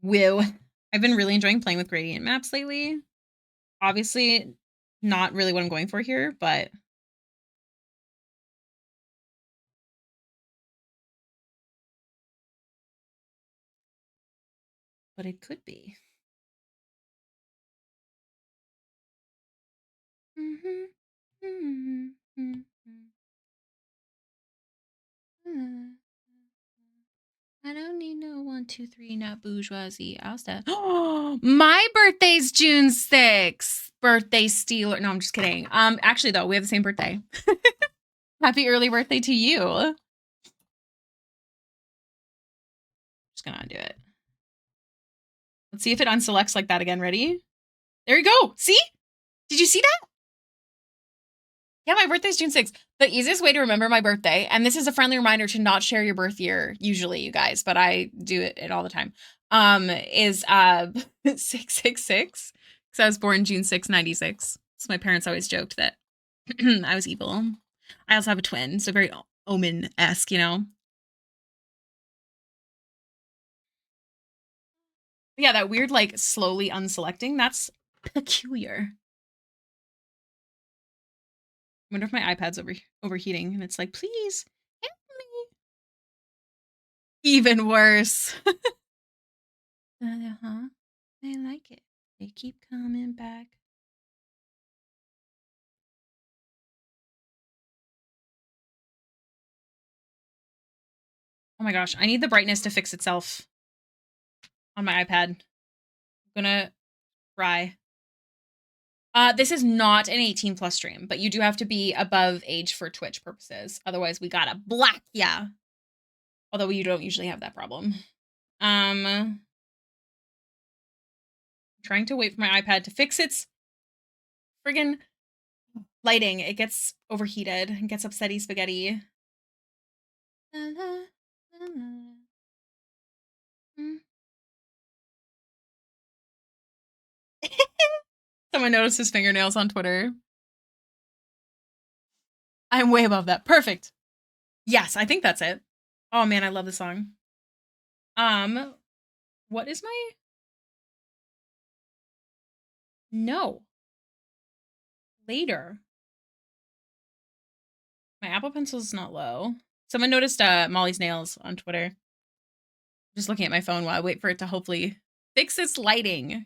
[SPEAKER 1] Woo. I've been really enjoying playing with gradient maps lately. Obviously, not really what I'm going for here, but but it could be. I don't need no 1, 2, 3, not bourgeoisie. I'll stop. Oh, my birthday's June 6th. Birthday stealer. No, I'm just kidding. Actually though, we have the same birthday. Happy early birthday to you. Just gonna undo it. Let's see if it unselects like that again. Ready? There you go. See? Did you see that? Yeah, my birthday's June 6th. The easiest way to remember my birthday, and this is a friendly reminder to not share your birth year, usually, you guys, but I do it all the time, is 666, because I was born June 6, 96. So my parents always joked that I was evil. I also have a twin, so very omen-esque, you know? But yeah, that weird, like, slowly unselecting, that's peculiar. I wonder if my iPad's overheating, and it's like, please, help me. Even worse. Uh-huh. They like it. They keep coming back. Oh my gosh, I need the brightness to fix itself on my iPad. I'm gonna cry. This is not an 18 plus stream, but you do have to be above age for Twitch purposes. Otherwise, we gotta black ya. Although you don't usually have that problem. I'm trying to wait for my iPad to fix its friggin' lighting. It gets overheated and gets upsetty spaghetti. Someone noticed his fingernails on Twitter. I'm way above that. Perfect. Yes, I think that's it. Oh man, I love the song. What is my... No. Later. My Apple Pencil's not low. Someone noticed Molly's nails on Twitter. Just looking at my phone while I wait for it to hopefully fix its lighting.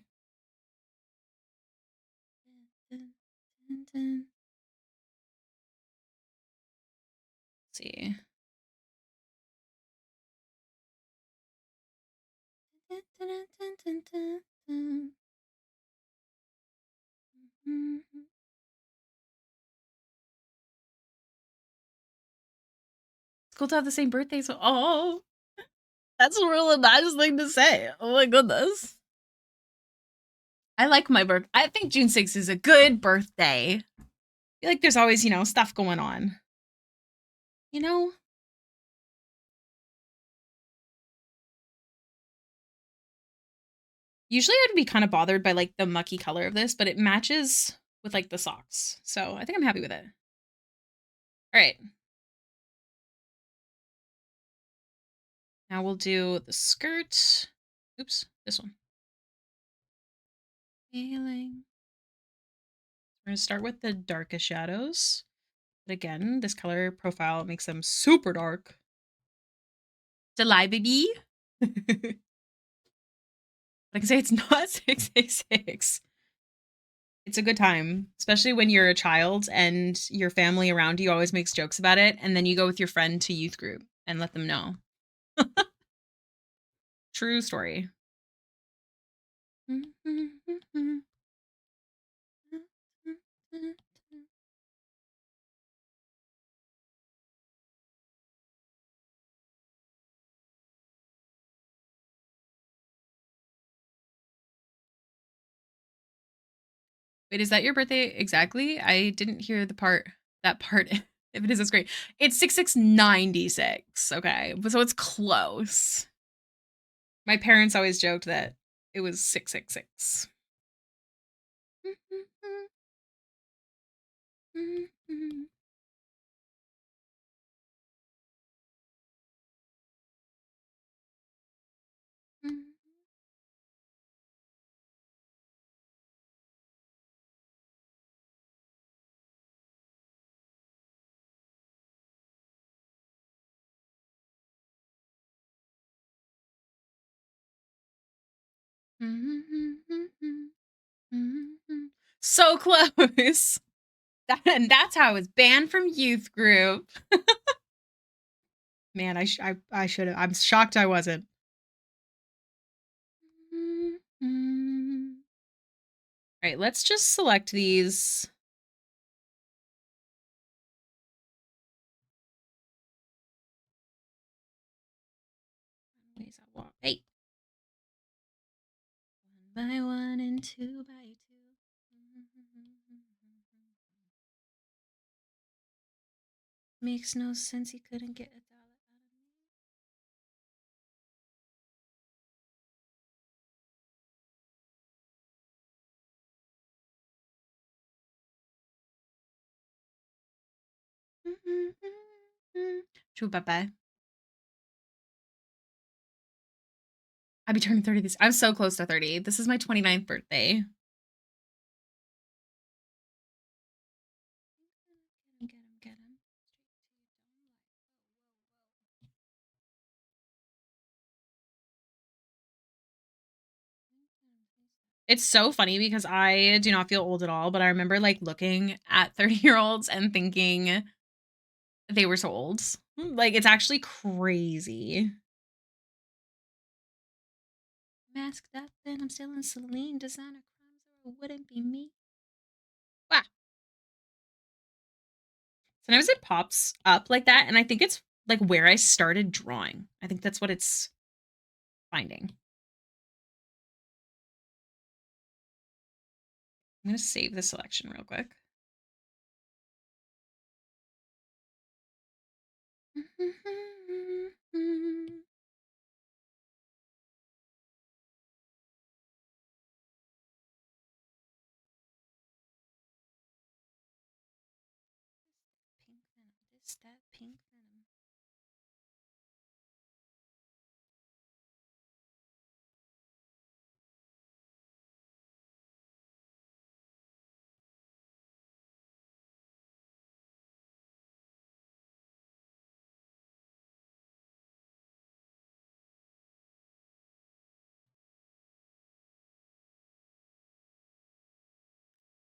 [SPEAKER 1] Let's see. It's cool to have the same birthday, so oh, that's a really nice thing to say. Oh my goodness. I like my birth. I think June 6th is a good birthday. I feel like there's always, you know, stuff going on. You know? Usually I'd be kind of bothered by like the mucky color of this, but it matches with like the socks. So I think I'm happy with it. All right. Now we'll do the skirt. Oops, this one. Healing. We're gonna start with the darkest shadows. But again, this color profile makes them super dark. July, baby. I can say it's not 666. It's a good time, especially when you're a child and your family around you always makes jokes about it, and then you go with your friend to youth group and let them know. True story. Wait, is that your birthday exactly? I didn't hear the part. That part. If it is, it's great. It's 6696. Okay, so it's close. My parents always joked that it was 666. So close. And that's how I was banned from youth group. Man, I should have. I'm shocked I wasn't. All right, let's just select these. Hey. One by one and two by two. Makes no sense. He couldn't get $1 out of me. True, bye-bye. I'll be turning 30 this. I'm so close to 30. This is my 29th birthday. Get him. It's so funny because I do not feel old at all, but I remember like looking at 30-year-olds and thinking they were so old. Like, it's actually crazy. Masked up, then I'm still in Celine. Designer crimes, or it wouldn't be me. Wow. Sometimes it pops up like that, and I think it's like where I started drawing. I think that's what it's finding. I'm gonna save the selection real quick. This, that pink venom.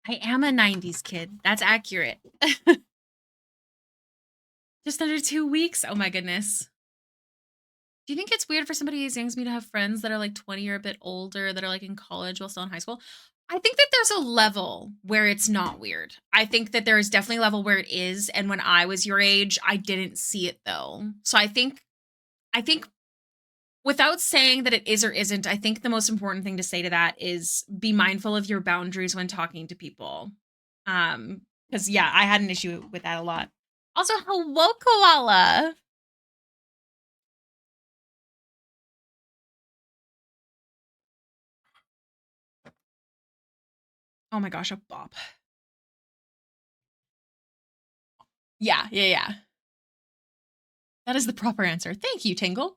[SPEAKER 1] I am a 90s kid. That's accurate. Just under 2 weeks. Oh my goodness. Do you think it's weird for somebody as young as me to have friends that are like 20 or a bit older that are like in college while still in high school? I think that there's a level where it's not weird. I think that there is definitely a level where it is. And when I was your age, I didn't see it though. So I think without saying that it is or isn't, I think the most important thing to say to that is be mindful of your boundaries when talking to people. Because yeah, I had an issue with that a lot. Also, hello, koala. Oh my gosh, a bop. Yeah. That is the proper answer. Thank you, Tingle.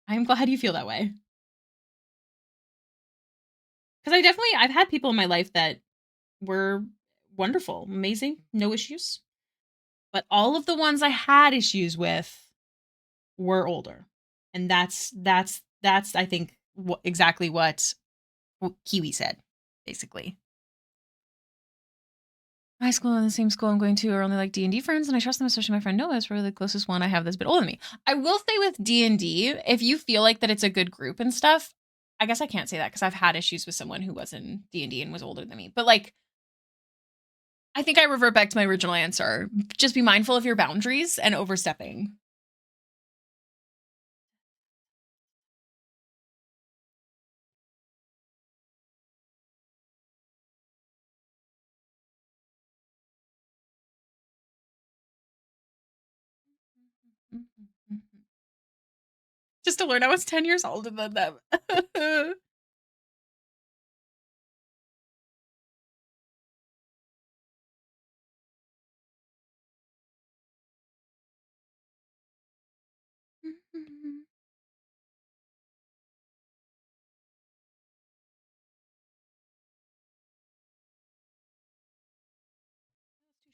[SPEAKER 1] I'm glad you feel that way. Because I've had people in my life that were wonderful, amazing, no issues. But all of the ones I had issues with were older. And that's I think exactly what Kiwi said, basically. High school and the same school I'm going to are only like D&D friends, and I trust them, especially my friend Noah is really the closest one I have that's a bit older than me. I will say with D&D, if you feel like that it's a good group and stuff, I guess I can't say that because I've had issues with someone who was in D&D and was older than me. But like, I think I revert back to my original answer. Just be mindful of your boundaries and overstepping. Just to learn I was 10 years older than them.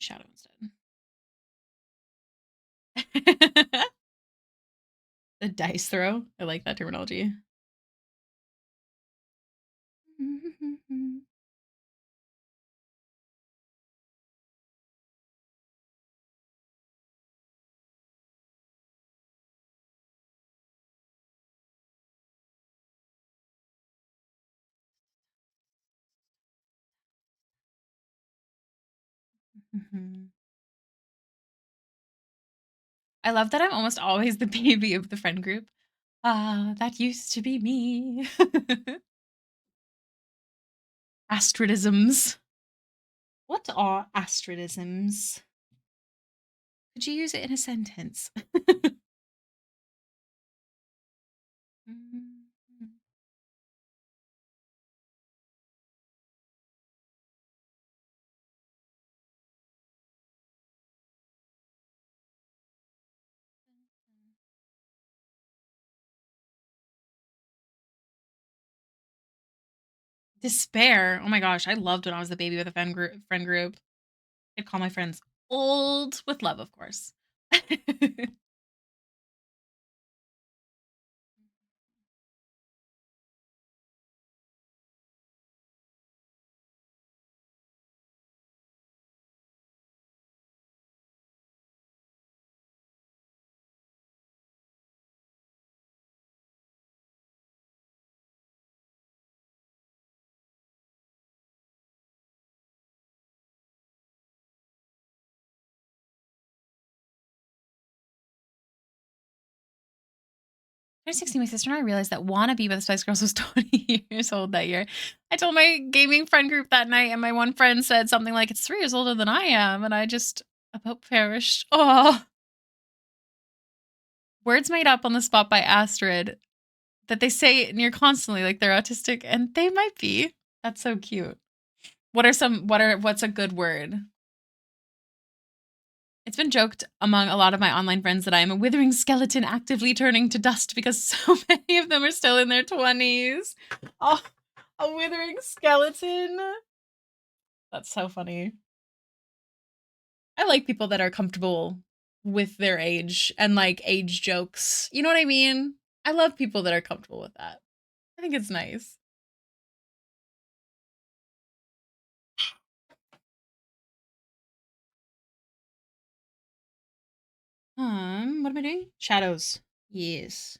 [SPEAKER 1] Shadow instead. The dice throw. I like that terminology. I love that I'm almost always the baby of the friend group. Ah, that used to be me. Astridisms. What are astridisms? Could you use it in a sentence? Despair. Oh my gosh, I loved when I was the baby with a friend group. I'd call my friends old with love, of course. 2016, my sister and I realized that Wannabe by the Spice Girls was 20 years old that year. I told my gaming friend group that night, and my one friend said something like, "It's 3 years older than I am," and I just about perished. Oh, words made up on the spot by Astrid that they say near constantly, like they're autistic, and they might be. That's so cute. What's a good word? It's been joked among a lot of my online friends that I am a withering skeleton actively turning to dust because so many of them are still in their 20s. Oh, a withering skeleton. That's so funny. I like people that are comfortable with their age and like age jokes. You know what I mean? I love people that are comfortable with that. I think it's nice. What am I doing? Shadows. Yes.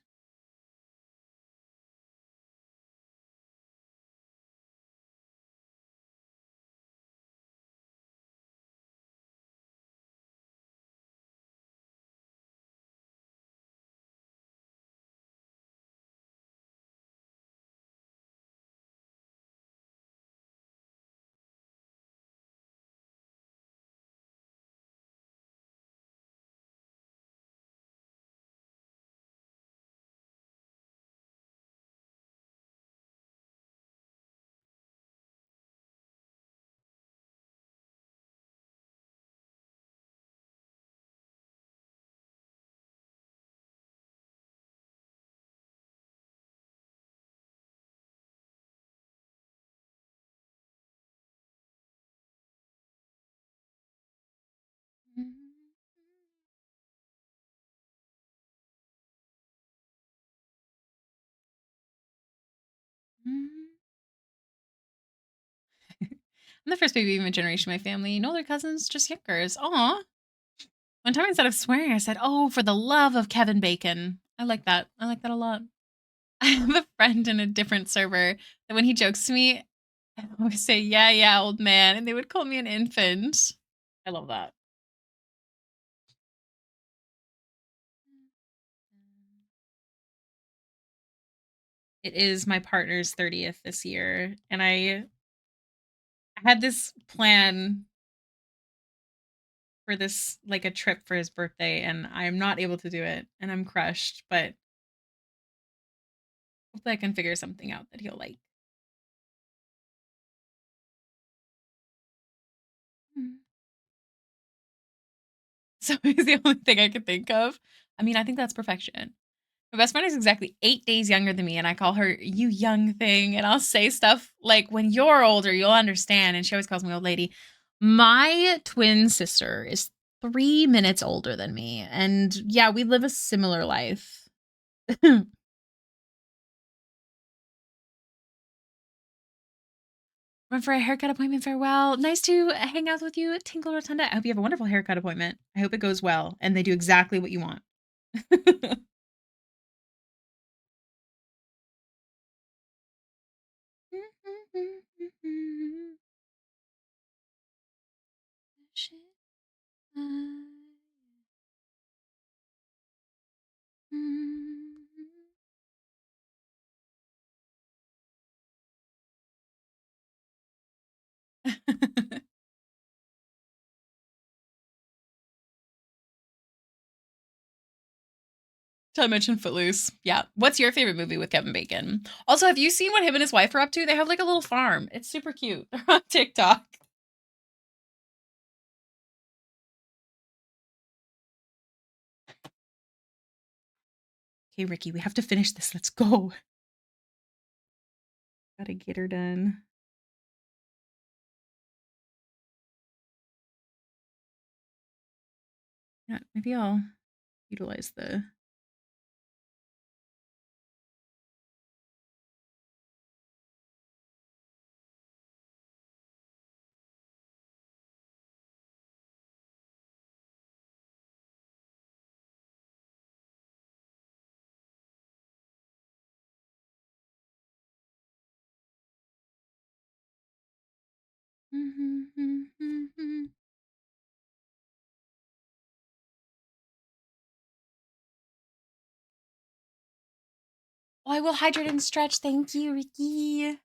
[SPEAKER 1] I'm the first baby of my generation in my family. No other cousins, just youngers. Aw. One time instead of swearing, I said, "Oh, for the love of Kevin Bacon." I like that. I like that a lot. I have a friend in a different server that when he jokes to me, I always say, "Yeah, yeah, old man," and they would call me an infant. I love that. It is my partner's 30th this year, and I had this plan for this like a trip for his birthday, and I'm not able to do it, and I'm crushed, but hopefully I can figure something out that he'll like. Mm. So it's the only thing I could think of. I mean, I think that's perfection. My best friend is exactly 8 days younger than me, and I call her "you young thing," and I'll say stuff like, "When you're older, you'll understand," and she always calls me old lady. My twin sister is 3 minutes older than me, and yeah, we live a similar life. Run for a haircut appointment. Farewell. Nice to hang out with you at Tinkle Rotunda. I hope you have a wonderful haircut appointment. I hope it goes well and they do exactly what you want. Till I mentioned Footloose. Yeah. What's your favorite movie with Kevin Bacon? Also, have you seen what him and his wife are up to? They have like a little farm. It's super cute. They're on TikTok. Okay, Ricky, we have to finish this. Let's go. Gotta get her done. Yeah, maybe I'll utilize the... Oh, I will hydrate and stretch. Thank you, Ricky.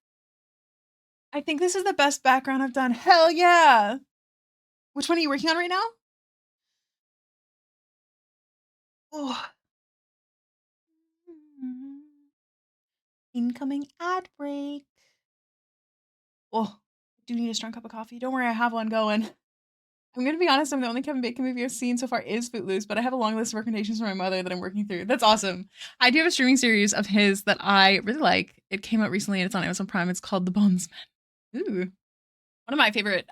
[SPEAKER 1] I think this is the best background I've done. Hell yeah. Which one are you working on right now? Oh. Incoming ad break. Oh, I do need a strong cup of coffee. Don't worry, I have one going. I'm gonna be honest, I'm the only Kevin Bacon movie I've seen so far is Footloose, but I have a long list of recommendations from my mother that I'm working through. That's awesome. I do have a streaming series of his that I really like. It came out recently and it's on Amazon Prime. It's called The Bondsman. Ooh. One of my favorite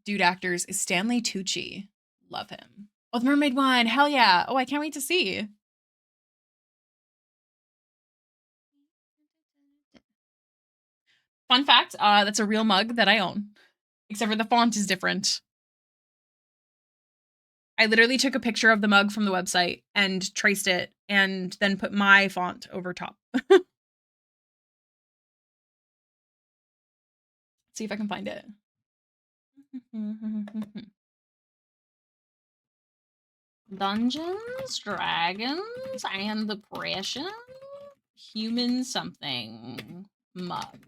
[SPEAKER 1] dude actors is Stanley Tucci. Love him. Oh, the Mermaid one. Hell yeah. Oh, I can't wait to see. Fun fact, that's a real mug that I own. Except for the font is different. I literally took a picture of the mug from the website and traced it and then put my font over top. See if I can find it. Dungeons, Dragons, and the Depression. Human something. Mug.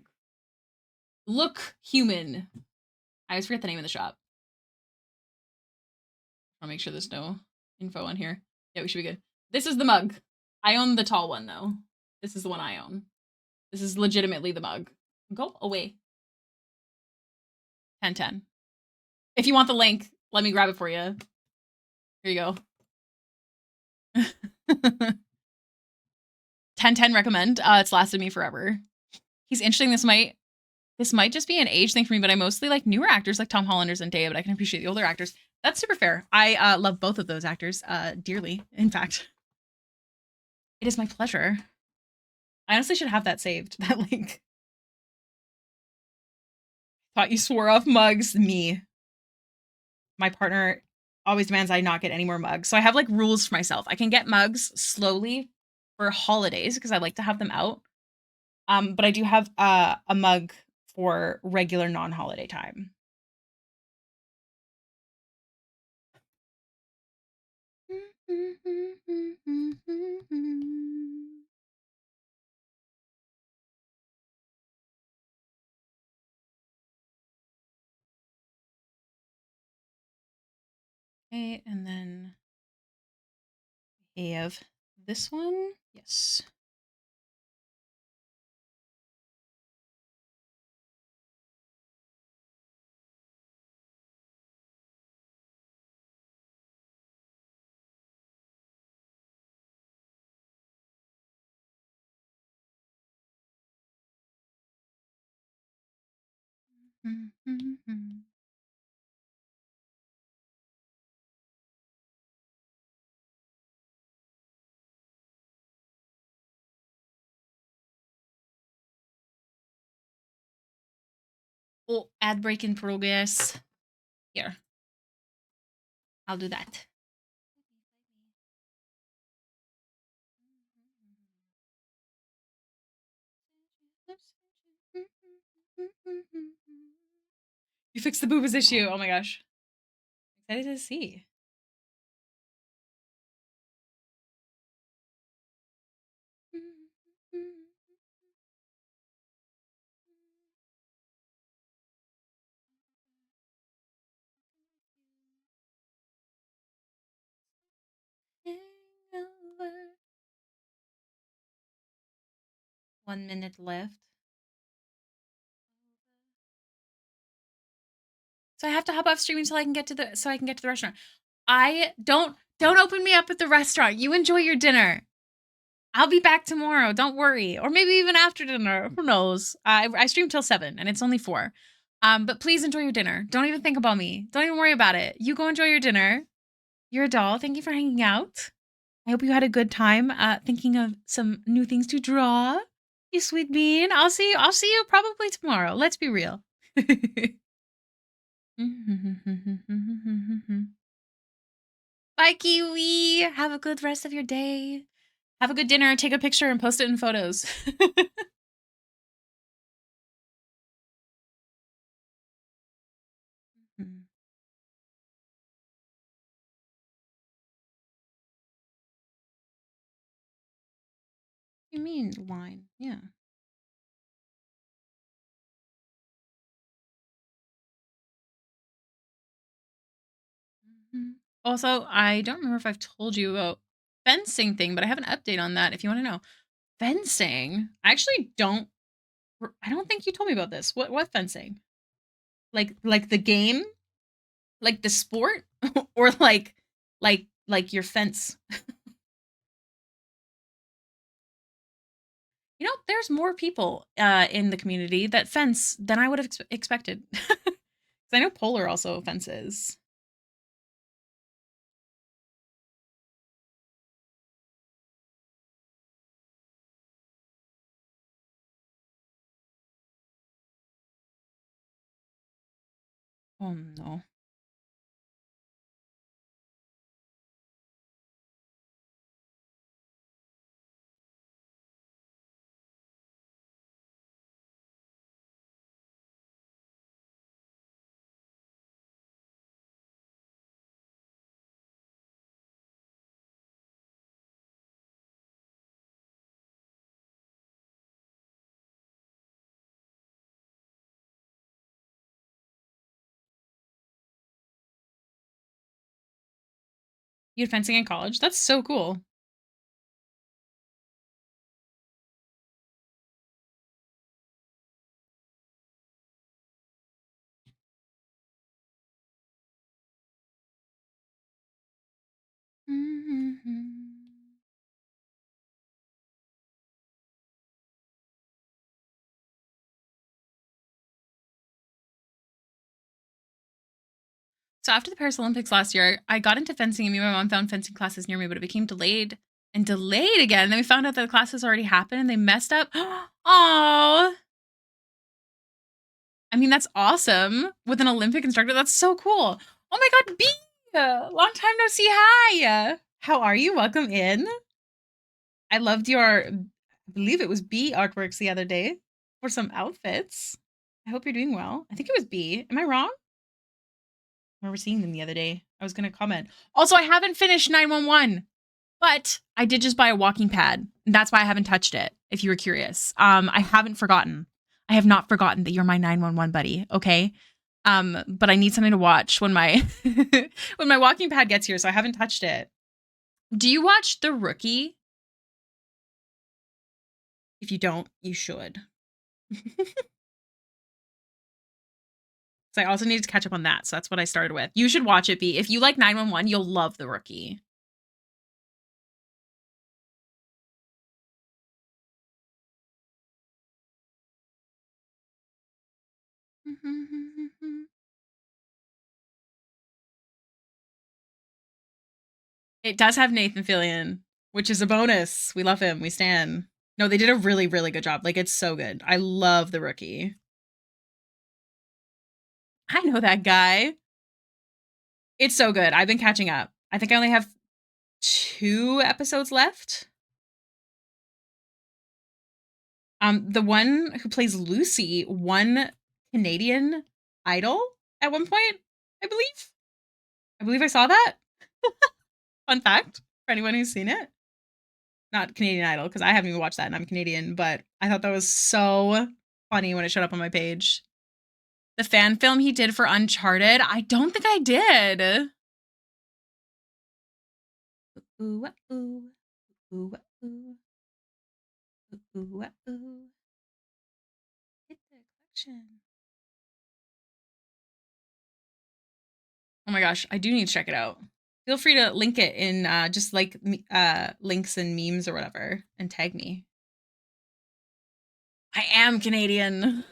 [SPEAKER 1] Look human. I always forget the name of the shop. I'll make sure there's no info on here. Yeah, we should be good. This is the mug. I own the tall one, though. This is the one I own. This is legitimately the mug. Go away. 1010. If you want the link, let me grab it for you. Here you go. 1010 recommend. It's lasted me forever. He's interesting. This might just be an age thing for me, but I mostly like newer actors like Tom Holland or Zendaya, but I can appreciate the older actors. That's super fair. I love both of those actors dearly, in fact. It is my pleasure. I honestly should have that saved, that link. Thought you swore off mugs. Me. My partner always demands I not get any more mugs. So I have like rules for myself. I can get mugs slowly for holidays because I like to have them out. But I do have a mug for regular non-holiday time. Okay, and then we have this one. Yes. Oh, ad break in progress. Here. I'll do that. You fixed the boobas issue. Oh my gosh. Excited to see. Hangover. 1 minute left. So I have to hop off streaming so I can get to the restaurant. I don't open me up at the restaurant. You enjoy your dinner. I'll be back tomorrow. Don't worry. Or maybe even after dinner. Who knows? I stream till 7 and it's only 4. But please enjoy your dinner. Don't even think about me. Don't even worry about it. You go enjoy your dinner. You're a doll. Thank you for hanging out. I hope you had a good time thinking of some new things to draw. You sweet bean. I'll see you probably tomorrow. Let's be real. Bye, Kiwi. Have a good rest of your day. Have a good dinner. Take a picture and post it in photos. You mean line? Yeah. Also, I don't remember if I've told you about fencing thing, but I have an update on that if you want to know. Fencing? I actually don't. I don't think you told me about this. What fencing? Like the game? Like the sport? Or like your fence? You know, there's more people in the community that fence than I would have expected. Because I know Polar also fences. Oh no. You had fencing in college? That's so cool. So after the Paris Olympics last year, I got into fencing and me and my mom found fencing classes near me, but it became delayed and delayed again. And then we found out that the classes already happened and they messed up. Oh, I mean, that's awesome. With an Olympic instructor, that's so cool. Oh my God, B! Long time no see. Hi. How are you? Welcome in. I loved your, I believe it was B artworks the other day for some outfits. I hope you're doing well. I think it was B. Am I wrong? I remember seeing them the other day. I was going to comment. Also, I haven't finished 911, but I did just buy a walking pad. That's why I haven't touched it, if you were curious. I haven't forgotten. I have not forgotten that you're my 911 buddy, okay? But I need something to watch when my when my walking pad gets here, so I haven't touched it. Do you watch The Rookie? If you don't, you should. So I also need to catch up on that. So that's what I started with. You should watch it, B. If you like 911, you'll love The Rookie. It does have Nathan Fillion, which is a bonus. We love him. We stan. No, they did a really, really good job. Like, it's so good. I love The Rookie. I know that guy. It's so good. I've been catching up. I think I only have 2 episodes left. The one who plays Lucy won Canadian Idol at one point, I believe. I believe I saw that. Fun fact for anyone who's seen it. Not Canadian Idol, because I haven't even watched that and I'm Canadian, but I thought that was so funny when it showed up on my page. The fan film he did for Uncharted, I don't think I did. Ooh, ooh, ooh, ooh, ooh, ooh. Hit the collection. Oh my gosh, I do need to check it out. Feel free to link it in just like links and memes or whatever and tag me. I am Canadian.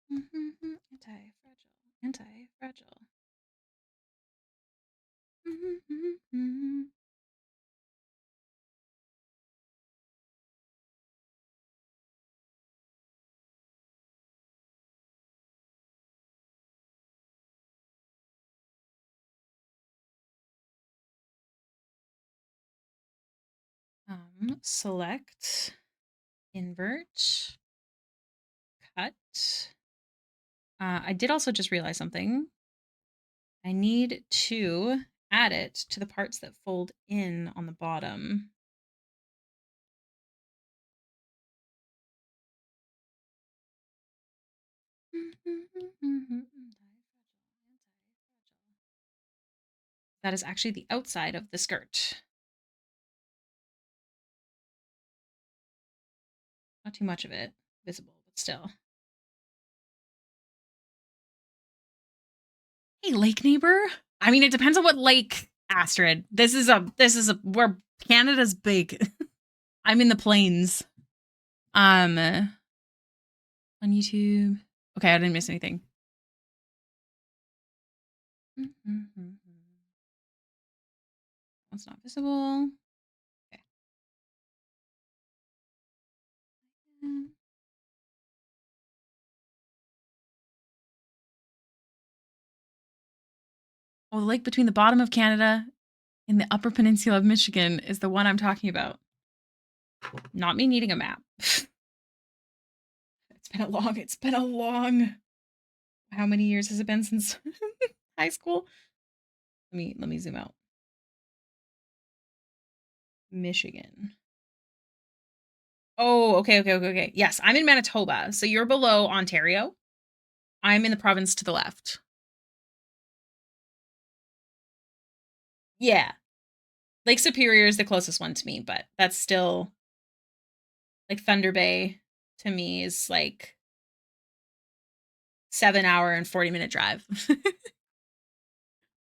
[SPEAKER 1] Anti-fragile. Anti-fragile. Select, invert, cut. I did also just realize something. I need to add it to the parts that fold in on the bottom. That is actually the outside of the skirt. Not too much of it visible, but still. Hey, lake neighbor. I mean, it depends on what lake, Astrid. This is a where Canada's big. I'm in the plains. On YouTube. Okay, I didn't miss anything. That's not visible. Okay. Oh, the lake between the bottom of Canada and the upper peninsula of Michigan is the one I'm talking about. Not me needing a map. It's been a long. How many years has it been since high school? Let me zoom out. Michigan. Oh, okay. Yes, I'm in Manitoba. So you're below Ontario. I'm in the province to the left. Yeah. Lake Superior is the closest one to me, but that's still like Thunder Bay to me is like 7-hour and 40-minute drive.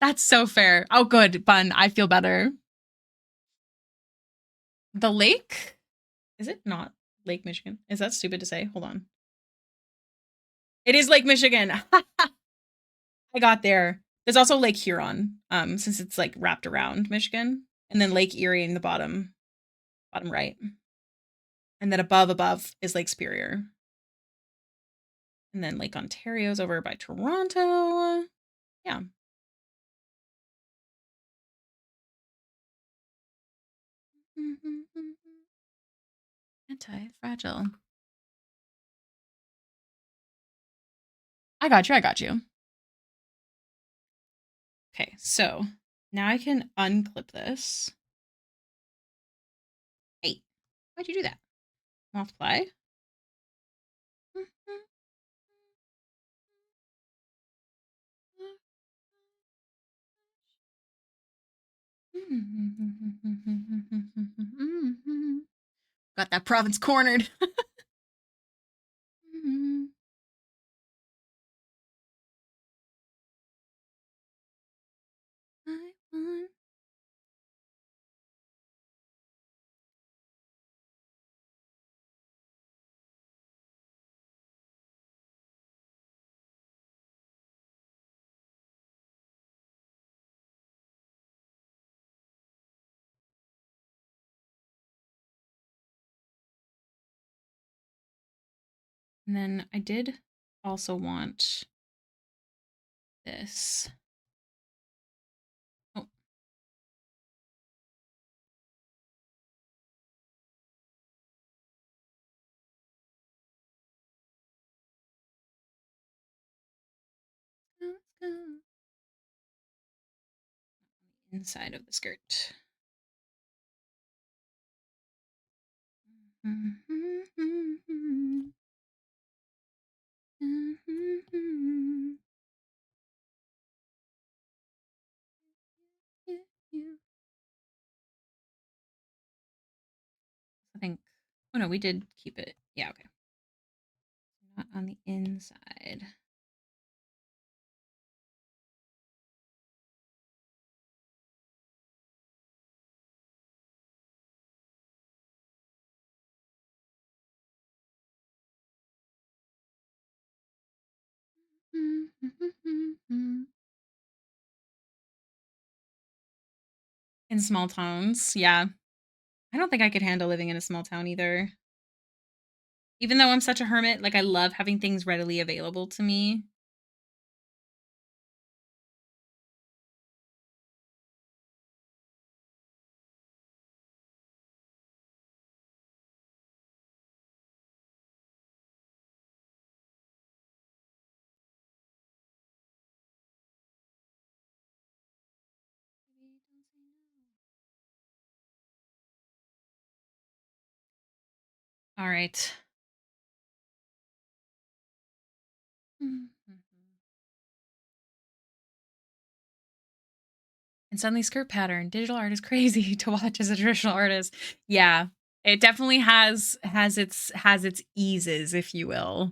[SPEAKER 1] That's so fair. Oh, good. Fun. I feel better. The lake? Is it not Lake Michigan? Is that stupid to say? Hold on. It is Lake Michigan. I got there. There's also Lake Huron, since it's like wrapped around Michigan, and then Lake Erie in the bottom right, and then above is Lake Superior, and then Lake Ontario's over by Toronto. Yeah. Anti-fragile. I got you. Okay, so now I can unclip this. Hey, why'd you do that? Multiply. Got that province cornered. And then I did also want this. Oh. Inside of the skirt. I think, oh no, we did keep it. Yeah, okay. Not on the inside. In small towns, yeah. I don't think I could handle living in a small town either. Even though I'm such a hermit, like I love having things readily available to me. All right. And suddenly skirt pattern. Digital art is crazy to watch as a traditional artist. Yeah. It definitely has its eases, if you will.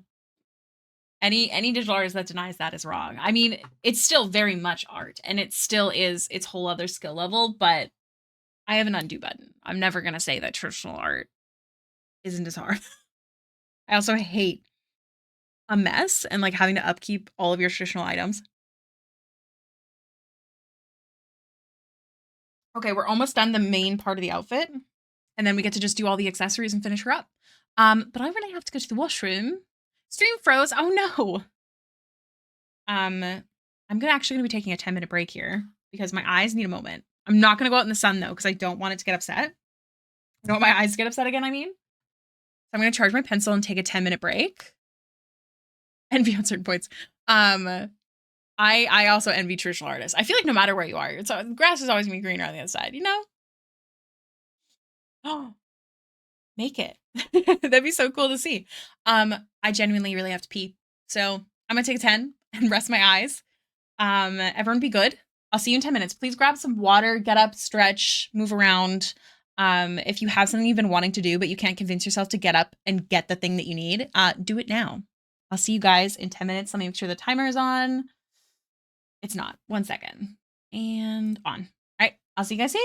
[SPEAKER 1] Any digital artist that denies that is wrong. I mean, it's still very much art and it still is its whole other skill level, but I have an undo button. I'm never going to say that traditional art isn't as hard. I also hate a mess and like having to upkeep all of your traditional items. Okay, we're almost done the main part of the outfit. And then we get to just do all the accessories and finish her up. But I really have to go to the washroom. Stream froze. Oh no. I'm actually gonna be taking a 10-minute break here because my eyes need a moment. I'm not gonna go out in the sun though, because I don't want it to get upset. I don't want my eyes to get upset again, I mean. So I'm gonna charge my pencil and take a 10-minute break. Envy on certain points. I also envy traditional artists. I feel like no matter where you are, it's grass is always gonna be greener on the other side, you know? Oh, make it. That'd be so cool to see. I genuinely really have to pee. So I'm gonna take a 10 and rest my eyes. Everyone be good. I'll see you in 10 minutes. Please grab some water, get up, stretch, move around. If you have something you've been wanting to do, but you can't convince yourself to get up and get the thing that you need, do it now. I'll see you guys in 10 minutes. Let me make sure the timer is on. It's not. 1 second. And on. All right. I'll see you guys soon.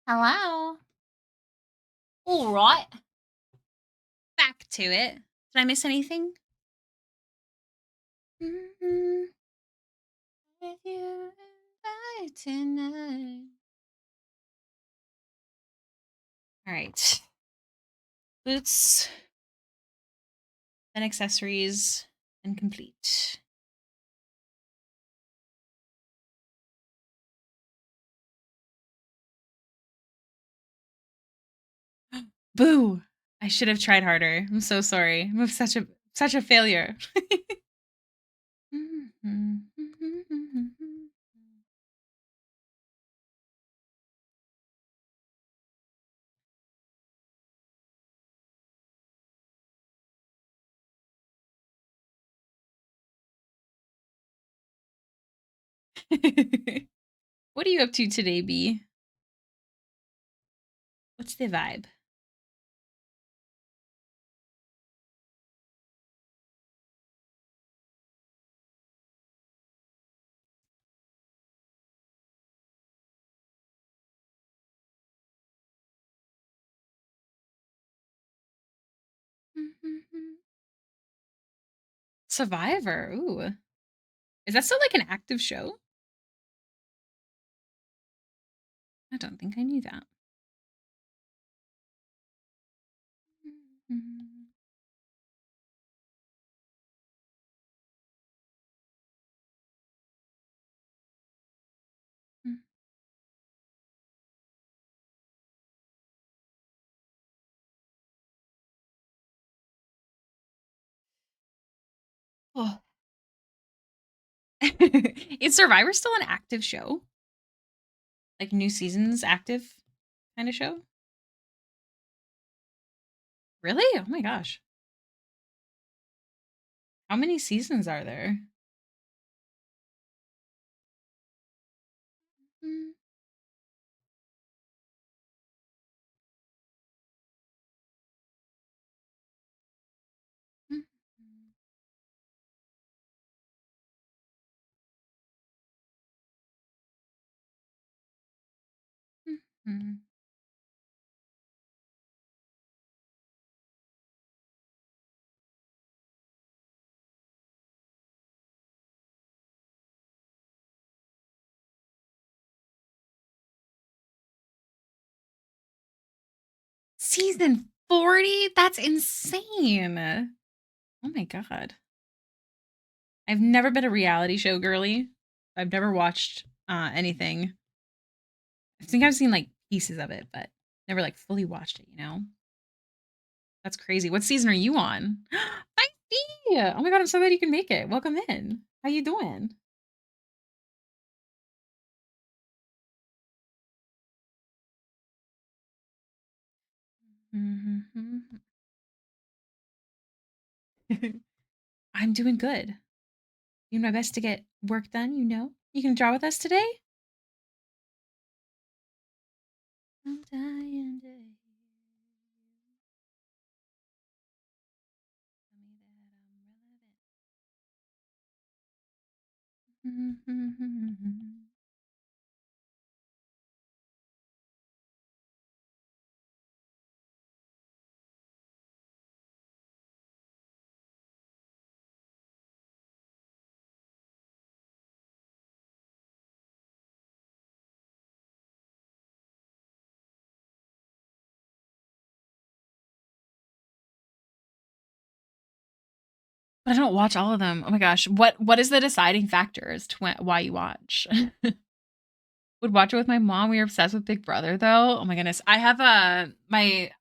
[SPEAKER 1] Hello. All right. Back to it. Did I miss anything? Mm-hmm. With you and I tonight. All right. Boots and accessories and complete. Boo! I should have tried harder. I'm so sorry. I'm such a failure. What are you up to today, B? What's the vibe? Survivor. Ooh. Is that still like an active show? I don't think I knew that. Oh. Is Survivor still an active show? Like new seasons active kind of show? Really? Oh my gosh. How many seasons are there? Season 40? That's insane. Oh my god. I've never been a reality show girly. I've never watched anything. I think I've seen like pieces of it, but never like fully watched it, you know? That's crazy. What season are you on? Feisty! Oh my god, I'm so glad you can make it. Welcome in. How you doing? I'm doing good. Doing my best to get work done, you know? You can draw with us today? I'm dying to tell me that I'm relevant. But I don't watch all of them. Oh my gosh. What is the deciding factor as to why you watch? Would watch it with my mom. We were obsessed with Big Brother though. Oh my goodness. I have a my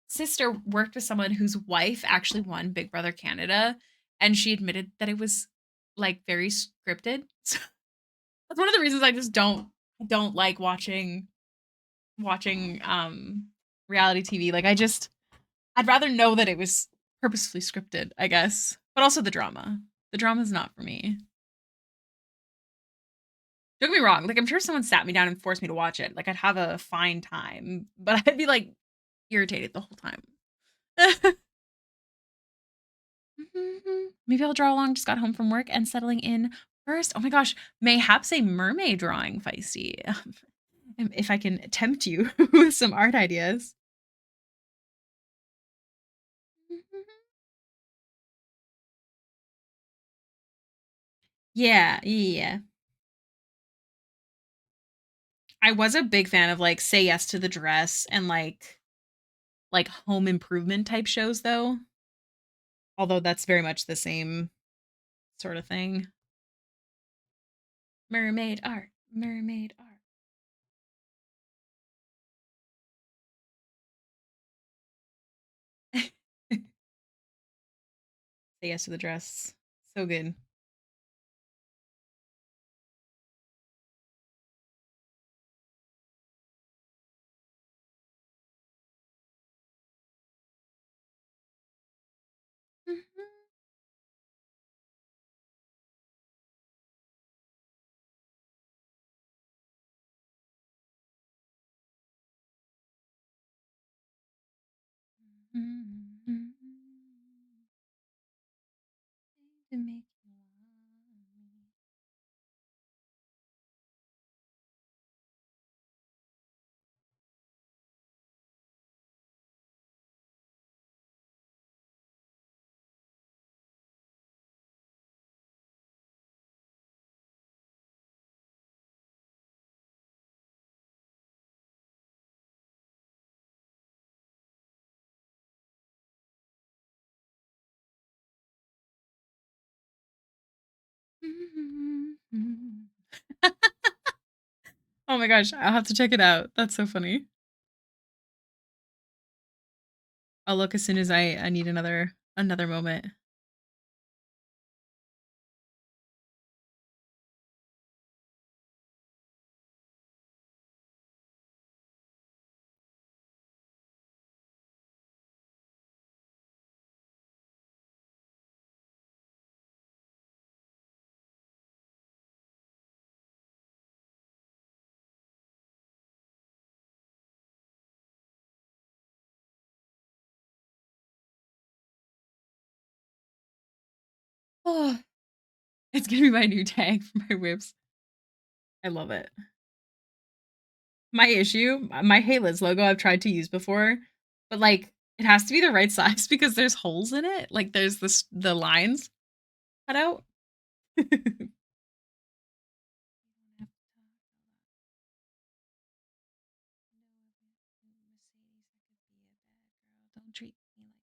[SPEAKER 1] sister worked with someone whose wife actually won Big Brother Canada and she admitted that it was like very scripted. So that's one of the reasons I just don't like watching reality TV. Like I'd rather know that it was purposefully scripted, I guess. But also the drama. The drama is not for me. Don't get me wrong, like, I'm sure if someone sat me down and forced me to watch it, like, I'd have a fine time, but I'd be, like, irritated the whole time. Maybe I'll draw along, just got home from work and settling in first. Oh my gosh, mayhaps a mermaid drawing, Feisty. if I can tempt you with some art ideas. Yeah, yeah. I was a big fan of like Say Yes to the Dress and like home improvement type shows though. Although that's very much the same sort of thing. Mermaid art, mermaid art. Say Yes to the Dress. So good. To make you love me. Oh my gosh, I'll have to check it out. That's so funny. I'll look as soon as I need another moment. Oh, it's gonna be my new tag for my whips. I love it. My issue, my Hailiiz logo I've tried to use before, but like it has to be the right size because there's holes in it. Like there's the lines cut out. Don't treat me like a lady.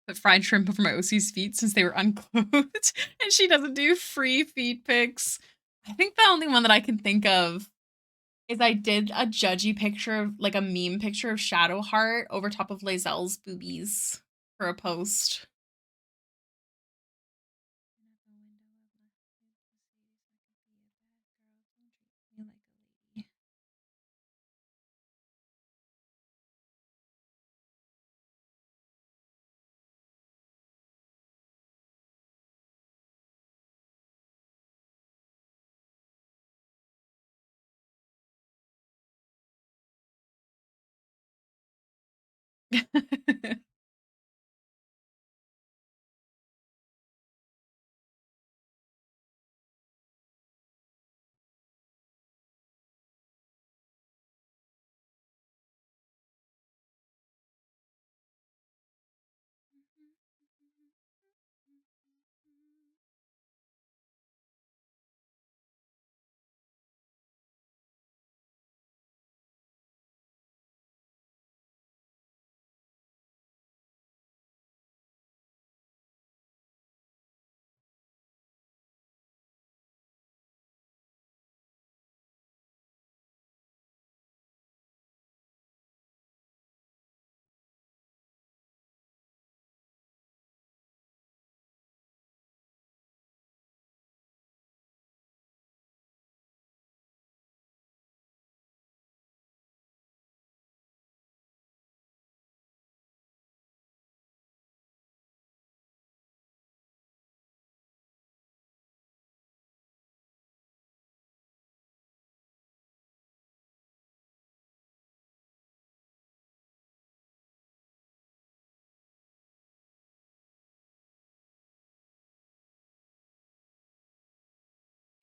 [SPEAKER 1] Put fried shrimp over my OC's feet since they were unclothed, and she doesn't do free feet pics. I think the only one that I can think of is I did a judgy picture of like a meme picture of Shadowheart over top of Lae'zel's boobies for a post.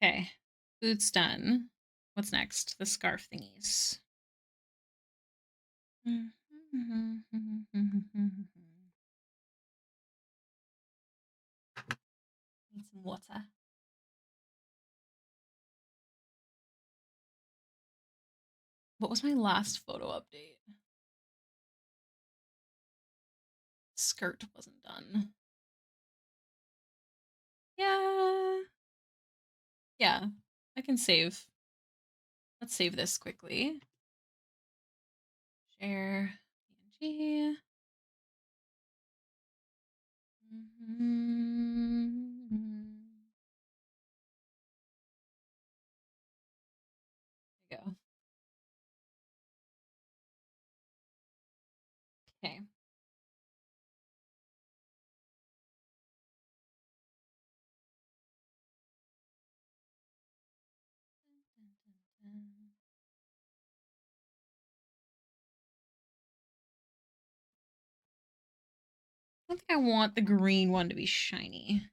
[SPEAKER 1] Okay. Boots done. What's next? The scarf thingies. Need some water. What was my last photo update? Skirt wasn't done. Yeah. Yeah. I can save. Let's save this quickly. Share. PNG. There you go. Okay. I think I want the green one to be shiny.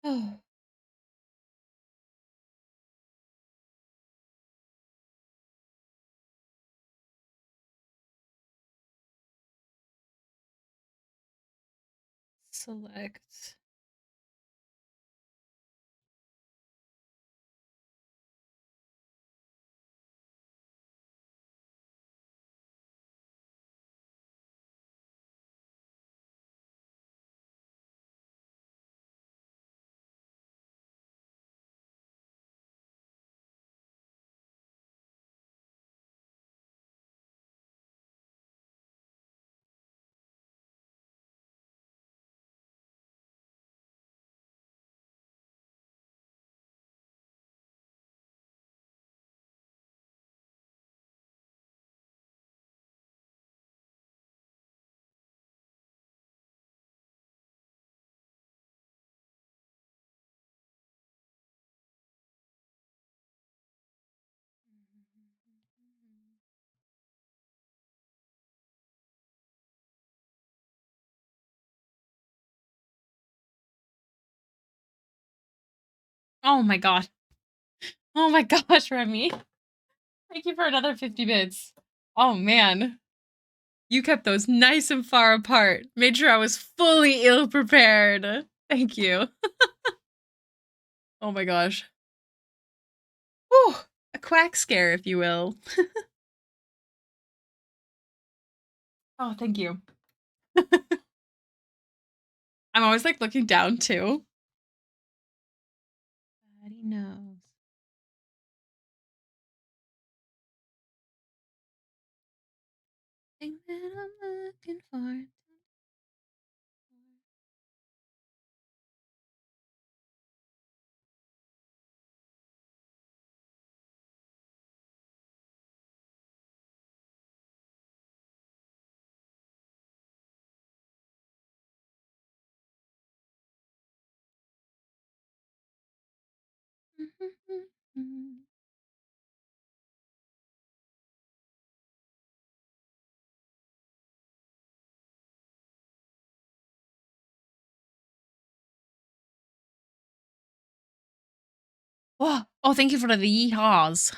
[SPEAKER 1] Oh. Select. Oh my god. Oh my gosh, Remy. Thank you for another 50 bits. Oh man. You kept those nice and far apart. Made sure I was fully ill prepared. Thank you. Oh my gosh. Whew. A quack scare, if you will. Oh, thank you. I'm always like looking down too. Nobody knows. Thing that I'm looking for. Oh, oh, thank you for the yeehaws.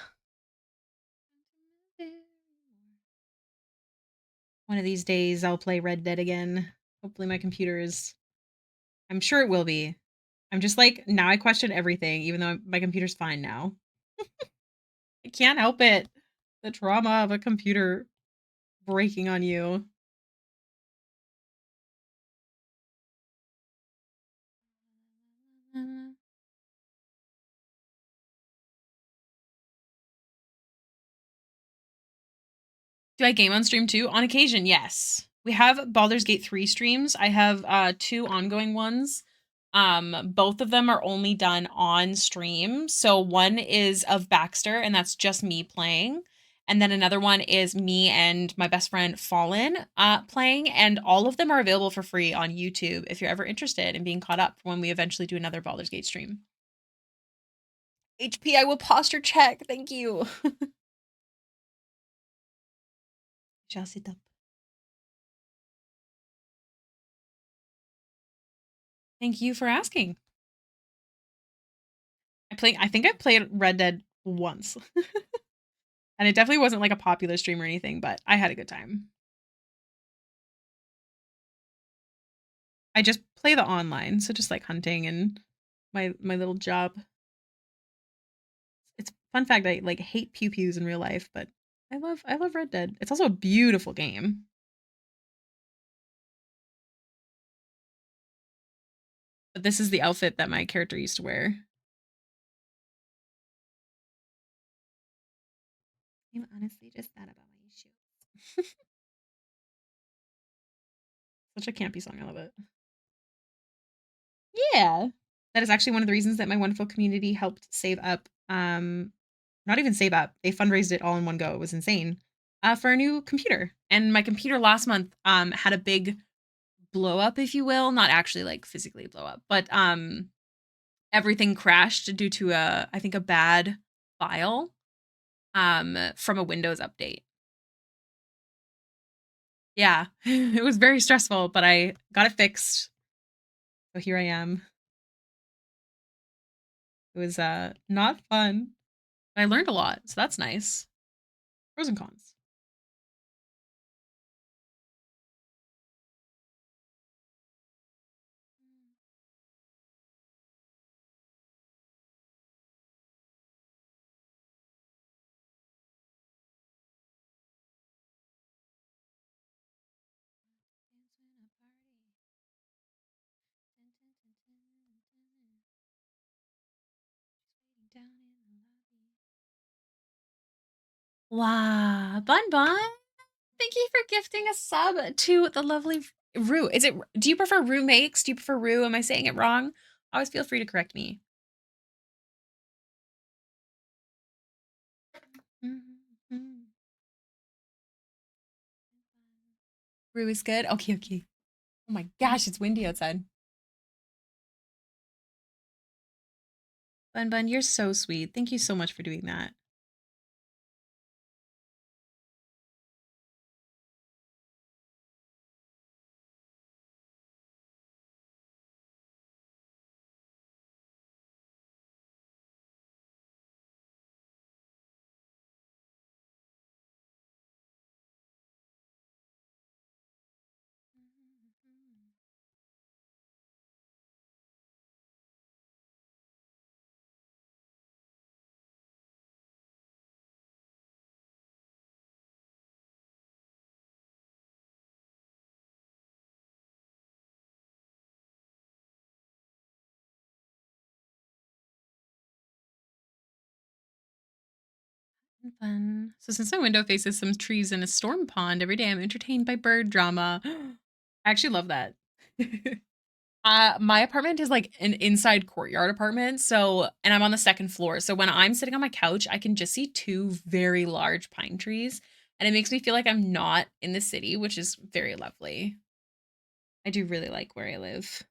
[SPEAKER 1] One of these days I'll play Red Dead again. Hopefully my computer is... I'm sure it will be. I'm just like, now I question everything, even though my computer's fine now. I can't help it. The trauma of a computer breaking on you. Do I game on stream too? On occasion, yes. We have Baldur's Gate 3 streams. I have 2 ongoing ones. Both of them are only done on stream. So one is of Baxter, and that's just me playing. And then another one is me and my best friend Fallen playing, and all of them are available for free on YouTube if you're ever interested in being caught up for when we eventually do another Baldur's Gate stream. HP, I will posture check. Thank you. Shall sit up. Thank you for asking. I think I played Red Dead once. And it definitely wasn't like a popular stream or anything, but I had a good time. I just play the online, so just like hunting and my little job. It's fun fact, I like hate pew pews in real life, but I love Red Dead. It's also a beautiful game. But this is the outfit that my character used to wear. I'm honestly just sad about my shoes. Such a campy song, I love it. Yeah. That is actually one of the reasons that my wonderful community helped save up. Not even save up. They fundraised it all in one go. It was insane. For a new computer. And my computer last month had a big blow up, if you will. Not actually like physically blow up, but everything crashed due to I think a bad file from a Windows update. Yeah. It was very stressful, but I got it fixed. So here I am. It was not fun. But I learned a lot, so that's nice. Pros and cons. Wow, Bun Bun. Thank you for gifting a sub to the lovely Rue. Is it? Do you prefer Rue Makes? Do you prefer Rue? Am I saying it wrong? Always feel free to correct me. Rue is good. Okay, okay. Oh my gosh, it's windy outside. Bun Bun, you're so sweet. Thank you so much for doing that. Fun. So since my window faces some trees and a storm pond, every day I'm entertained by bird drama. I actually love that. My apartment is like an inside courtyard apartment, so and I'm on the second floor. So when I'm sitting on my couch, I can just see two very large pine trees, and it makes me feel like I'm not in the city, which is very lovely. I do really like where I live.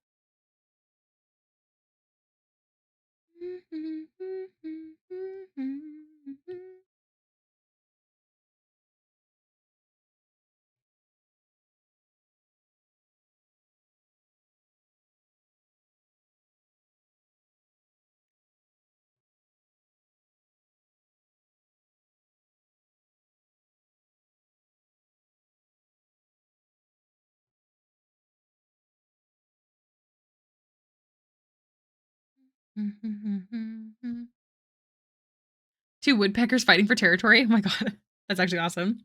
[SPEAKER 1] Two woodpeckers fighting for territory. Oh my god, that's actually awesome.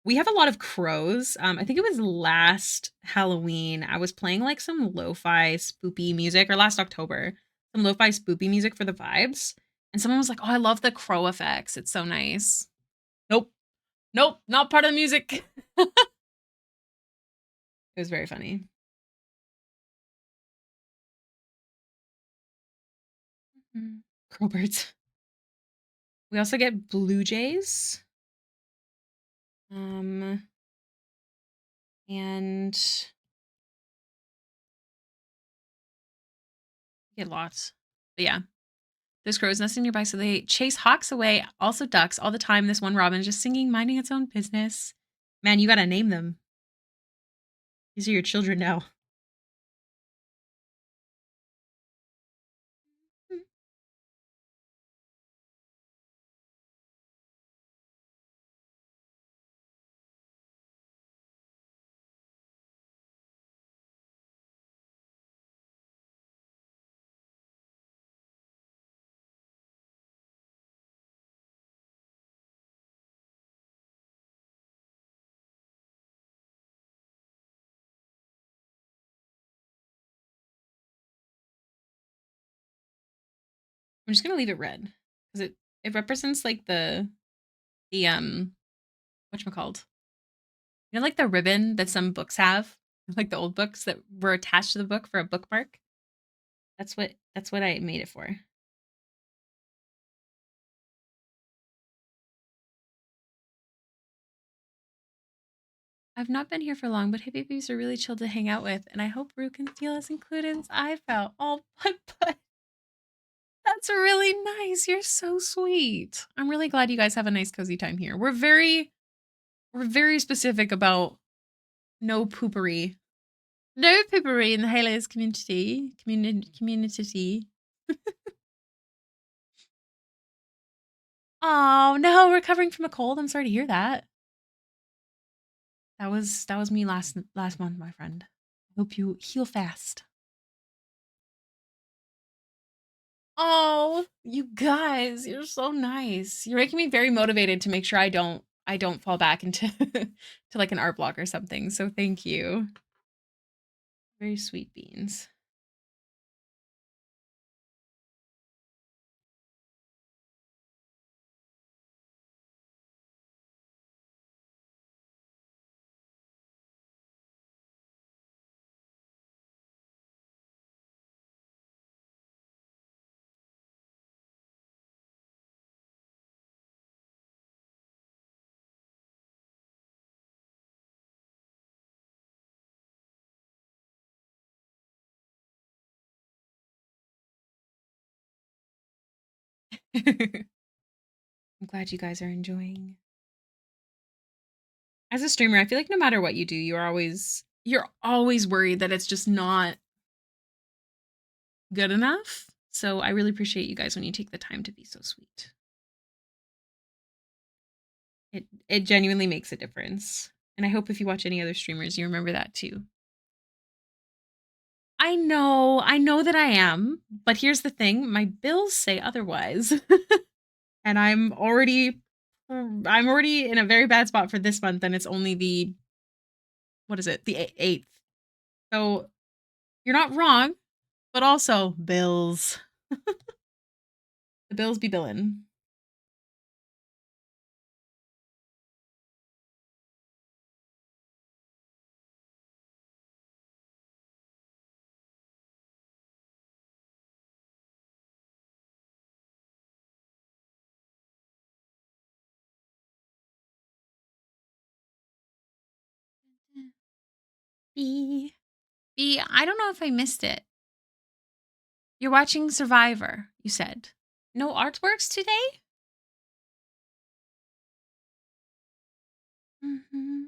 [SPEAKER 1] We have a lot of crows. I think it was last Halloween. I was playing like some lo-fi spoopy music, or last October, some lo-fi spoopy music for the vibes. And someone was like, "Oh, I love the crow effects. It's so nice." Nope, nope, not part of the music. It was very funny. Crowbirds. We also get blue jays. Um, and get lots. But yeah, there's crows nesting nearby, so they chase hawks away, also ducks, all the time. This one robin is just singing, minding its own business. Man, you gotta name them. These are your children now. I'm just gonna leave it red because it represents like the whatchamacalled. You know, like the ribbon that some books have, like the old books that were attached to the book for a bookmark. That's what I made it for. I've not been here for long, but hippies are really chill to hang out with, and I hope Rue can feel as included as I felt. Oh, but that's really nice. You're so sweet. I'm really glad you guys have a nice cozy time here. We're very specific about no poopery. No poopery in the Hailiiz community. Oh no, recovering from a cold. I'm sorry to hear that. That was me last month, my friend. Hope you heal fast. Oh, you guys, you're so nice. You're making me very motivated to make sure I don't fall back into to like an art block or something. So thank you. Very sweet beans. I'm glad you guys are enjoying. As a streamer, I feel like no matter what you do, you're always worried that it's just not good enough. So I really appreciate you guys when you take the time to be so sweet. It genuinely makes a difference. And I hope if you watch any other streamers, you remember that too. I know that I am, but here's the thing, my bills say otherwise. And I'm already in a very bad spot for this month and it's only the what is it? The 8th. So you're not wrong, but also bills. The bills be billin'. B. B, I don't know if I missed it. You're watching Survivor, you said. No artworks today? Mm-hmm.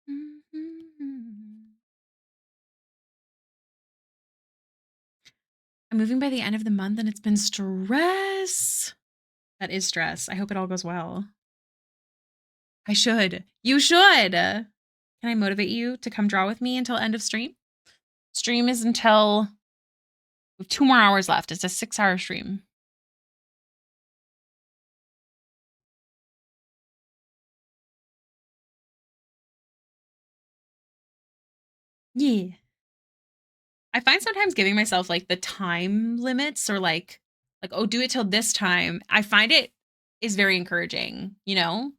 [SPEAKER 1] Mm-hmm. I'm moving by the end of the month and it's been stress. That is stress. I hope it all goes well. I should. You should. Can I motivate you to come draw with me until end of stream? Stream is until we have 2 more hours left. It's a 6-hour stream. Yeah. I find sometimes giving myself like the time limits or like, oh, do it till this time. I find it is very encouraging, you know?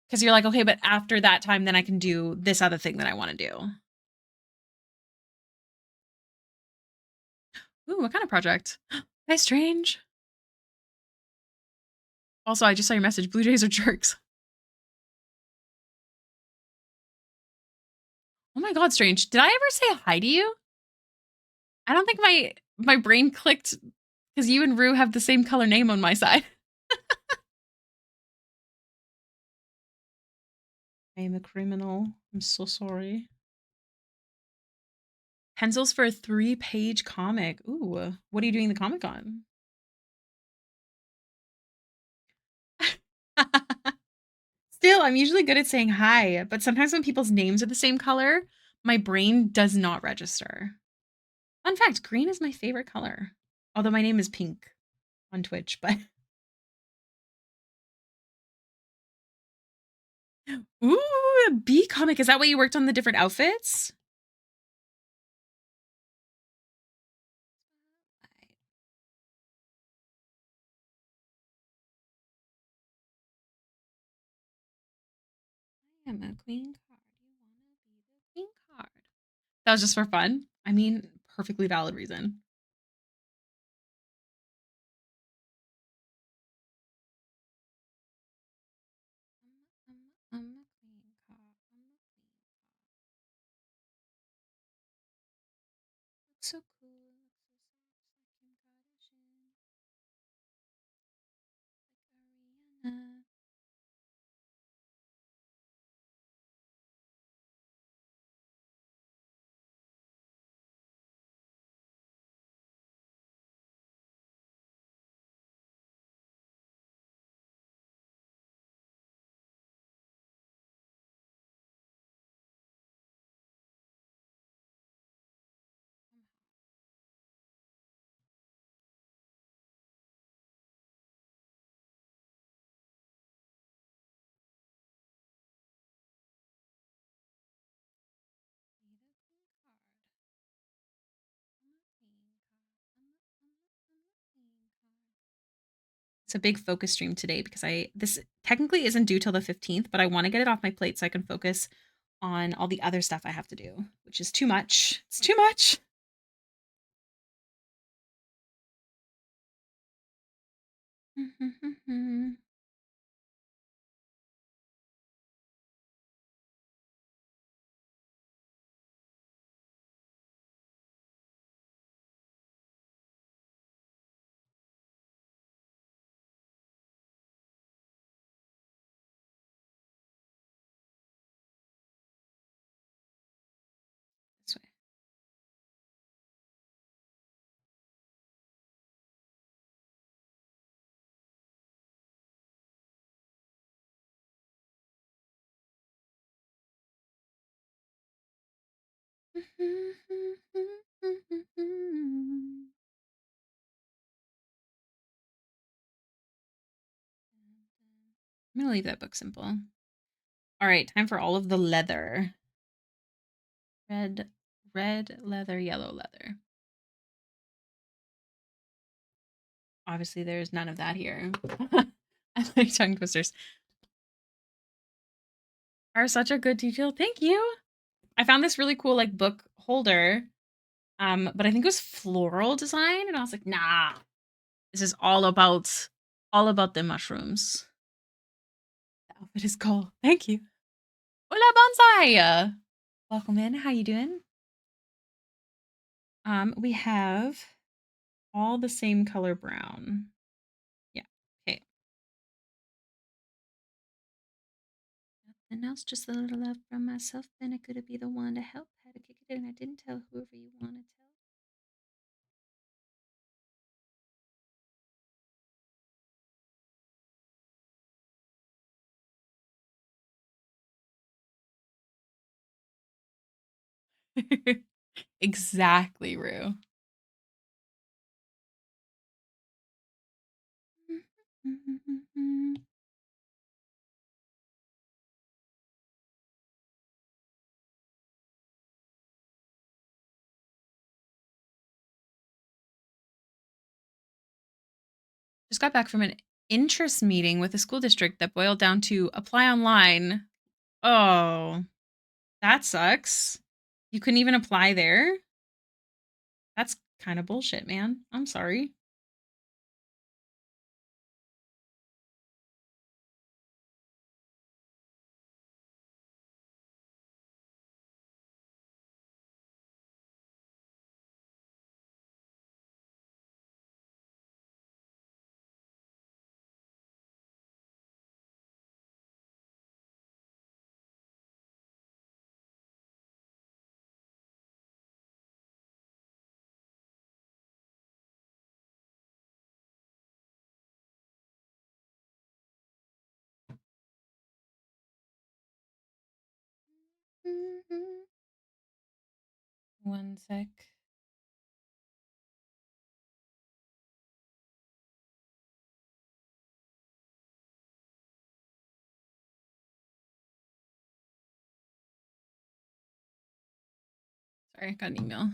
[SPEAKER 1] Because you're like, okay, but after that time, then I can do this other thing that I want to do. Ooh, what kind of project? Hi, Strange. Also, I just saw your message. Blue Jays are jerks. Oh my God, Strange. Did I ever say hi to you? I don't think my brain clicked because you and Rue have the same color name on my side. I am a criminal. I'm so sorry. Pencils for a 3-page comic. Ooh, what are you doing the comic on? Still, I'm usually good at saying hi, but sometimes when people's names are the same color, my brain does not register. Fun fact, green is my favorite color. Although my name is Pink on Twitch, but ooh, a bee comic. Is that why you worked on the different outfits? I am a queen card. You want to be the queen card. That was just for fun. I mean, perfectly valid reason. I'm a queen card. I'm a queen card. Looks so cool. Looks so soft, like Kim Kardashian. Like Ariana. Be the queen card. I'm a queen card. I'm a queen card. It's a big focus stream today because this technically isn't due till the 15th, but I want to get it off my plate so I can focus on all the other stuff I have to do, which is too much. It's too much. This way. I'm gonna leave that book simple. All right, time for all of the leather. Red leather, yellow leather. Obviously, there's none of that here. I like tongue twisters. Are such a good detail. Thank you. I found this really cool like book holder. But I think it was floral design, and I was like, nah, this is all about the mushrooms. Outfit is cool. Thank you. Hola, bonsai. Welcome in. How you doing? We have all the same color brown. Yeah. Okay. Nothing else, just a little love from myself. Then I could be the one to help. Had to kick it in. I didn't tell whoever you want to tell. Exactly, Rue. Just got back from an interest meeting with a school district that boiled down to apply online. Oh, that sucks. You couldn't even apply there? That's kind of bullshit, man. I'm sorry. One sec. Sorry, I got an email.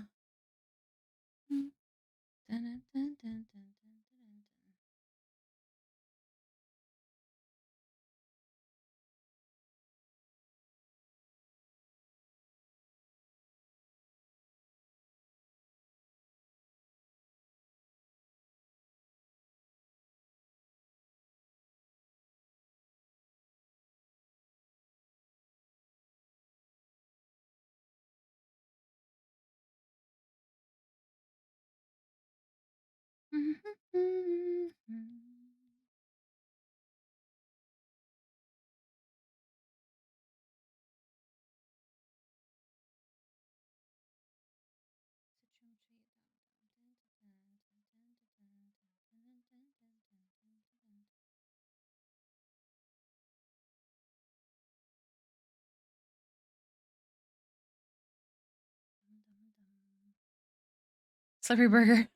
[SPEAKER 1] Slippery burger.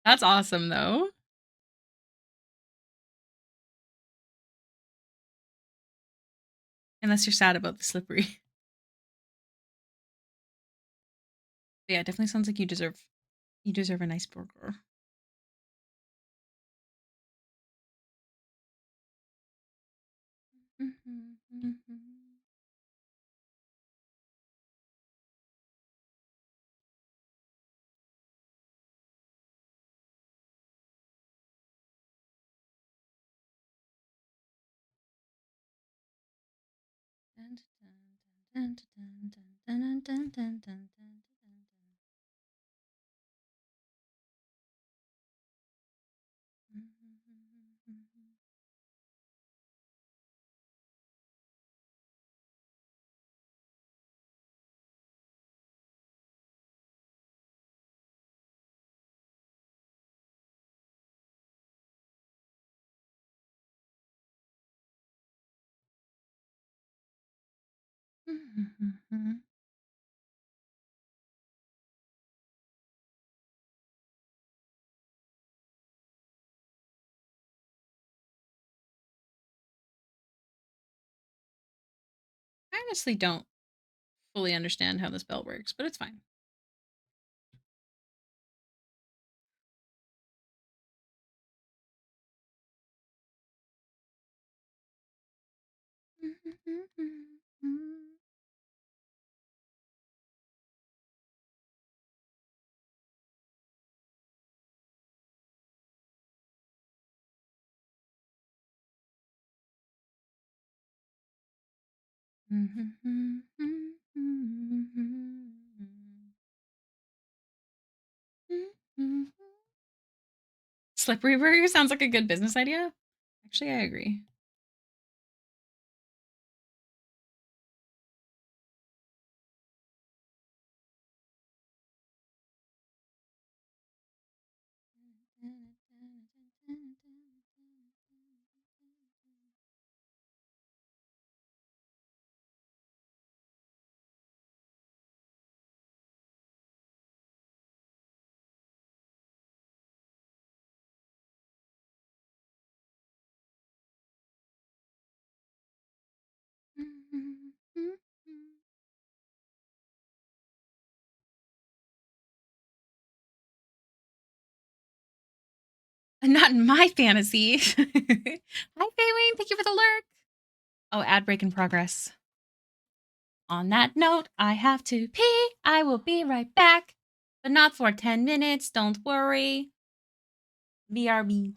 [SPEAKER 1] That's awesome, though. Unless you're sad about the slippery. But yeah, it definitely sounds like you deserve a nice burger. I honestly don't fully understand how this bell works, but it's fine. Slippery burger sounds like a good business idea. Actually, I agree. Not in my fantasy. Hi, Faywayne. Thank you for the lurk. Oh, ad break in progress. On that note, I have to pee. I will be right back, but not for 10 minutes. Don't worry. BRB.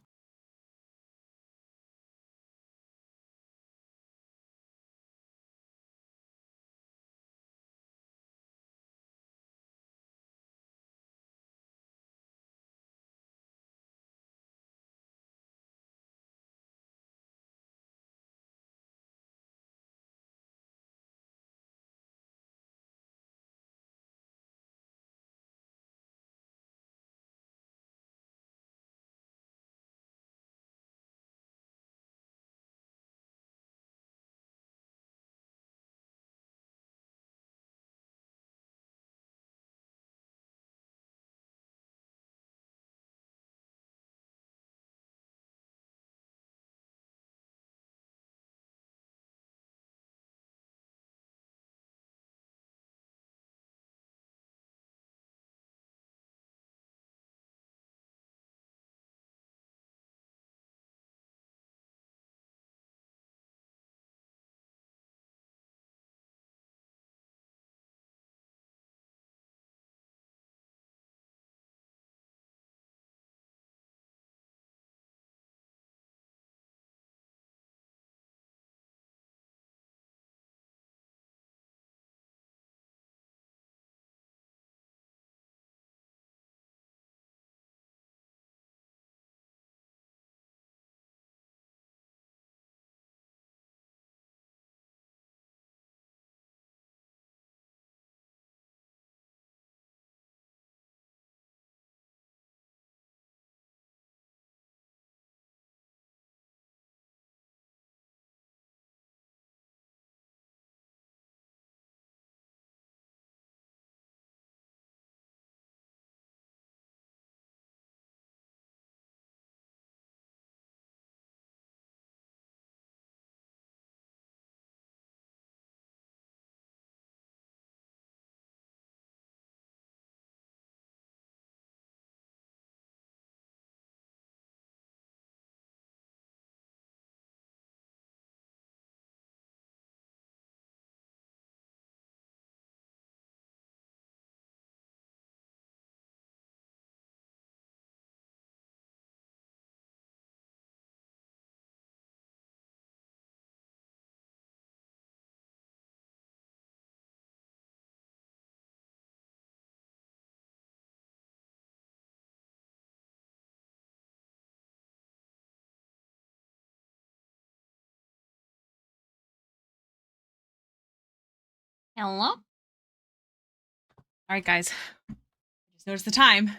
[SPEAKER 1] Hello? All right, guys. Just notice the time.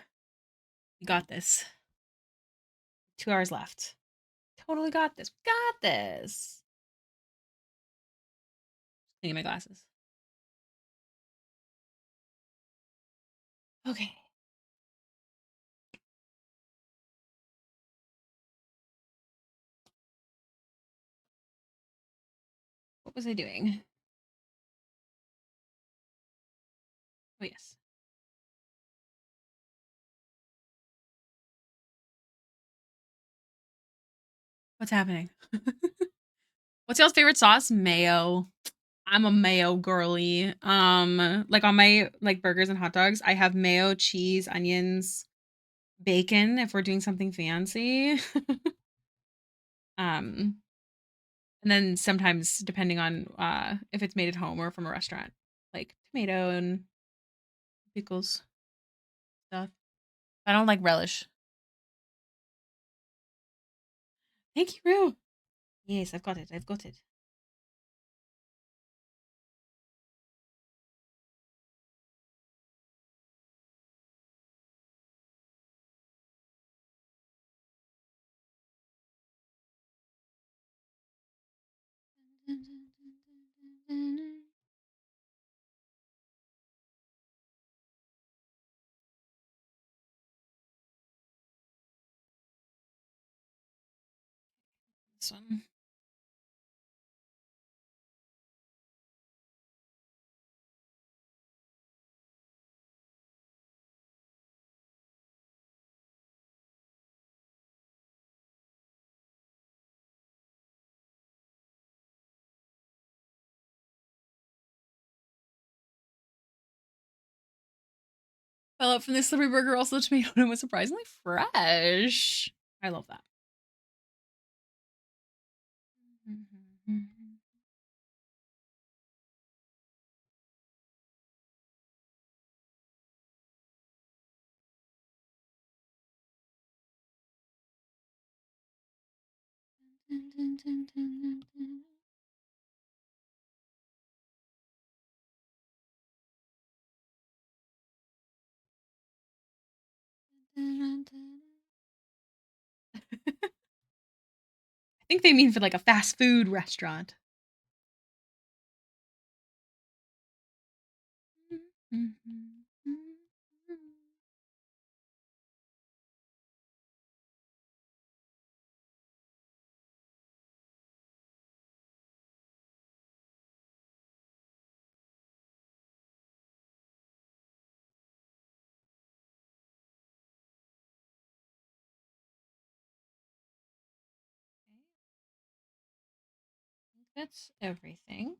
[SPEAKER 1] We got this. 2 hours left. Totally got this. Got this. Cleaning my glasses. Okay. What was I doing? Oh, yes. What's happening? What's y'all's favorite sauce? Mayo. I'm a mayo girly. Like on my like burgers and hot dogs, I have mayo, cheese, onions, bacon if we're doing something fancy. um, And then sometimes depending on if it's made at home or from a restaurant, like tomato and pickles stuff. I don't like relish. Thank you, Rue. Yes, I've got it. I've got it. This one. Fell out from the slippery burger. Also, the tomato was surprisingly fresh. I love that. I think they mean for like a fast food restaurant. That's everything.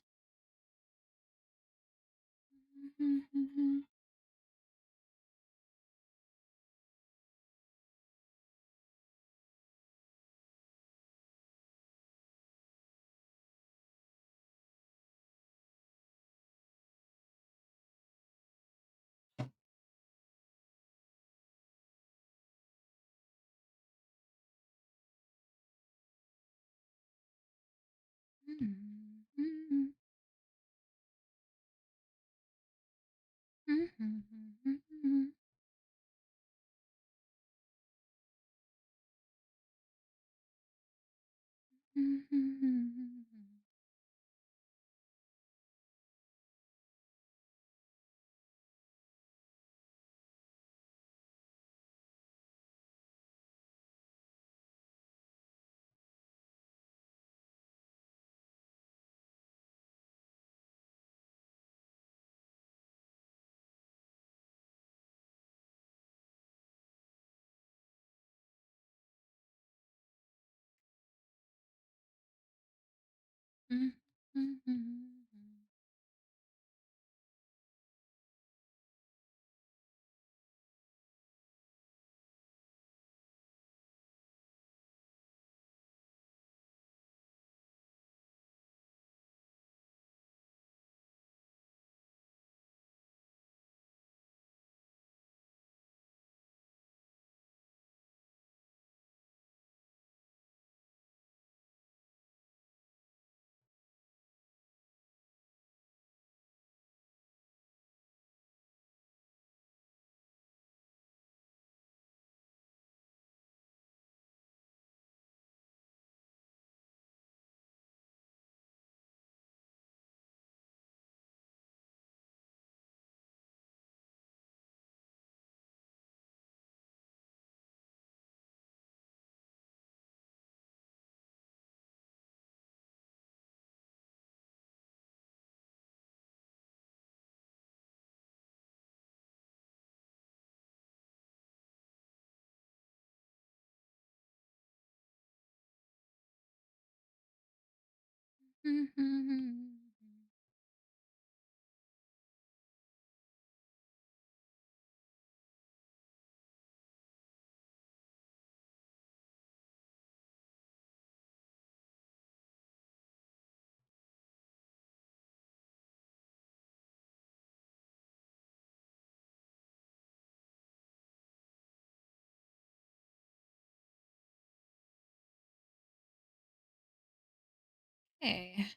[SPEAKER 1] Okay.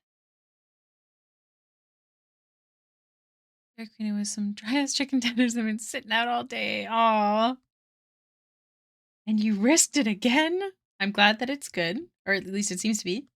[SPEAKER 1] Dairy Queen with some dry ass chicken tenders that have been sitting out all day. Aw. And you risked it again? I'm glad that it's good, or at least it seems to be.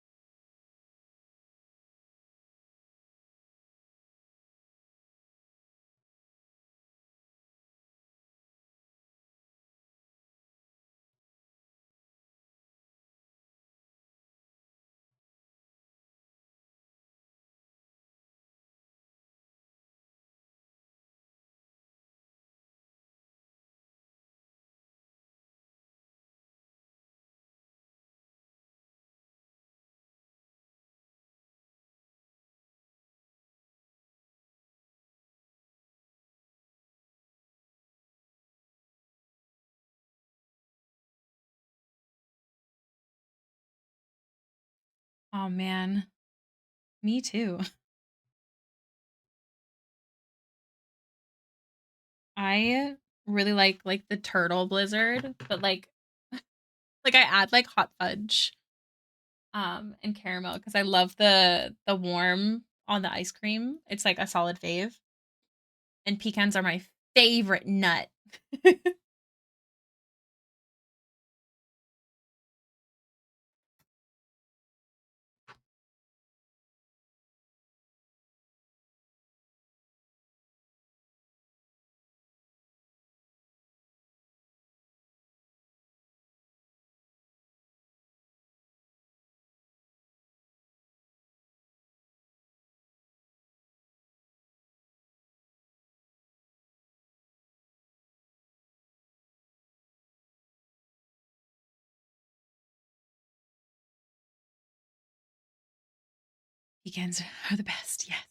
[SPEAKER 1] Oh man. Me too. I really like the turtle blizzard, but like I add like hot fudge and caramel because I love the warm on the ice cream. It's like a solid fave. And pecans are my favorite nut. Pecans are the best. Yes.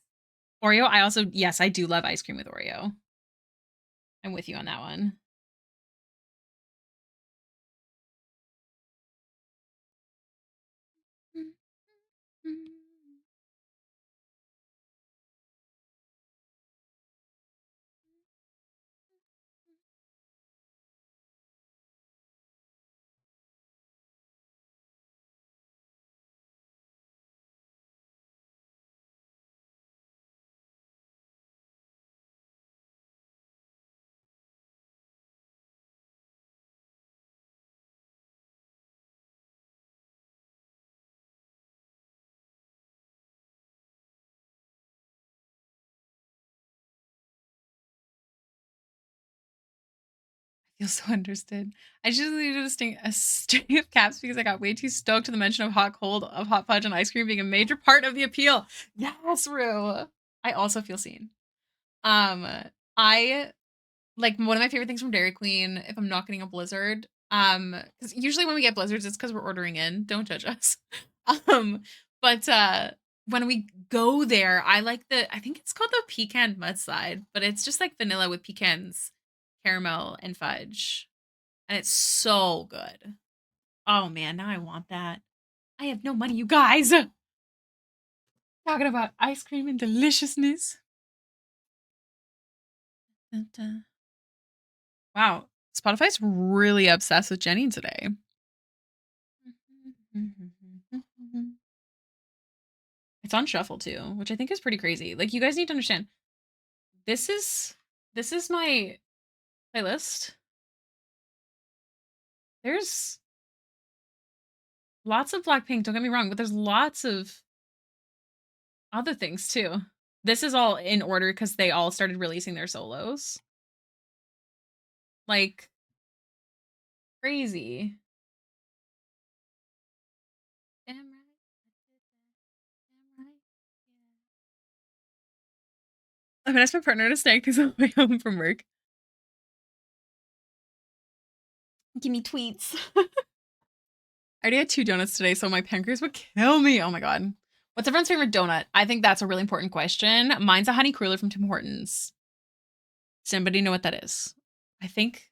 [SPEAKER 1] Oreo, I also yes, I do love ice cream with Oreo. I'm with you on that one. I feel so understood. I just needed a string of caps because I got way too stoked to the mention of hot fudge and ice cream being a major part of the appeal. Yes, Rue. I also feel seen. Um, I like one of my favorite things from Dairy Queen, if I'm not getting a blizzard, because usually when we get blizzards, it's because we're ordering in. Don't judge us. Um, but when we go there, I think it's called the pecan mudslide, but it's just like vanilla with pecans, caramel, and fudge. And it's so good. Oh man, now I want that. I have no money, you guys. Talking about ice cream and deliciousness. Dun, dun. Wow, Spotify's really obsessed with Jenny today. It's on shuffle too, which I think is pretty crazy. Like you guys need to understand. This is this is my playlist. There's lots of Blackpink, don't get me wrong, but there's lots of other things too. This is all in order because they all started releasing their solos. Like crazy. Damn right. Damn right. I'm gonna ask my partner to snack these on the way home from work. Give me tweets. I already had 2 donuts today, so my pancreas would kill me. Oh my god. What's everyone's favorite donut? I think that's a really important question. Mine's a honey cruller from Tim Hortons. Does anybody know what that is? I think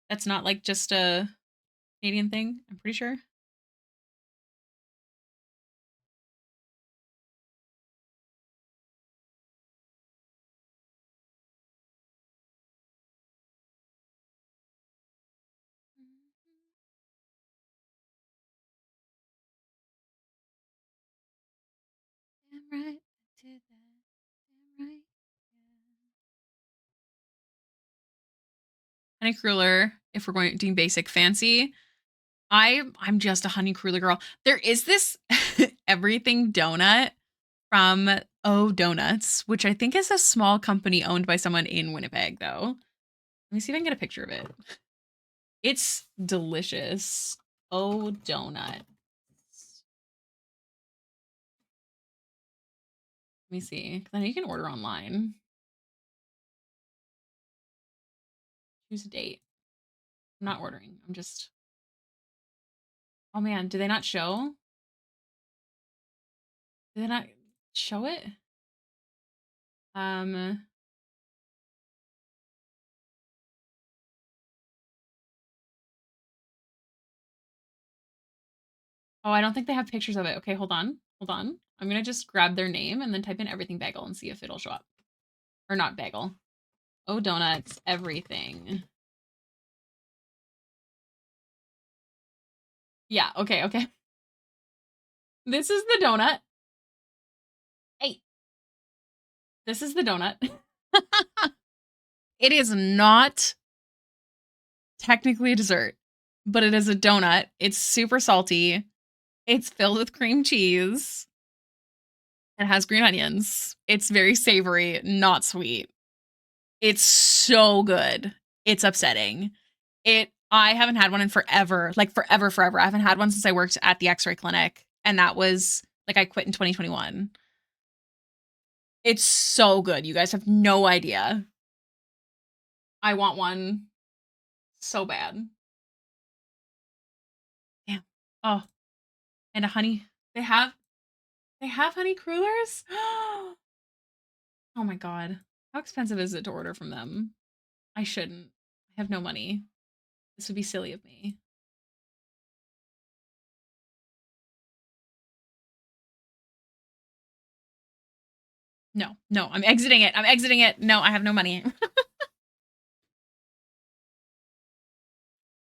[SPEAKER 1] that's not like just a Canadian thing. I'm pretty sure. right. I did that. Damn right. Honey cruller, if we're going doing basic fancy. I'm just a honey cruller girl. There is this everything donut from Oh Donuts, which I think is a small company owned by someone in Winnipeg, though. Let me see if I can get a picture of it. It's delicious. Oh Donut. Let me see. 'Cause I know you can order online. Choose a date. I'm not ordering. I'm just. Oh man, do they not show? Do they not show it? Oh, I don't think they have pictures of it. Okay, hold on. Hold on. I'm gonna just grab their name and then type in everything bagel and see if it'll show up. Or not bagel. Oh, donuts, everything. Yeah, okay, okay. This is the donut. Hey. This is the donut. It is not technically a dessert, but it is a donut. It's super salty. It's filled with cream cheese. It has green onions. It's very savory, not sweet. It's so good. It's upsetting. I haven't had one in forever. Like forever, forever. I haven't had one since I worked at the X-ray clinic. And that was like I quit in 2021. It's so good. You guys have no idea. I want one so bad. Yeah. Oh, and a honey. They have honey crullers? Oh my god. How expensive is it to order from them? I shouldn't. I have no money. This would be silly of me. No, no, I'm exiting it. I'm exiting it. No, I have no money.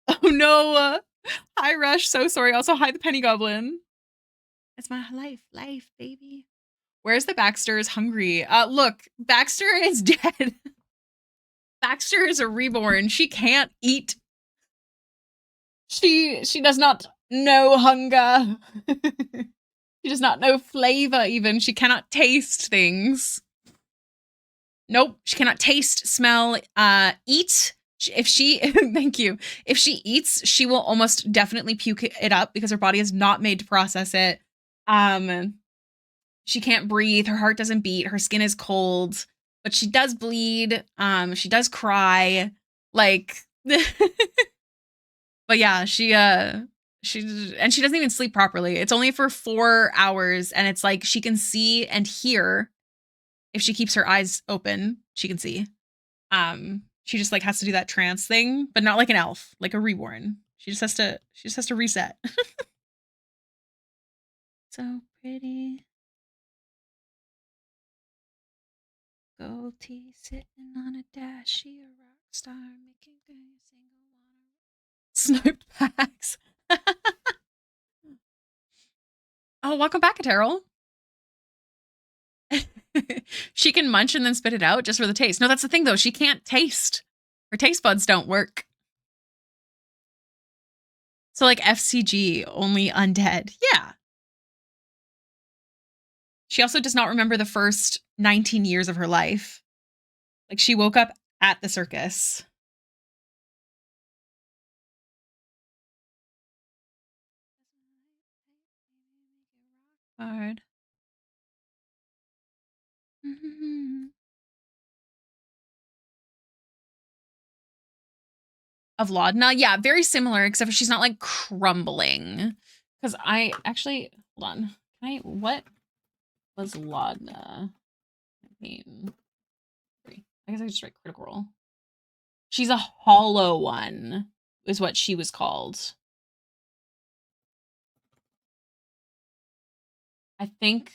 [SPEAKER 1] Oh no. Hi, Rush. So sorry. Also, hi, the Penny Goblin. It's my life, baby. Where's the Baxter is hungry? Look, Baxter is dead. Baxter is a reborn. She can't eat. She does not know hunger. She does not know flavor even. She cannot taste things. Nope. She cannot taste, smell, eat. If she, thank you. If she eats, she will almost definitely puke it up because her body is not made to process it. She can't breathe. Her heart doesn't beat. Her skin is cold, but she does bleed. She does cry. Like, but yeah, she doesn't even sleep properly. It's only for 4 hours, and it's like she can see and hear. If she keeps her eyes open, she can see. She just like has to do that trance thing, but not like an elf, like a reborn. She just has to reset. So pretty. Gold tea sitting on a dash. She a rock star making things single one. Sniped packs. Oh, welcome back, Terrell. She can munch and then spit it out just for the taste. No, that's the thing though. She can't taste. Her taste buds don't work. So like FCG, only undead. Yeah. She also does not remember the first 19 years of her life. Like she woke up at the circus. Hard. Of Laudna. Yeah, very similar, except for she's not like crumbling. Because I actually, hold on. What was Laudna? I guess I just write Critical Role. She's a hollow one, is what she was called. I think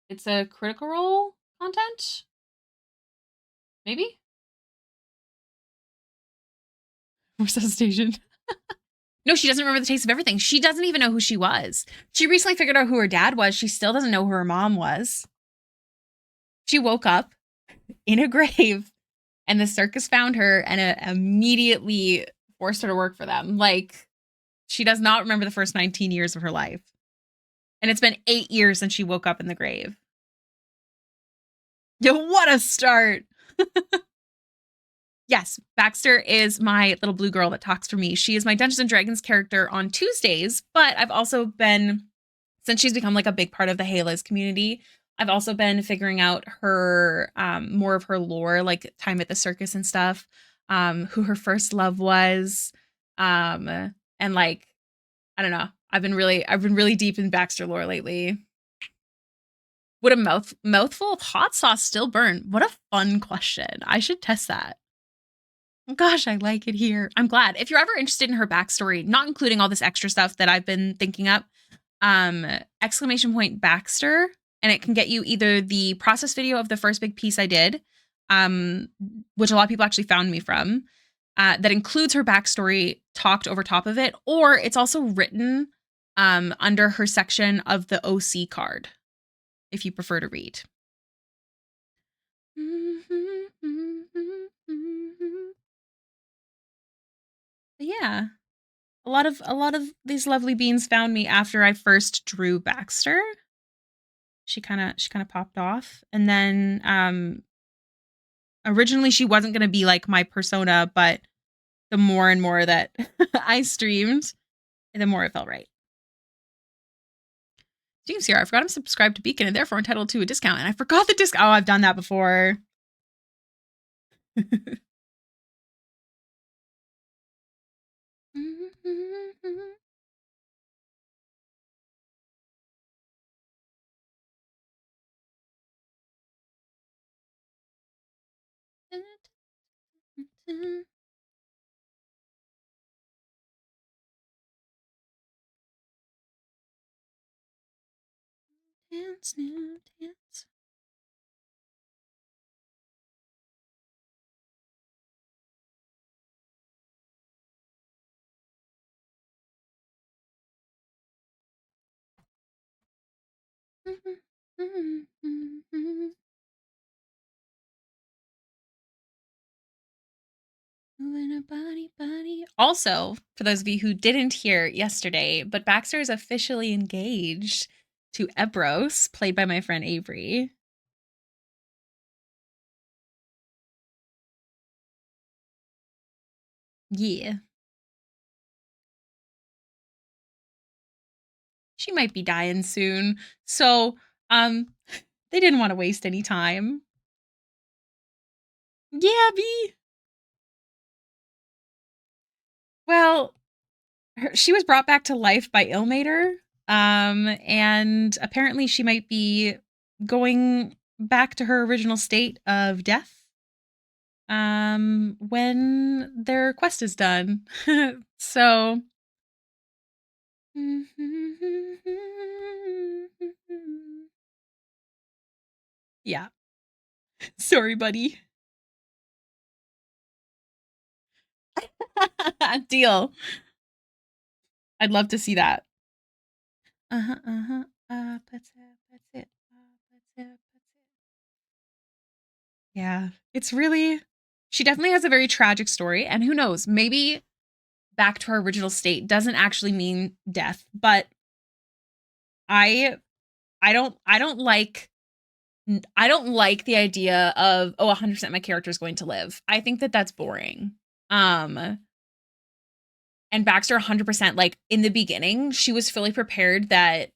[SPEAKER 1] it's a Critical Role content? Maybe? Resuscitation. No, she doesn't remember the taste of everything. She doesn't even know who she was. She recently figured out who her dad was. She still doesn't know who her mom was. She woke up in a grave and the circus found her and immediately forced her to work for them. Like, she does not remember the first 19 years of her life. And it's been 8 years since she woke up in the grave. Yo, what a start. Yes, Baxter is my little blue girl that talks for me. She is my Dungeons and Dragons character on Tuesdays, but I've also been, since she's become like a big part of the Hailiiz community, I've also been figuring out her, more of her lore, like time at the circus and stuff, who her first love was, and like, I don't know. I've been really deep in Baxter lore lately. Would a mouthful of hot sauce still burn? What a fun question. I should test that. Gosh, I like it here. I'm glad. If you're ever interested in her backstory, not including all this extra stuff that I've been thinking up, exclamation point Baxter, and it can get you either the process video of the first big piece I did, which a lot of people actually found me from, that includes her backstory talked over top of it, or it's also written under her section of the OC card, if you prefer to read. But yeah. A lot of these lovely beans found me after I first drew Baxter. She kind of popped off, and then originally she wasn't going to be like my persona, but the more and more that I streamed, the more it felt right. Steam's here. I forgot I'm subscribed to Beacon and therefore entitled to a discount. And I forgot the discount. Oh, I've done that before. Dance, new dance. Moving a body. Also, for those of you who didn't hear yesterday, but Baxter is officially engaged to Ebros, played by my friend Avery. Yeah. She might be dying soon. So, they didn't want to waste any time. Yeah, B. Well, she was brought back to life by Ilmater. And apparently she might be going back to her original state of death. When their quest is done. So yeah. Sorry, buddy. Deal. I'd love to see that. Uh-huh, uh-huh. That's it. That's it. Yeah. It's really, she definitely has a very tragic story, and who knows, maybe back to her original state doesn't actually mean death, but I don't like the idea of, oh, 100% my character is going to live. I think that that's boring. And Baxter 100%, like in the beginning, she was fully prepared that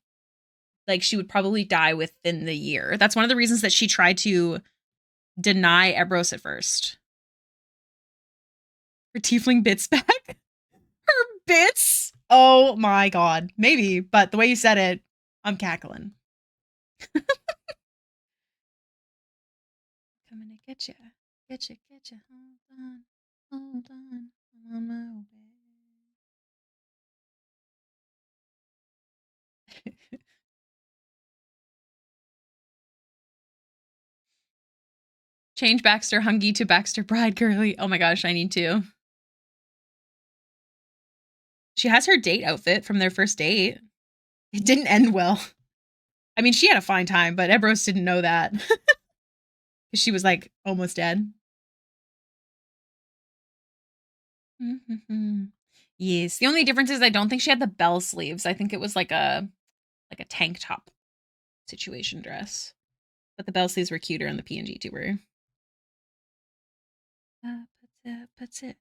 [SPEAKER 1] like she would probably die within the year. That's one of the reasons that she tried to deny Ebros at first. Her tiefling bits back. Her bits? Oh my god. Maybe, but the way you said it, I'm cackling. Coming to get you. Get you. Hold on. I'm on my way. Change Baxter Hungy to Baxter Bride Girly. Oh my gosh, I need to. She has her date outfit from their first date. It didn't end well. I mean, she had a fine time, but Ebros didn't know that. She was like almost dead. Yes. The only difference is I don't think she had the bell sleeves. I think it was like a tank top situation dress. But the bell sleeves were cuter on the PNG tuber. Puts it.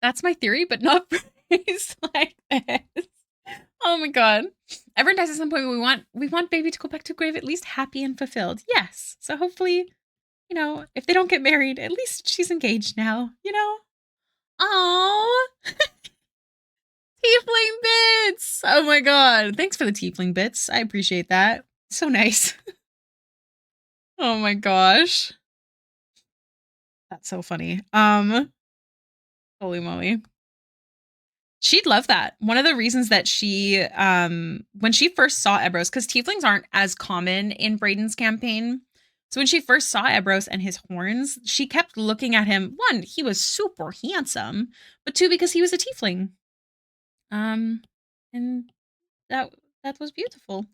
[SPEAKER 1] That's my theory, but not phrased like this. Oh my god. Everyone dies at some point. We want baby to go back to grave at least happy and fulfilled. Yes. So hopefully, you know, if they don't get married, at least she's engaged now, you know? Oh, tiefling bits. Oh my god. Thanks for the tiefling bits. I appreciate that. So nice. Oh my gosh. That's so funny. Holy moly. She'd love that. One of the reasons that she, when she first saw Ebros, because tieflings aren't as common in Brayden's campaign. So when she first saw Ebros and his horns, she kept looking at him. One, he was super handsome, but two, because he was a tiefling. And that was beautiful.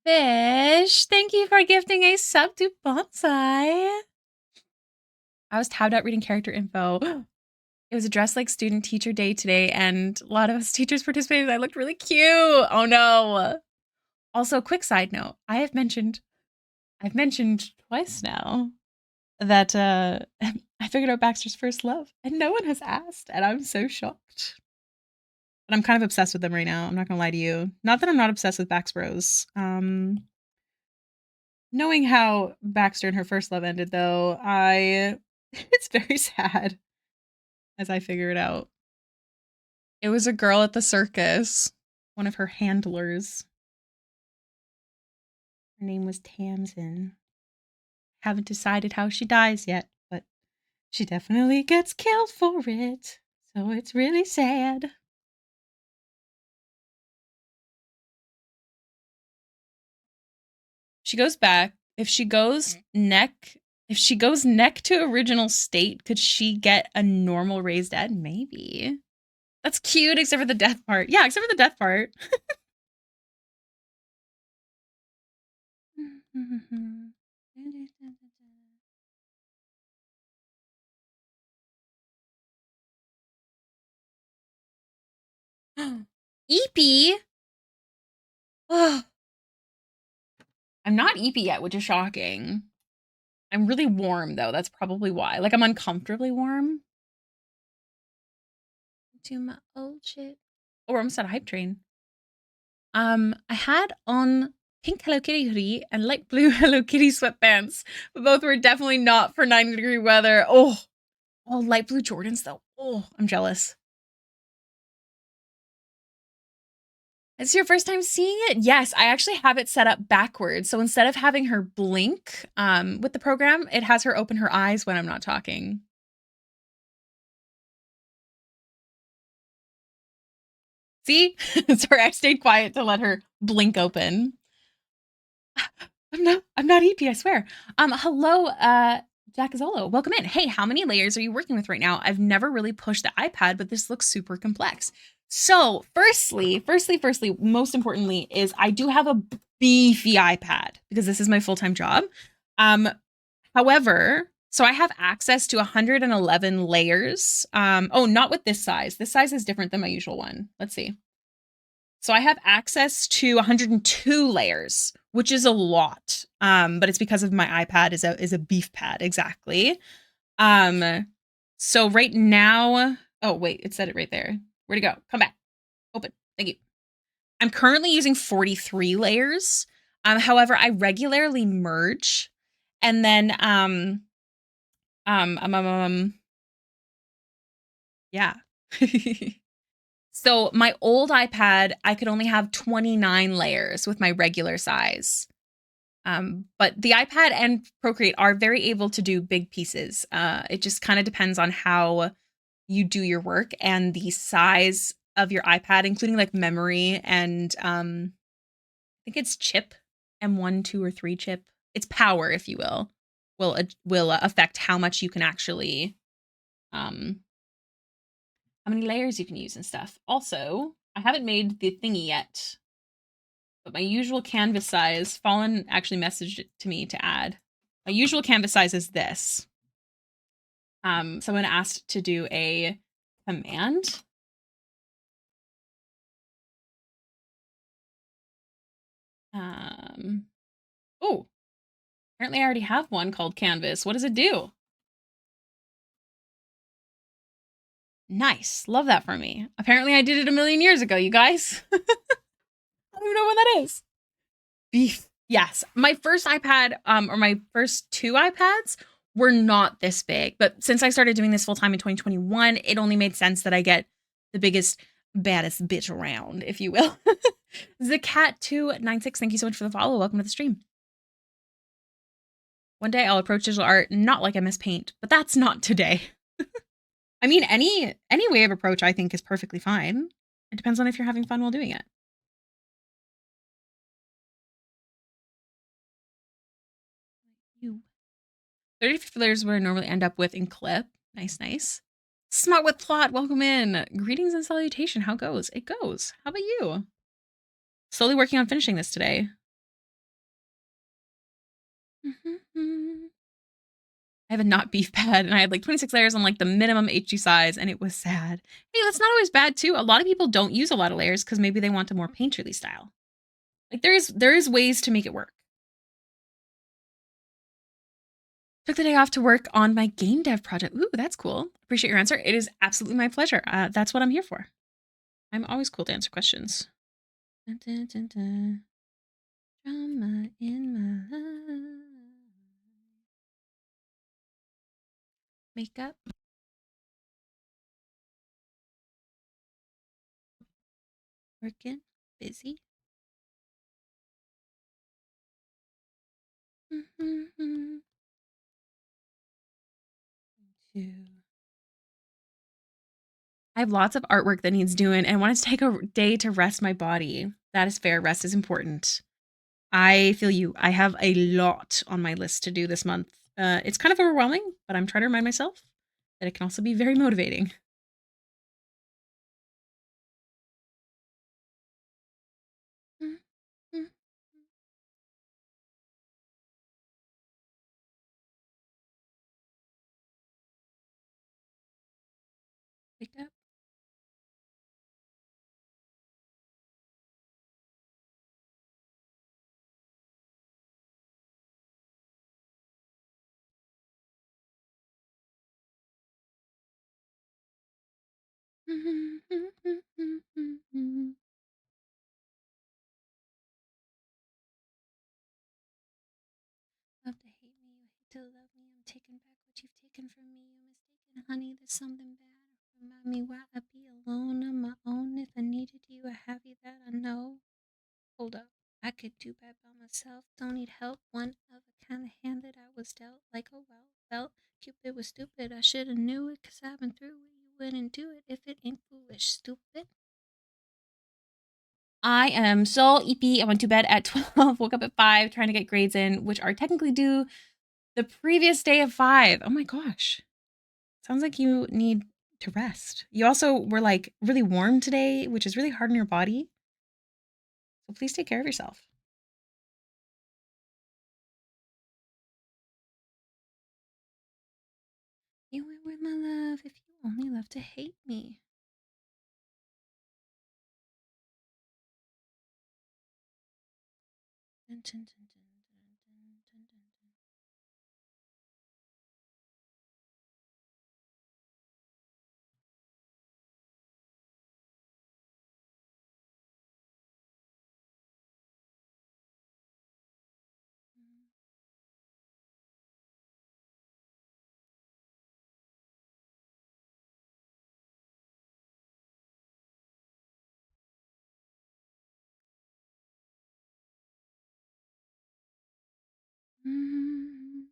[SPEAKER 1] Fish, thank you for gifting a sub to Bonsai. I was tabbed out reading character info. It was a dress like student teacher day today, and a lot of us teachers participated. I looked really cute. Oh no. Also, quick side note, I've mentioned twice now that I figured out Baxter's first love, and no one has asked, and I'm so shocked. But I'm kind of obsessed with them right now. I'm not gonna lie to you. Not that I'm not obsessed with Bax Bros. Knowing how Baxter and her first love ended, though, it's very sad as I figure it out. It was a girl at the circus, one of her handlers. Her name was Tamsin. Haven't decided how she dies yet, but she definitely gets killed for it. So it's really sad. She goes back. If she goes neck to original state, could she get a normal raised head? Maybe. That's cute, except for the death part. Yeah, except for the death part. Eepy? Oh. I'm not eepy yet, which is shocking. I'm really warm, though. That's probably why. Like, I'm uncomfortably warm. To my old shit. Oh, we're almost at a hype train. I had on pink Hello Kitty hoodie and light blue Hello Kitty sweatpants, but both were definitely not for 90-degree weather. Oh, light blue Jordans, though. Oh, I'm jealous. Is this your first time seeing it? Yes, I actually have it set up backwards. So instead of having her blink with the program, it has her open her eyes when I'm not talking. See? Sorry, I stayed quiet to let her blink open. I'm not EP, I swear. Hello, Jack Azolo. Welcome in. Hey, how many layers are you working with right now? I've never really pushed the iPad, but this looks super complex. So firstly, most importantly, is I do have a beefy iPad because this is my full-time job. However, so I have access to 111 layers. Oh, not with this size. This size is different than my usual one. Let's see. So I have access to 102 layers, which is a lot. But it's because of my iPad is a beef pad, exactly. So right now, oh wait, it said it right there. Where'd it go? Come back. Open. Thank you. I'm currently using 43 layers. However, I regularly merge, and then yeah. So my old iPad, I could only have 29 layers with my regular size. But the iPad and Procreate are very able to do big pieces. It just kind of depends on how you do your work and the size of your iPad, including like memory and I think it's chip M1, 2, or 3 chip. It's power, if you will affect how much you can actually how many layers you can use and stuff. Also, I haven't made the thingy yet, but my usual canvas size, Fallen actually messaged it to me to add. My usual canvas size is this. Someone asked to do a command. Oh, apparently I already have one called canvas. What does it do? Nice. Love that for me. Apparently I did it a million years ago, you guys. I don't even know when that is. Beef. Yes. My first iPad, or my first 2 iPads were not this big. But since I started doing this full time in 2021, it only made sense that I get the biggest, baddest bitch around, if you will. Zacat296, thank you so much for the follow. Welcome to the stream. One day I'll approach digital art not like I miss paint, but that's not today. I mean, any way of approach I think is perfectly fine. It depends on if you're having fun while doing it. You. 35 layers where I normally end up with in clip. Nice, nice. Smart with plot, welcome in. Greetings and salutation. How goes? It goes. How about you? Slowly working on finishing this today. I have a not beef pad and I had like 26 layers on like the minimum HG size and it was sad. Hey, that's not always bad too. A lot of people don't use a lot of layers because maybe they want a more painterly style. Like there is ways to make it work. Took the day off to work on my game dev project. Ooh, that's cool. Appreciate your answer. It is absolutely my pleasure. That's what I'm here for. I'm always cool to answer questions. Dun, dun, dun, dun. Drama in my life. Makeup. Working. Busy. I have lots of artwork that needs doing and I wanted to take a day to rest my body. That is fair. Rest is important. I feel you. I have a lot on my list to do this month. It's kind of overwhelming, but I'm trying to remind myself that it can also be very motivating. Pick up. Love to hate me, you hate to love me. I'm taking back what you've taken from me. You're mistaken, honey. There's something bad. Remind me why I be alone on my own. If I needed you, I have you that I know. Hold up. I could do bad by myself. Don't need help. One of a kind of hand that I was dealt. Like, oh well, felt Cupid was stupid. I should have knew it, 'cause I've been through it. You wouldn't do it if it ain't foolish, stupid. I am so EP. I went to bed at 12, woke up at 5, trying to get grades in, which are technically due the previous day of 5. Oh my gosh. Sounds like you need to rest. You also were like really warm today, which is really hard on your body. So please take care of yourself. You went with my love if you only love to hate me. Dun, dun, dun, dun, dun, dun, dun, dun. Mm.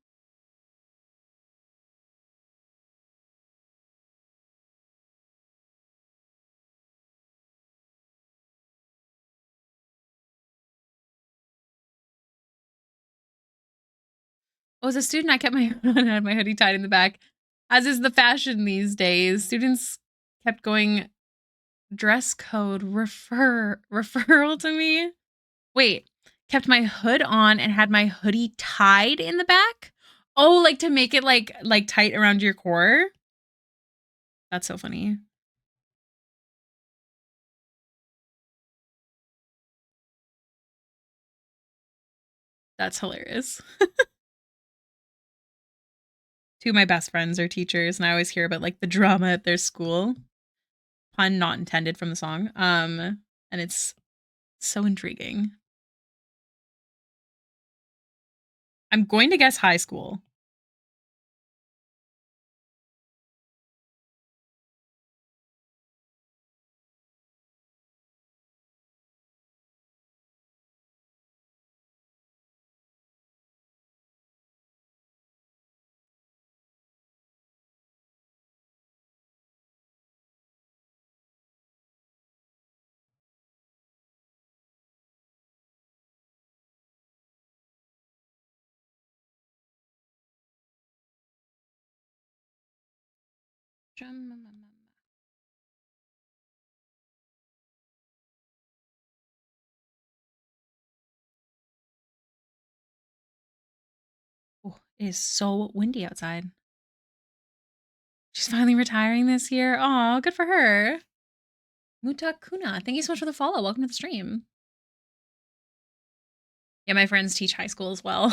[SPEAKER 1] Oh, as a student, I kept my had my hoodie tied in the back, as is the fashion these days. Students kept going, dress code referral to me. Wait, kept my hood on and had my hoodie tied in the back? Oh, like to make it like tight around your core? That's so funny. That's hilarious. Two of my best friends are teachers, and I always hear about like the drama at their school. Pun not intended from the song. And it's so intriguing. I'm going to guess high school. Oh, it is so windy outside. She's finally retiring this year. Oh, good for her. Mutakuna, thank you so much for the follow. Welcome to the stream. Yeah, my friends teach high school as well.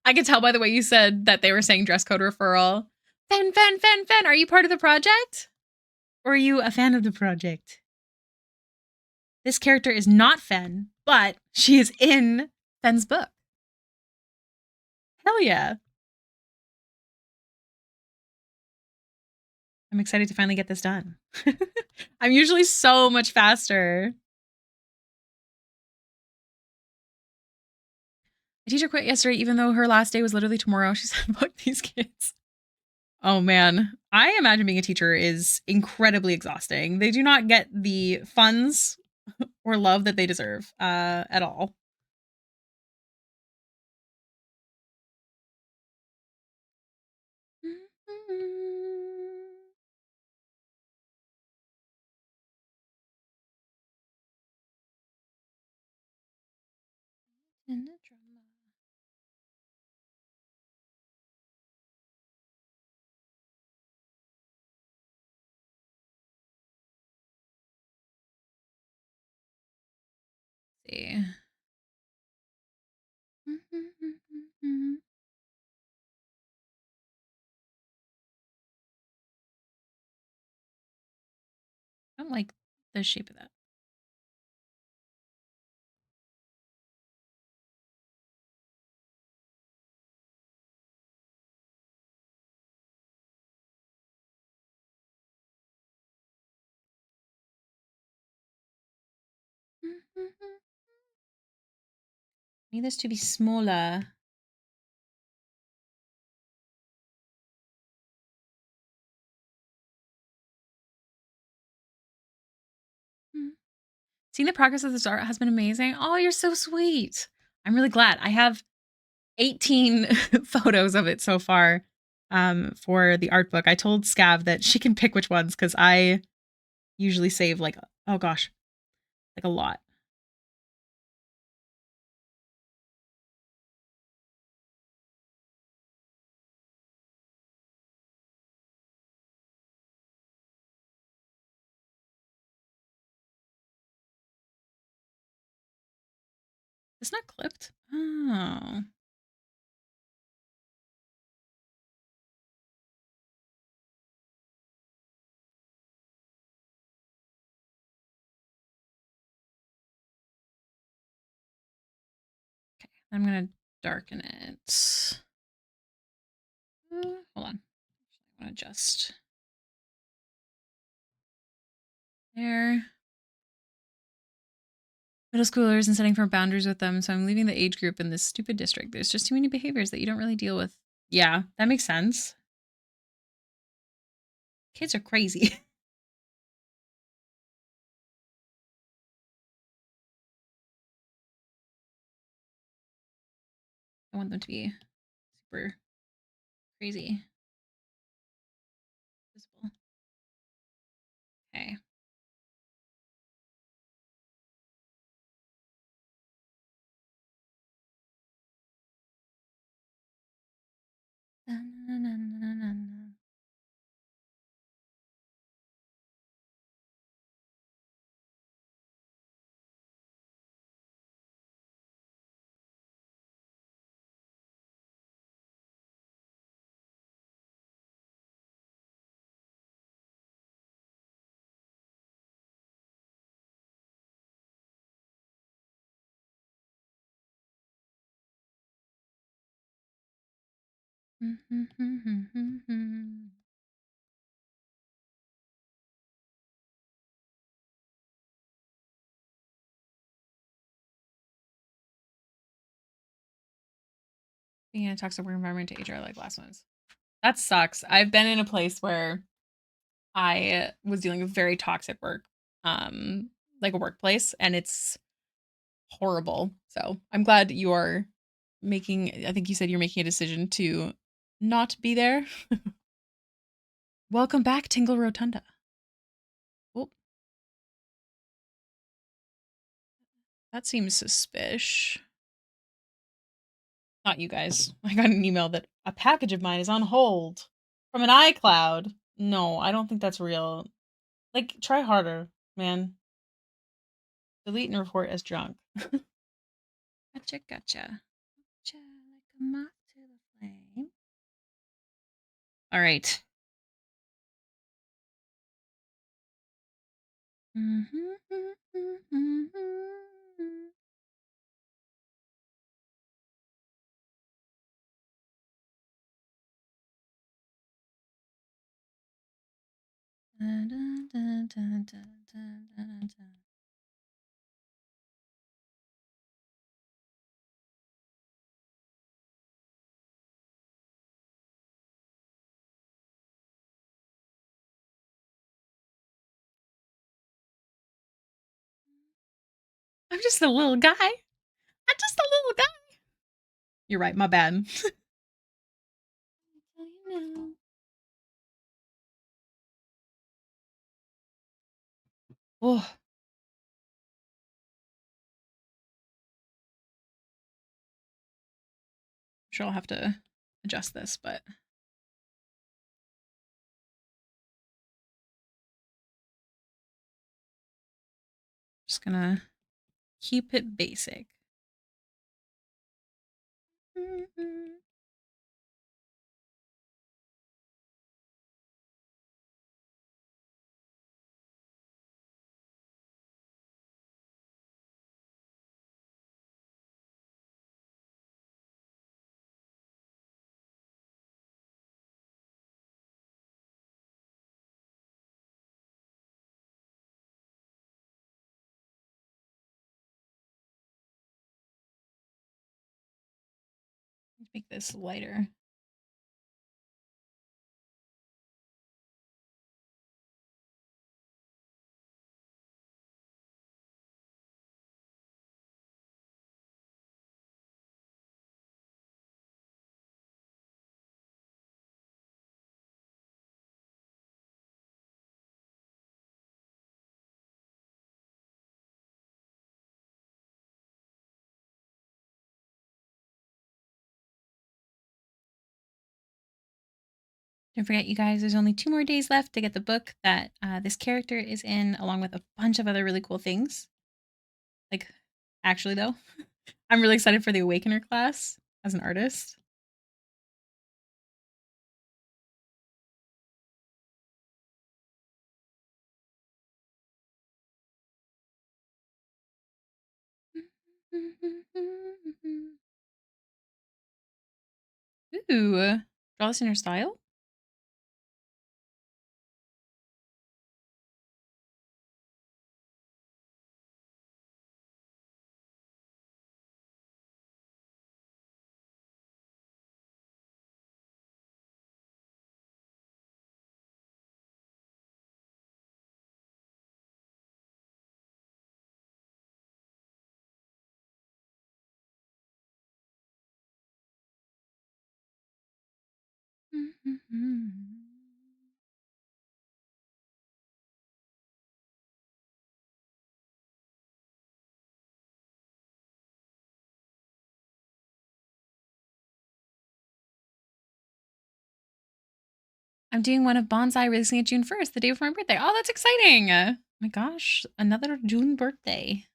[SPEAKER 1] I could tell by the way you said that they were saying dress code referral. Fen. Are you part of the project? Or are you a fan of the project? This character is not Fen, but she is in Fen's book. Hell yeah. I'm excited to finally get this done. I'm usually so much faster. My teacher quit yesterday, even though her last day was literally tomorrow. She said, fuck these kids. Oh man. I imagine being a teacher is incredibly exhausting. They do not get the funds or love that they deserve at all. See. I don't like the shape of that. I need this to be smaller. Seeing the progress of this art has been amazing. Oh, you're so sweet. I'm really glad. I have 18 photos of it so far for the art book. I told Scav that she can pick which ones because I usually save like, oh gosh, like a lot. It's not clipped. Oh. Okay, I'm gonna darken it. Hold on. I want to adjust. There. middle schoolers and setting firm boundaries with them. So I'm leaving the age group in this stupid district. There's just too many behaviors that you don't really deal with. Yeah, that makes sense. Kids are crazy. I want them to be super crazy. Visible. Okay. Being in a toxic work environment to HR like last ones. That sucks. I've been in a place where I was dealing with very toxic work, like a workplace, and it's horrible. So I'm glad you are making, I think you said you're making a decision to not be there. Welcome back, Tingle Rotunda. Oh, that seems suspicious. Not you guys. I got an email that a package of mine is on hold from an iCloud. No, I don't think that's real. Like, try harder, man. Delete and report as junk. Gotcha, gotcha. Gotcha, like a moth to the flame. All right. I'm just a little guy. I'm just a little guy. You're right. My bad. Oh, sure I'll have to adjust this, but just gonna keep it basic. Let's make this lighter. Don't forget, you guys, there's only 2 more days left to get the book that this character is in, along with a bunch of other really cool things. Like, actually, though, I'm really excited for the Awakener class as an artist. Ooh, draw this in your style? I'm doing one of Bonsai releasing it June 1st, the day before my birthday. Oh, that's exciting. Oh my gosh, another June birthday.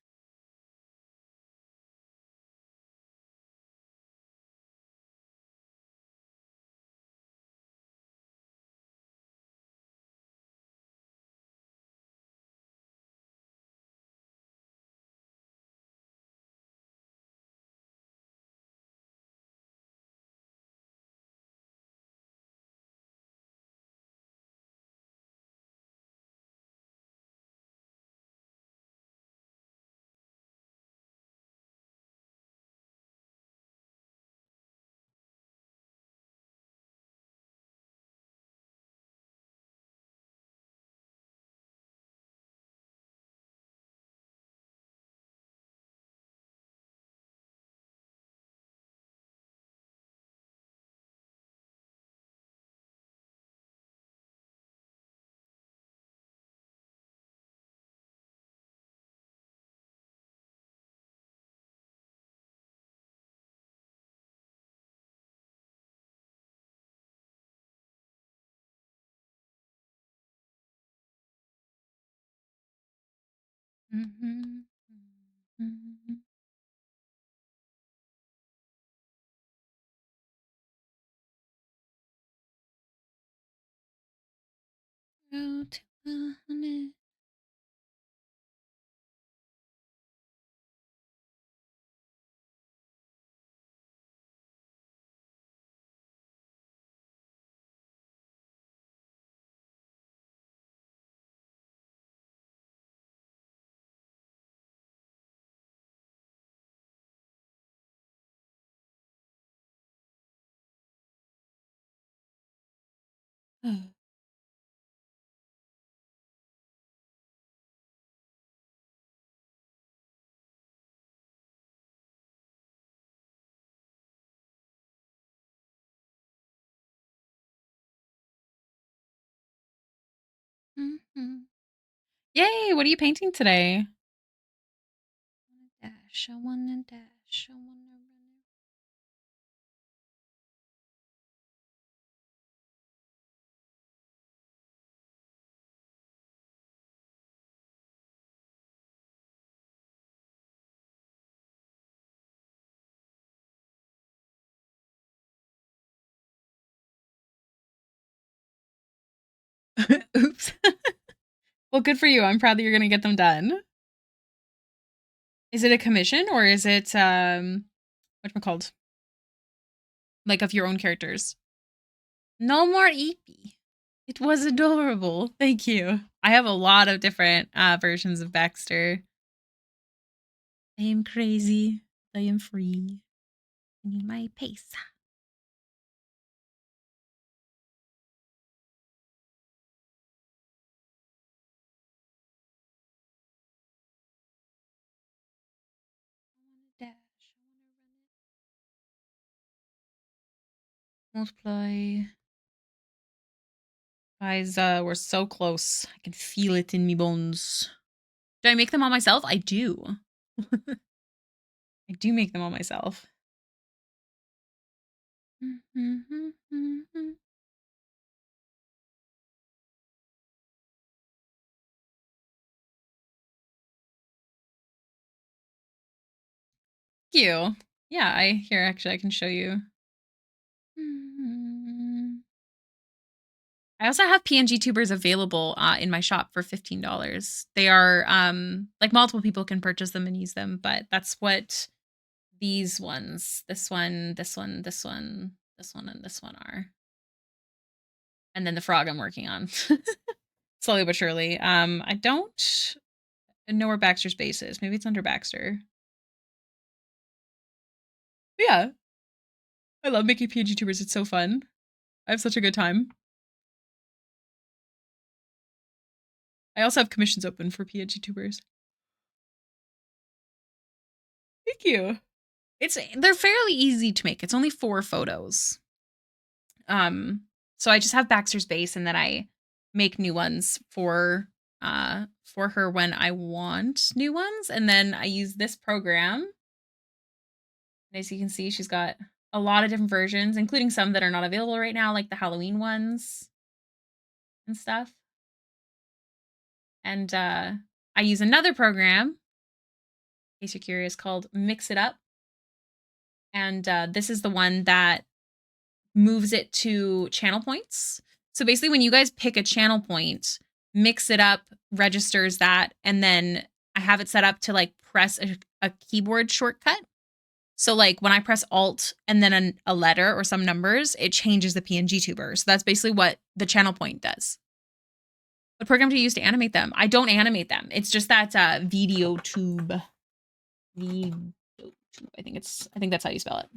[SPEAKER 1] Go to 100. Oh. Yay! What are you painting today? Dash, I wanna dash, I wanna run. Oops. Well, good for you. I'm proud that you're gonna get them done. Is it a commission or is it whatchamacalled? Like of your own characters? No more Eepy. It was adorable. Thank you. I have a lot of different versions of Baxter. I am crazy. I am free. I need my pace. I wanna dash. I wanna run it. Multiply. Guys, we're so close. I can feel it in me bones. Do I make them all myself? I do. I do make them all myself. Thank you. Yeah, actually I can show you. I also have PNG tubers available in my shop for $15. They are like multiple people can purchase them and use them, but that's what these ones, this one, this one, this one, this one, and this one are. And then the frog I'm working on. Slowly but surely. I don't know where Baxter's base is. Maybe it's under Baxter. But yeah. I love making PNG tubers. It's so fun. I have such a good time. I also have commissions open for PNG tubers. Thank you. They're fairly easy to make. It's only 4 photos. So I just have Baxter's base, and then I make new ones for her when I want new ones. And then I use this program. And as you can see, she's got a lot of different versions, including some that are not available right now, like the Halloween ones and stuff. And I use another program, in case you're curious, called Mix It Up. And this is the one that moves it to channel points. So basically, when you guys pick a channel point, Mix It Up registers that, and then I have it set up to like press a keyboard shortcut. So like when I press Alt and then a letter or some numbers, it changes the PNG tuber. So that's basically what the channel point does. What program do you use to animate them? I don't animate them. It's just that video tube. I think that's how you spell it.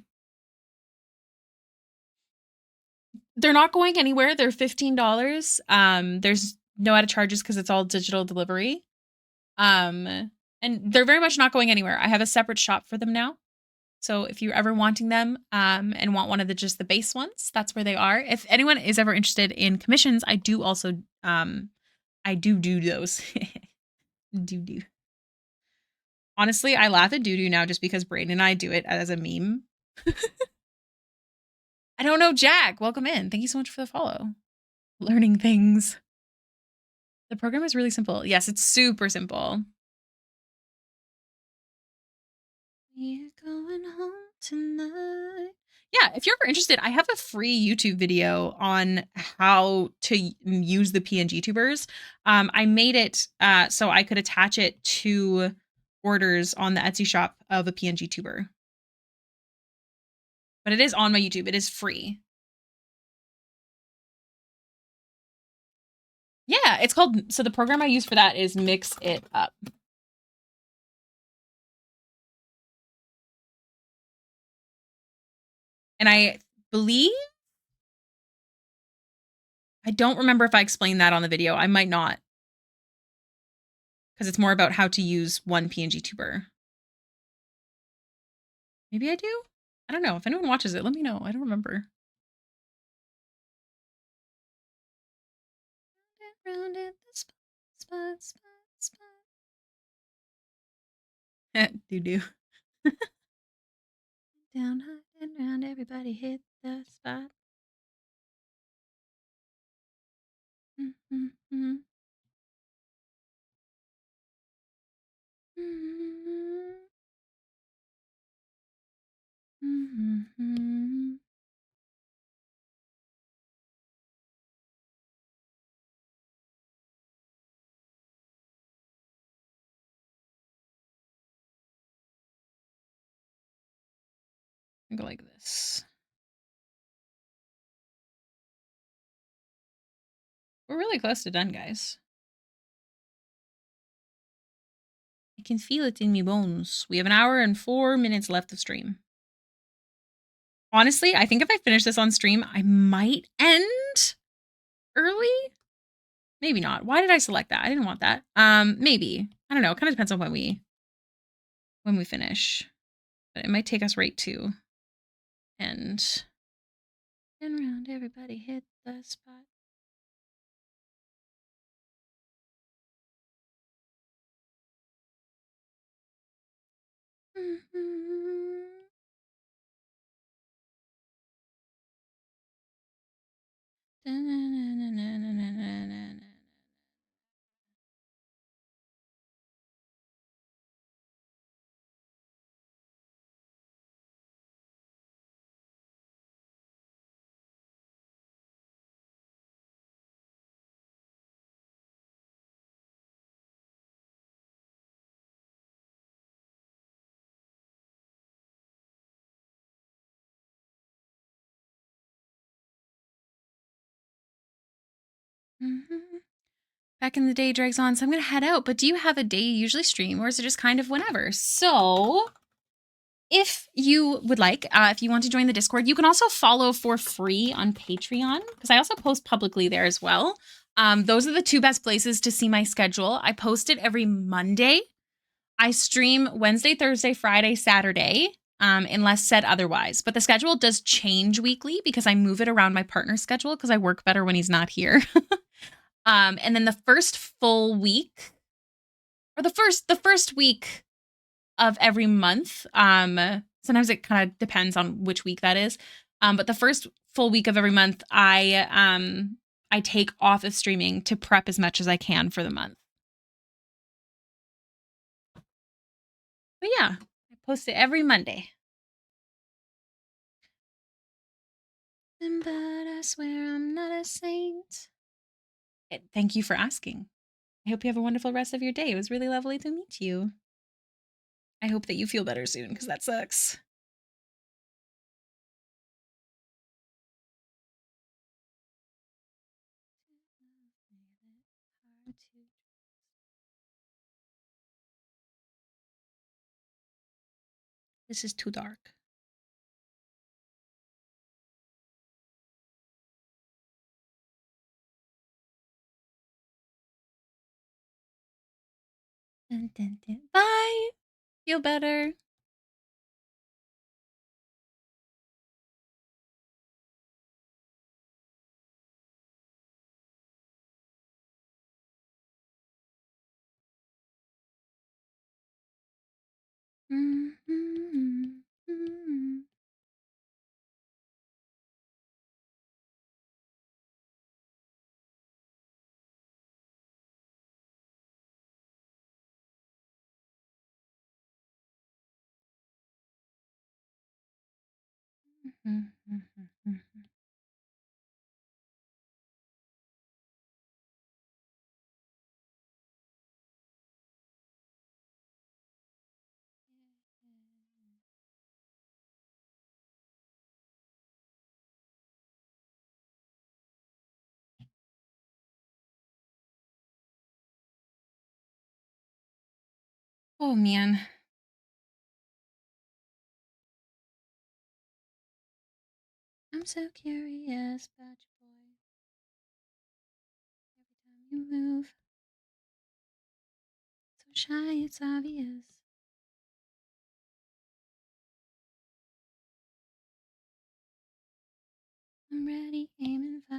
[SPEAKER 1] They're not going anywhere. They're $15. There's no added charges because it's all digital delivery. And they're very much not going anywhere. I have a separate shop for them now. So if you're ever wanting them and want one of just the base ones, that's where they are. If anyone is ever interested in commissions, I do also I do those. do. Honestly, I laugh at doo now just because Brayden and I do it as a meme. I don't know, Jack. Welcome in. Thank you so much for the follow. Learning things. The program is really simple. Yes, it's super simple. We're going home tonight. Yeah, if you're ever interested, I have a free YouTube video on how to use the PNG tubers. I made it so I could attach it to orders on the Etsy shop of a PNG tuber. But it is on my YouTube. It is free. Yeah, it's called, so the program I use for that is Mix It Up. And I believe, I don't remember if I explained that on the video. I might not. Because it's more about how to use one PNG tuber. Maybe I do? I don't know. If anyone watches it, let me know. I don't remember. Round it, spot. Do. Down high and round, everybody hit the spot. Mm-hmm. Mm-hmm. Go like this. We're really close to done, guys. I can feel it in me bones. We have an hour and 4 minutes left of stream. Honestly, I think if I finish this on stream, I might end early. Maybe not. Why did I select that? I didn't want that. Maybe. I don't know. It kind of depends on when we finish. But it might take us right to end. And round, everybody hit the spot. Back in the day drags on, so I'm gonna head out. But do you have a day you usually stream, or is it just kind of whenever? So if you would like, if you want to join the Discord, you can also follow for free on Patreon, because I also post publicly there as well. Those are the two best places to see my schedule. I post it every Monday. I stream Wednesday, Thursday, Friday, Saturday. unless said otherwise. But the schedule does change weekly because I move it around my partner's schedule because I work better when he's not here. And then the first full week, or the first week of every month, sometimes it kind of depends on which week that is. But the first full week of every month, I take off of streaming to prep as much as I can for the month. But yeah, I post it every Monday. But I swear I'm not a saint. Thank you for asking. I hope you have a wonderful rest of your day. It was really lovely to meet you. I hope that you feel better soon, because that sucks. This is too dark. Dun, dun, dun. Bye. Feel better. Oh man. I'm so curious about your boy. Every time you move, so shy, it's obvious. I'm ready, aiming fire.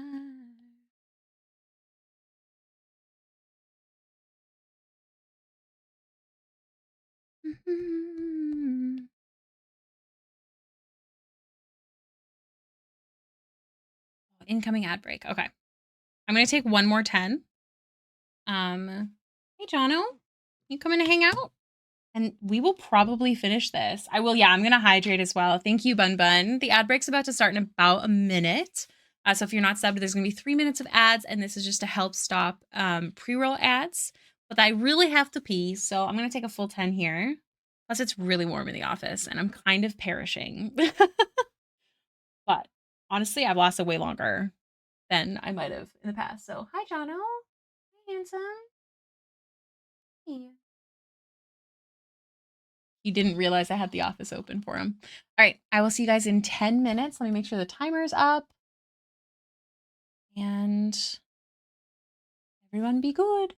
[SPEAKER 1] Incoming ad break. Okay. I'm going to take one more 10. Hey, Jono, you coming to hang out? And we will probably finish this. I will, yeah, I'm going to hydrate as well. Thank you, Bun Bun. The ad break's about to start in about a minute. So if you're not subbed, there's going to be 3 minutes of ads, and this is just to help stop pre-roll ads. But I really have to pee, so I'm going to take a full 10 here. Plus, it's really warm in the office, and I'm kind of perishing. But honestly, I've lasted way longer than I might have in the past. So, hi, Jono. Hi, handsome. Hey. He didn't realize I had the office open for him. All right, I will see you guys in 10 minutes. Let me make sure the timer's up. And everyone be good.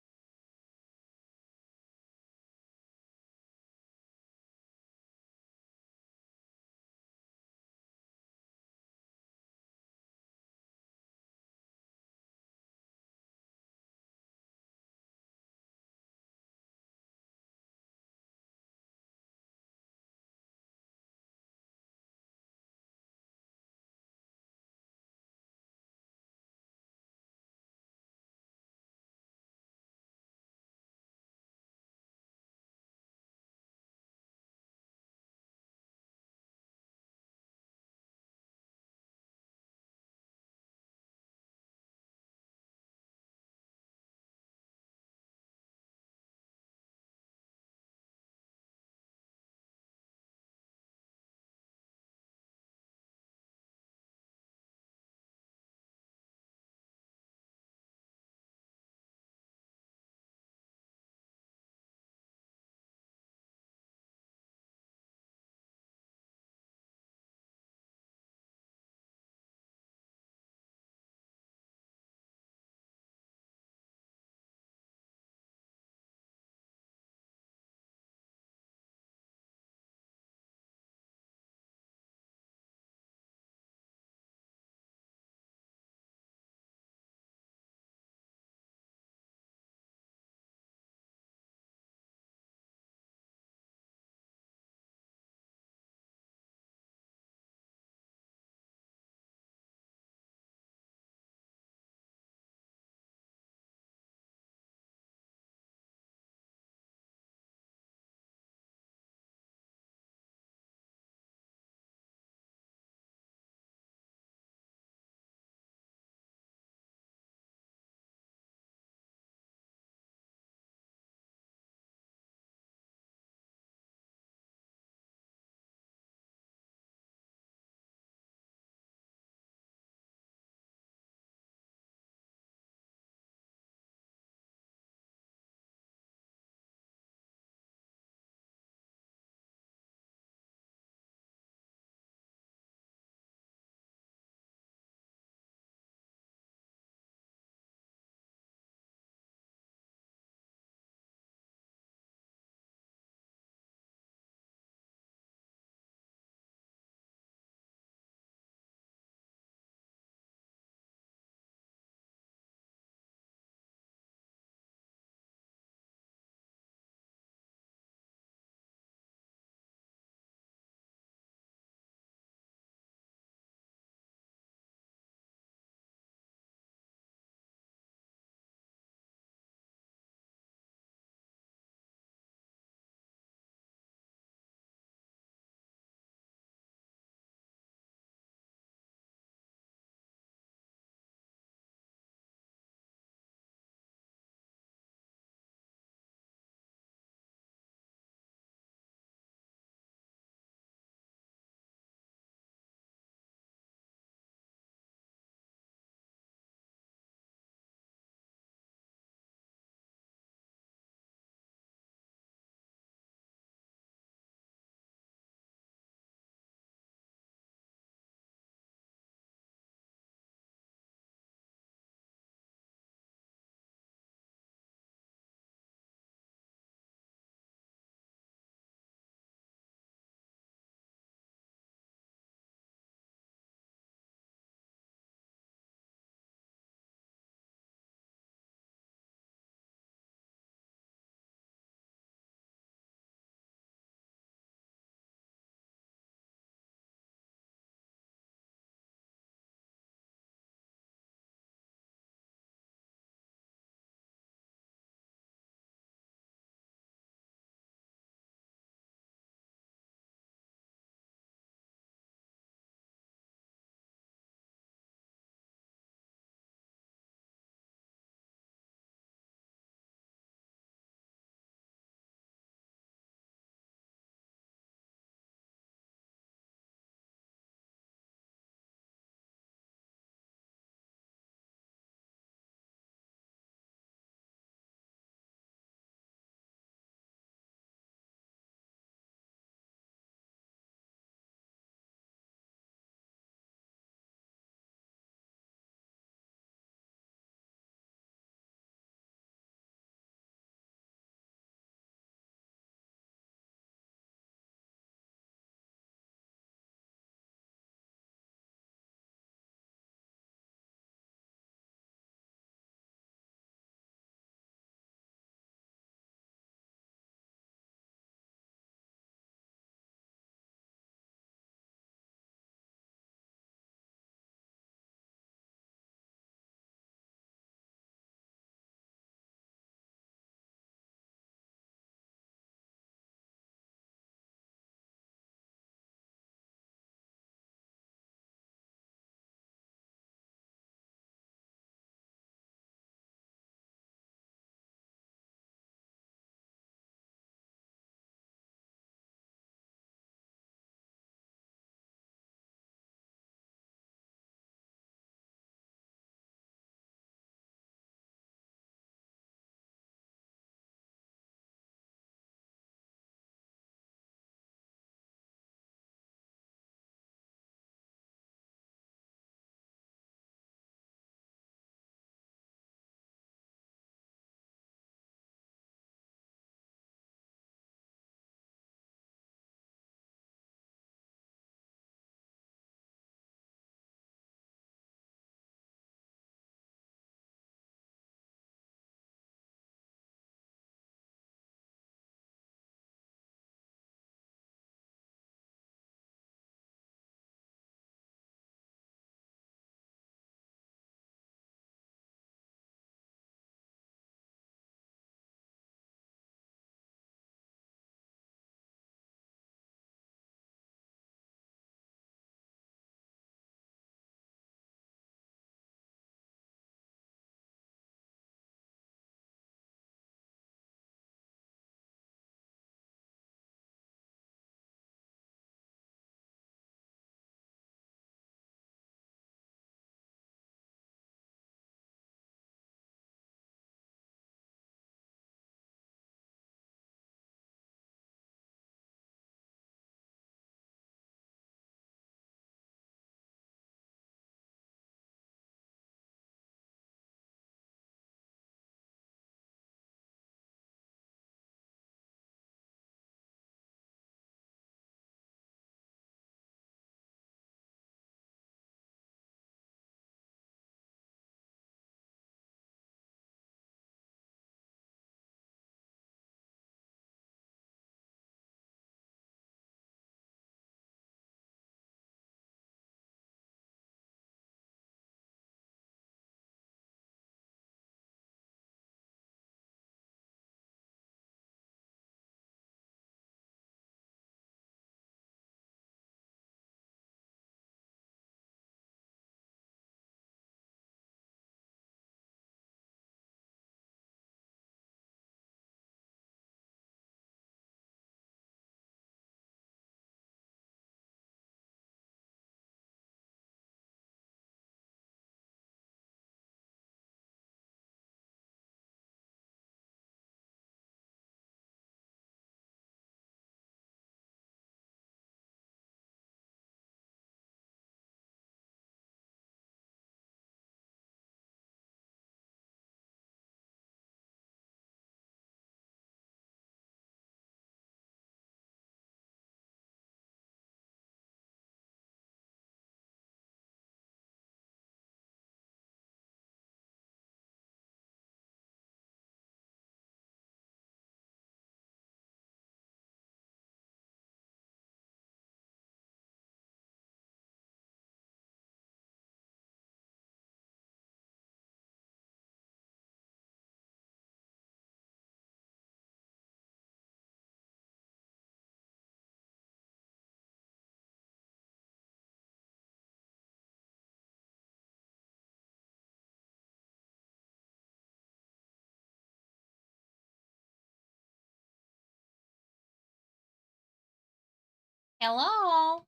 [SPEAKER 1] Hello. All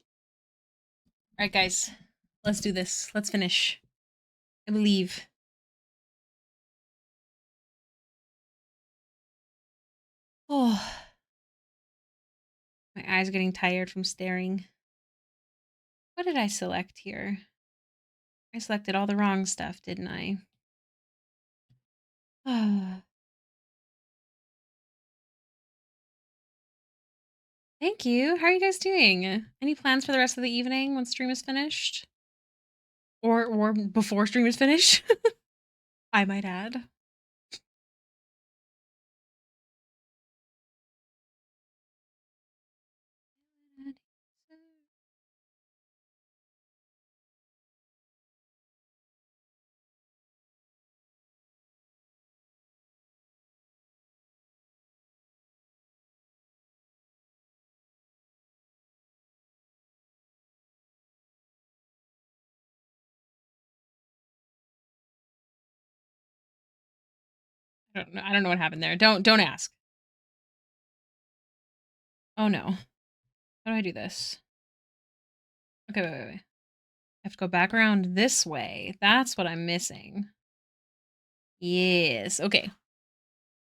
[SPEAKER 1] right, guys. Let's do this. Let's finish. I believe. Oh, my eyes are getting tired from staring. What did I select here? I selected all the wrong stuff, didn't I? Thank you. How are you guys doing? Any plans for the rest of the evening when stream is finished? Or before stream is finished? I might add. I don't know what happened there. Don't ask. Oh no. How do I do this? Okay, wait. I have to go back around this way. That's what I'm missing. Yes. Okay.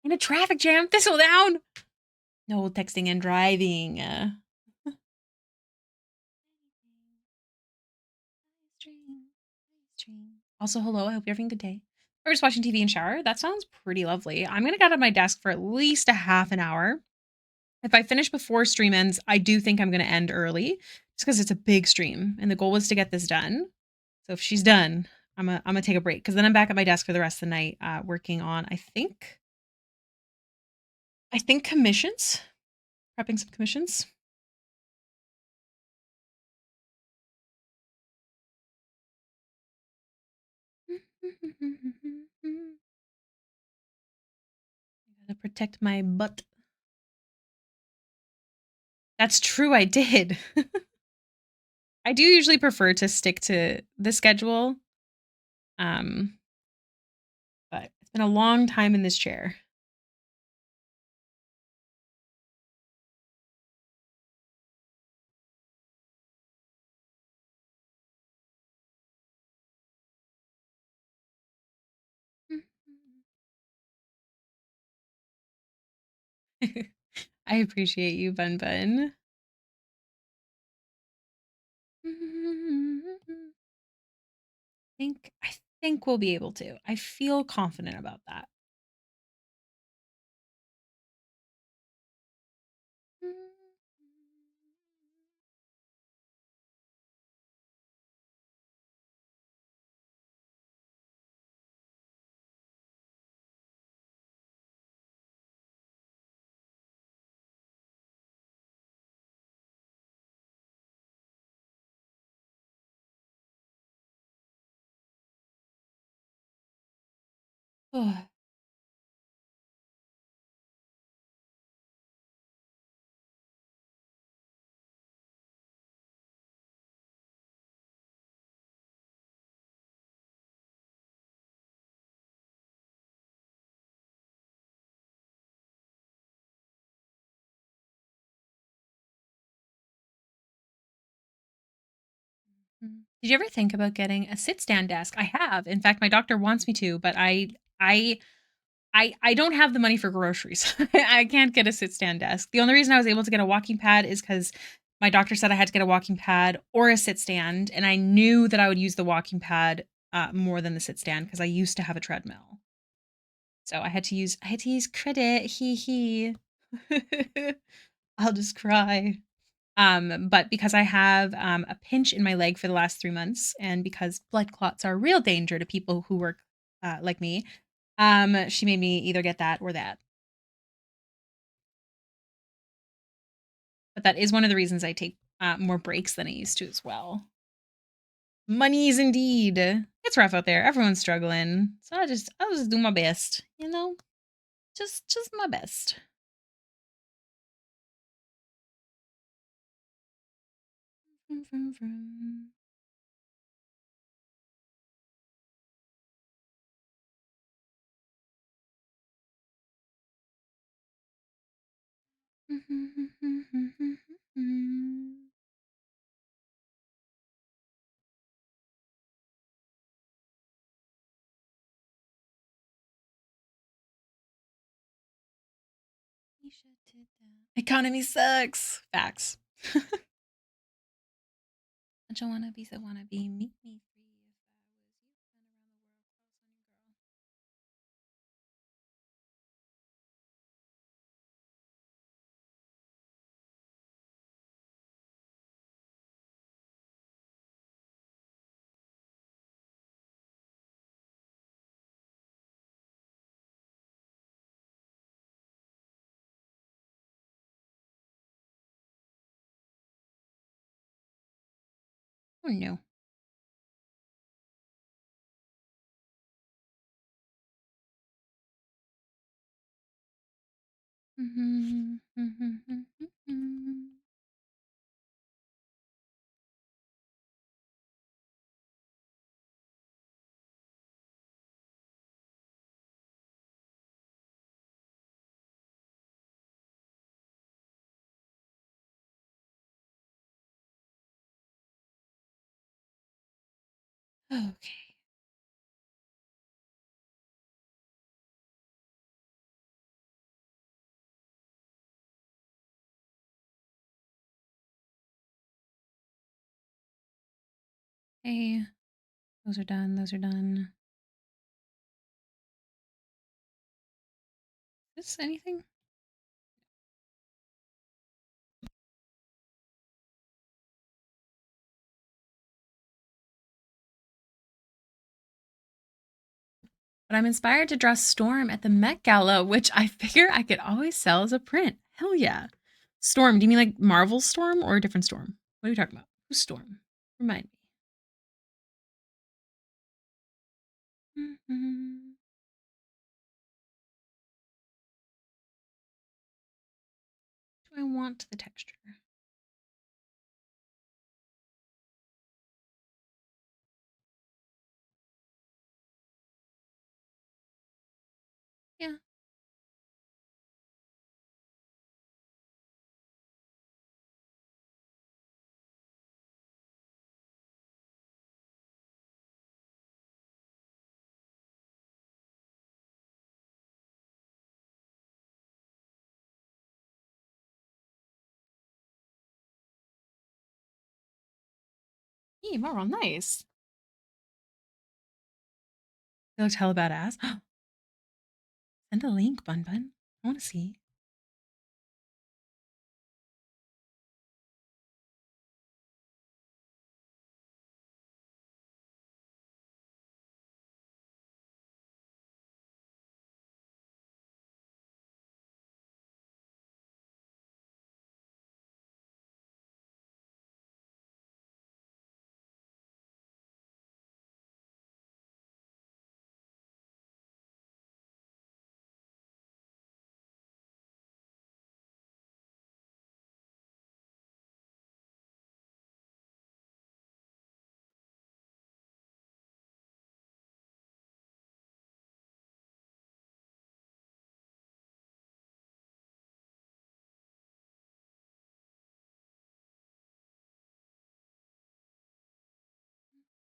[SPEAKER 1] In a traffic jam. Thistle down. No texting and driving. Also, hello. I hope you're having a good day. Or just watching TV and shower. That sounds pretty lovely. I'm gonna get at my desk for at least a half an hour. If I finish before stream ends, I do think I'm gonna end early, just because it's a big stream, and the goal was to get this done. So if she's done, I'm gonna take a break because then I'm back at my desk for the rest of the night, working on I think commissions, prepping some commissions. I gotta protect my butt. That's true, I did. I do usually prefer to stick to the schedule. Um, but it's been a long time in this chair. I appreciate you, Bun Bun. I think we'll be able to. I feel confident about that. Oh. Did you ever think about getting a sit-stand desk? I have. In fact, my doctor wants me to, but I don't have the money for groceries. I can't get a sit-stand desk. The only reason I was able to get a walking pad is because my doctor said I had to get a walking pad or a sit-stand, and I knew that I would use the walking pad more than the sit-stand because I used to have a treadmill. So I had to use credit. Hee hee. I'll just cry. But because I have a pinch in my leg for the last 3 months, and because blood clots are a real danger to people who work like me, she made me either get that or that. But that is one of the reasons I take more breaks than I used to as well. Monies indeed. It's rough out there. Everyone's struggling. So I'll just do my best, you know? Just my best. Vroom, vroom, vroom. Economy sucks. Facts. I don't wanna be, so wanna be. Meet me free if I was you. Run around the world, close on your girl. Oh no. Okay. Hey, those are done. Those are done. Is this anything? But I'm inspired to draw Storm at the Met Gala, which I figure I could always sell as a print. Hell yeah. Storm, do you mean like Marvel Storm or a different Storm? What are you talking about? Who's Storm? Remind me. Do I want the texture? Yeah. Hey, Marvel, nice. They looked hella badass. Send a link, Bun Bun. I want to see.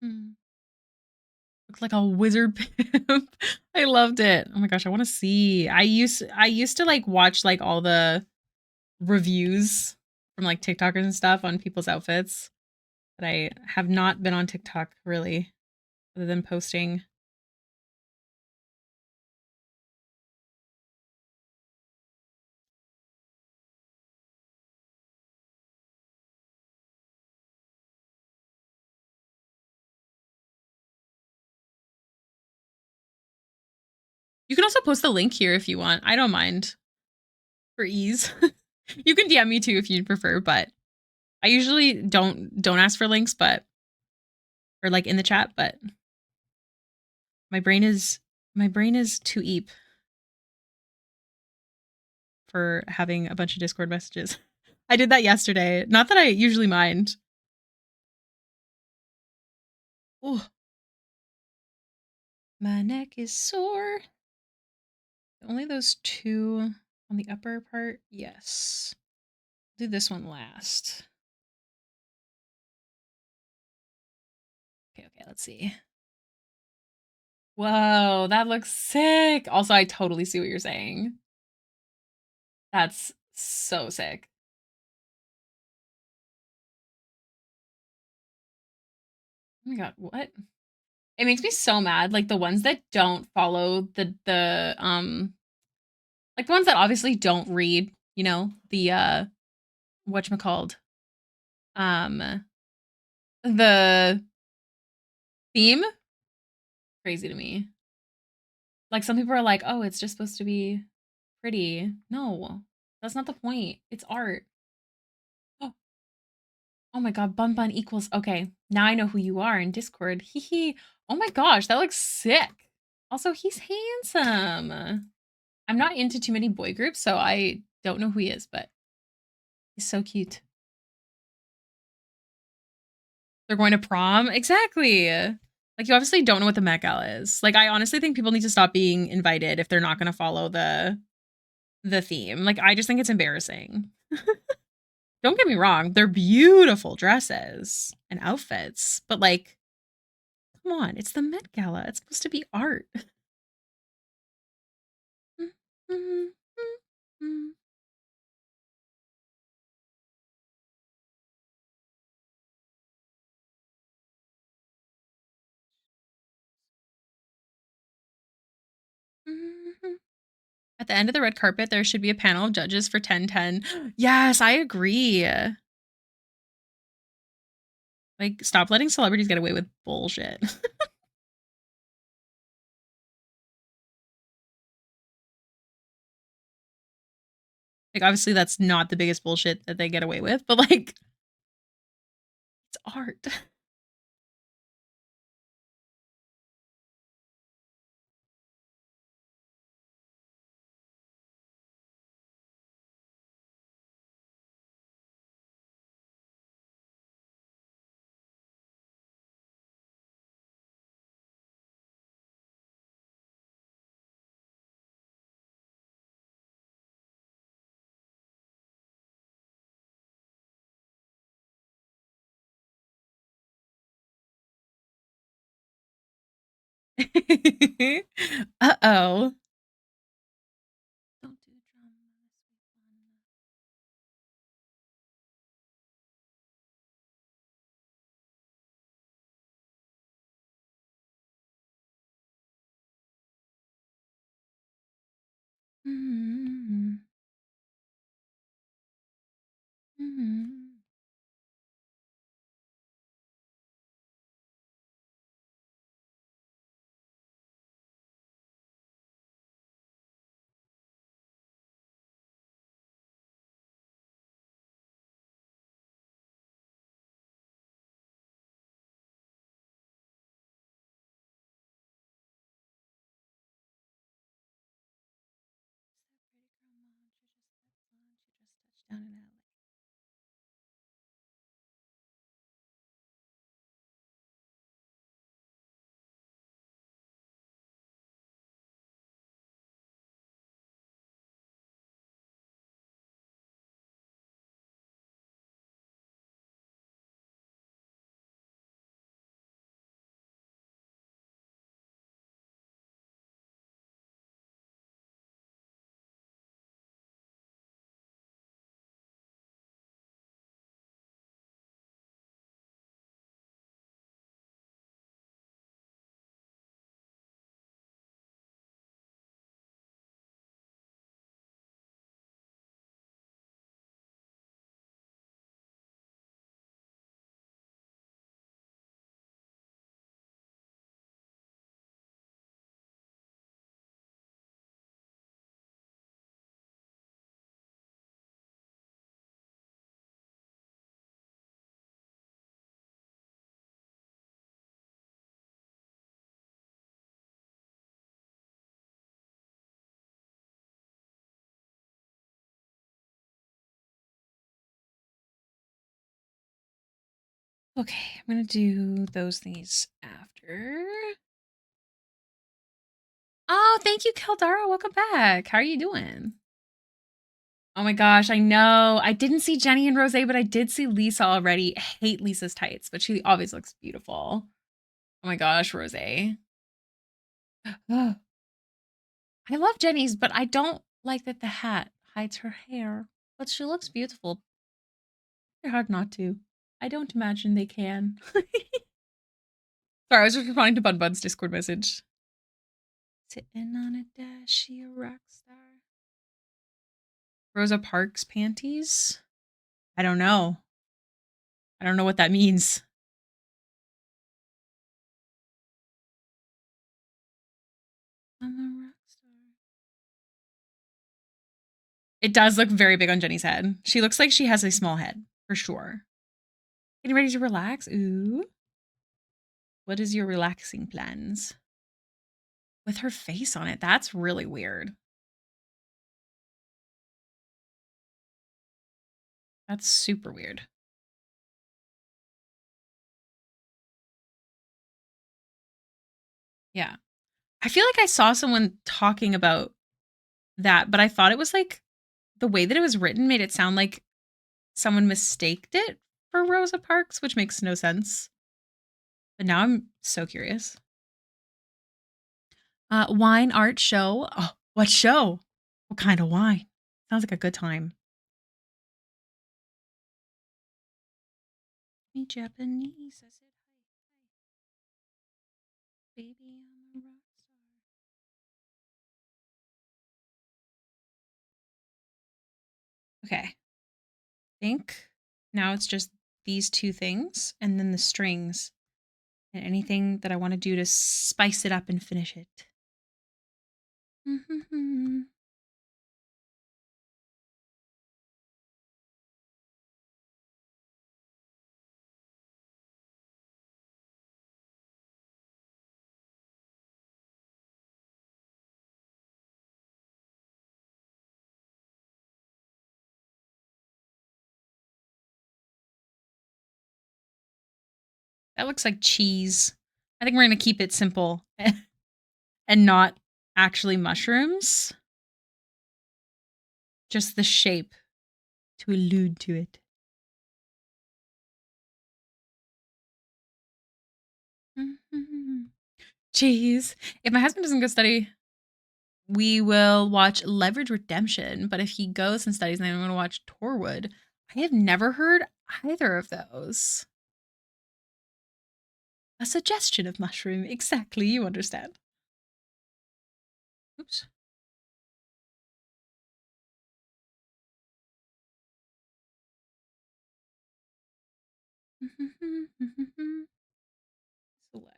[SPEAKER 1] Hmm. Looks like a wizard pimp. I loved it. Oh my gosh, I want to see. I used to like watch like all the reviews from like TikTokers and stuff on people's outfits, but I have not been on TikTok really, other than posting. You can also post the link here if you want. I don't mind for ease. You can DM me too if you'd prefer, but I usually don't ask for links, but or like in the chat, but my brain is too eep for having a bunch of Discord messages. I did that yesterday. Not that I usually mind. Oh, my neck is sore. Only those two on the upper part. Yes. Do this one last. Okay, let's see. Whoa, that looks sick. Also, I totally see what you're saying. That's so sick. Oh my god, what? It makes me so mad. Like the ones that don't follow like the ones that obviously don't read, you know, the whatchamacalled, um the theme. Crazy to me. Like some people are like, oh, it's just supposed to be pretty. No, that's not the point. It's art. Oh, oh my god, Bun Bun equals okay. Now I know who you are in Discord. Hee hee. Oh my gosh, that looks sick. Also, he's handsome. I'm not into too many boy groups, so I don't know who he is, but he's so cute. They're going to prom? Exactly. Like you obviously don't know what the Met Gala is. Like I honestly think people need to stop being invited if they're not going to follow the theme. Like I just think it's embarrassing. Don't get me wrong, they're beautiful dresses and outfits, but like come on, it's the Met Gala. It's supposed to be art. At the end of the red carpet, there should be a panel of judges for 1010. Yes, I agree. Like, stop letting celebrities get away with bullshit. Like, obviously, that's not the biggest bullshit that they get away with, but like, it's art. Uh-oh. Don't do drama. Mm-hmm. Mm-hmm. Down in LA. Okay, I'm gonna do those things after. Oh, thank you, Keldara. Welcome back. How are you doing? Oh my gosh, I know. I didn't see Jenny and Rose, but I did see Lisa already. I hate Lisa's tights, but she always looks beautiful. Oh my gosh, Rose. I love Jenny's, but I don't like that the hat hides her hair, but she looks beautiful. They're hard not to. I don't imagine they can. Sorry, I was just responding to Bun Bun's Discord message. Sitting on a dash, she a rock star. Rosa Parks panties? I don't know. I don't know what that means. I'm a rock star. It does look very big on Jenny's head. She looks like she has a small head, for sure. Getting ready to relax? Ooh. What is your relaxing plans? With her face on it, that's really weird. That's super weird. Yeah. I feel like I saw someone talking about that, but I thought it was like the way that it was written made it sound like someone mistaked it for Rosa Parks, which makes no sense. But now I'm so curious. Wine art show. Oh, what show? What kind of wine? Sounds like a good time. Me Japanese. I said hi. Baby, I'm a rock star. Okay. I think now it's just these two things and then the strings and anything that I want to do to spice it up and finish it. That looks like cheese. I think we're going to keep it simple and not actually mushrooms. Just the shape to allude to it. Cheese. If my husband doesn't go study, we will watch Leverage Redemption. But if he goes and studies, then I'm going to watch Torwood. I have never heard either of those. A suggestion of mushroom. Exactly, you understand. Oops. Select.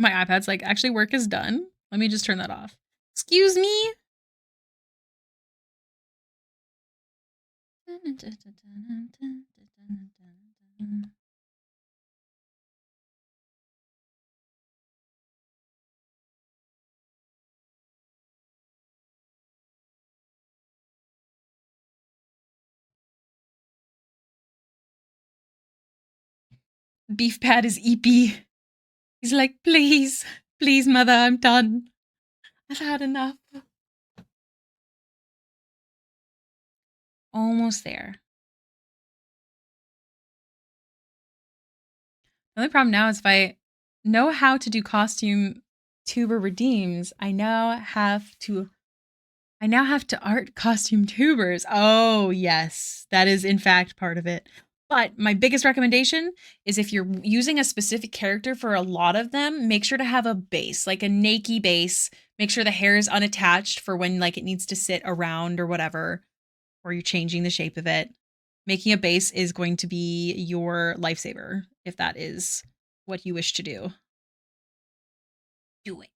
[SPEAKER 1] My iPad's like, actually, work is done. Let me just turn that off. Excuse me? Beef Pad is EP. He's like, please, please, mother, I'm done. I've had enough. Almost there. The only problem now is if I know how to do costume tuber redeems, I now have to art costume tubers. Oh, yes. That is in fact part of it. But my biggest recommendation is if you're using a specific character for a lot of them, make sure to have a base, like a naked base. Make sure the hair is unattached for when like it needs to sit around or whatever, or you're changing the shape of it. Making a base is going to be your lifesaver if that is what you wish to do. Do it.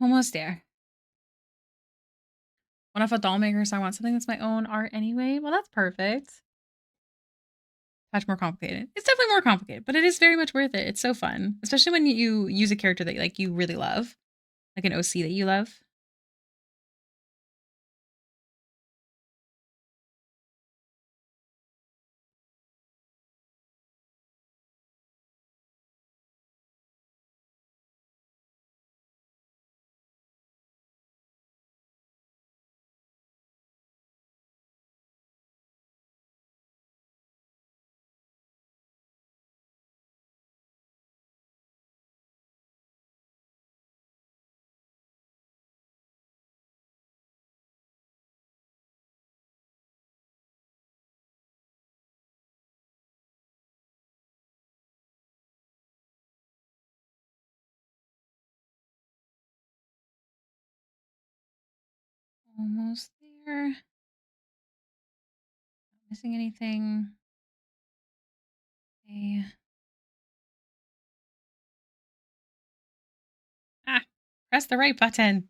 [SPEAKER 1] Almost there. One of a doll maker, so I want something that's my own art anyway. Well, that's perfect. Much more complicated. It's definitely more complicated, but it is very much worth it. It's so fun, especially when you use a character that like you really love, like an OC that you love. Almost there. Not missing anything. Okay. Ah, press the right button.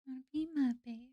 [SPEAKER 1] Wanna be my babe.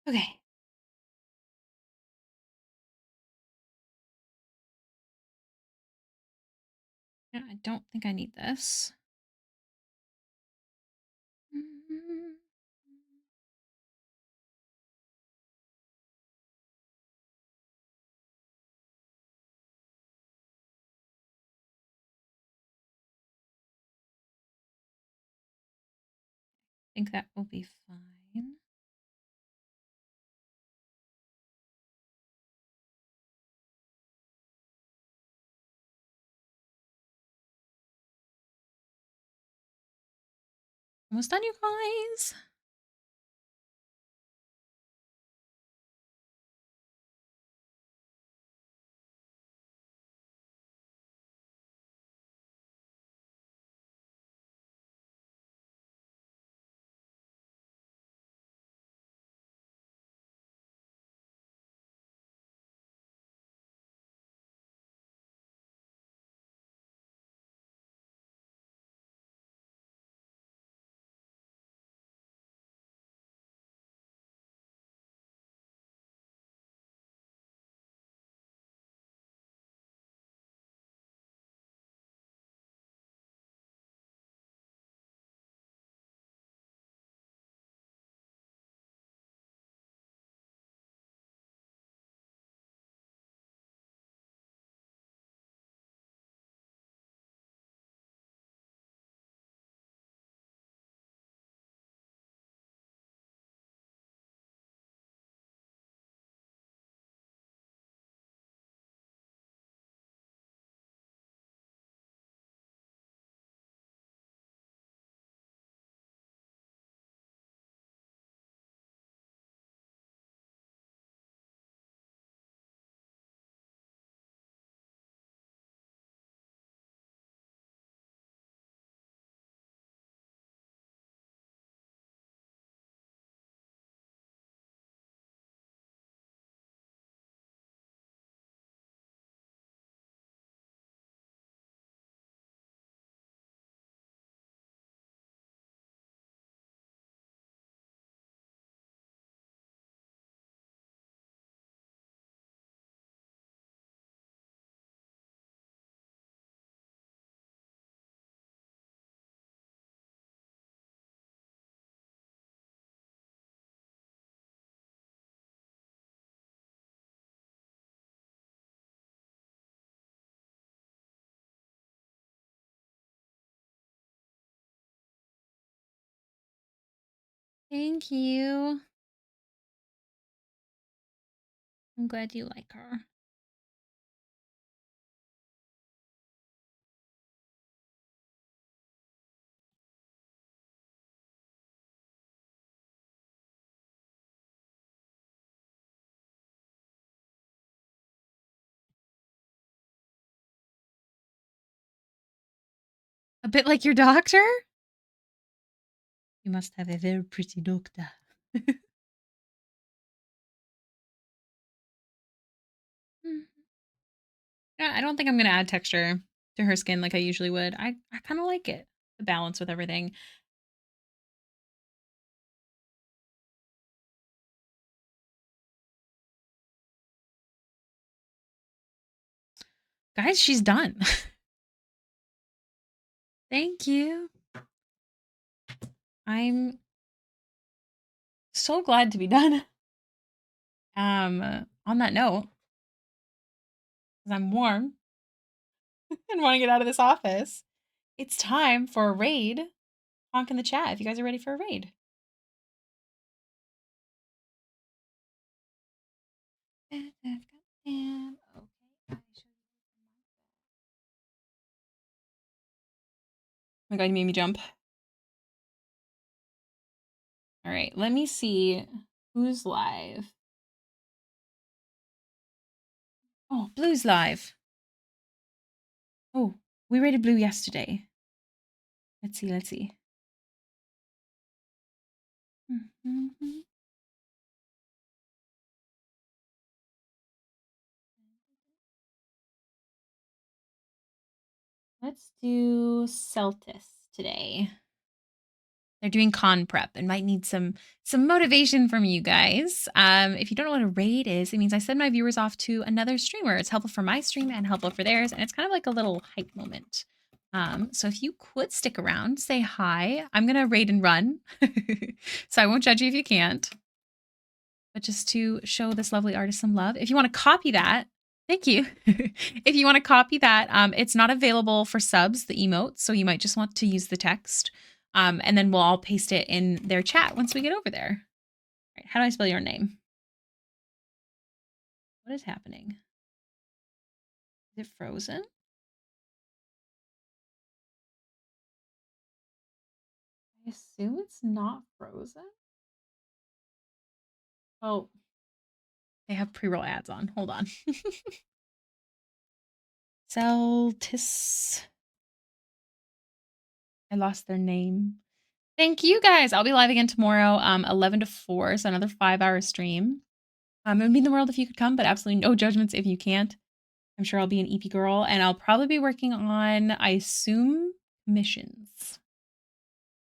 [SPEAKER 1] Okay. Yeah, I don't think I need this. I think that will be fine. Almost done, you guys. Thank you. I'm glad you like her. A bit like your doctor? You must have a very pretty doctor. Yeah, I don't think I'm gonna add texture to her skin like I usually would. I kind of like it, the balance with everything. Guys, she's done. Thank you. I'm so glad to be done. On that note, because I'm warm and want to get out of this office, it's time for a raid. Honk in the chat if you guys are ready for a raid. Oh my god, you made me jump. All right, let me see who's live. Oh, Blue's live. Oh, we rated Blue yesterday. Let's see, let's see. Let's do Celtis today. They're doing con prep and might need some motivation from you guys. If you don't know what a raid is, it means I send my viewers off to another streamer. It's helpful for my stream and helpful for theirs, and it's kind of like a little hype moment. So if you could stick around, say hi. I'm gonna raid and run, so I won't judge you if you can't. But just to show this lovely artist some love. If you want to copy that, thank you. If you want to copy that, it's not available for subs, the emote, so you might just want to use the text. And then we'll all paste it in their chat once we get over there. All right, how do I spell your name? What is happening? Is it frozen? I assume it's not frozen. Oh, they have pre-roll ads on. Hold on. Celtis. I lost their name. Thank you guys. I'll be live again tomorrow, 11 to 4, so another 5-hour stream. It would mean the world if you could come, but absolutely no judgments if you can't. I'm sure I'll be an EP girl, and I'll probably be working on, I assume, missions.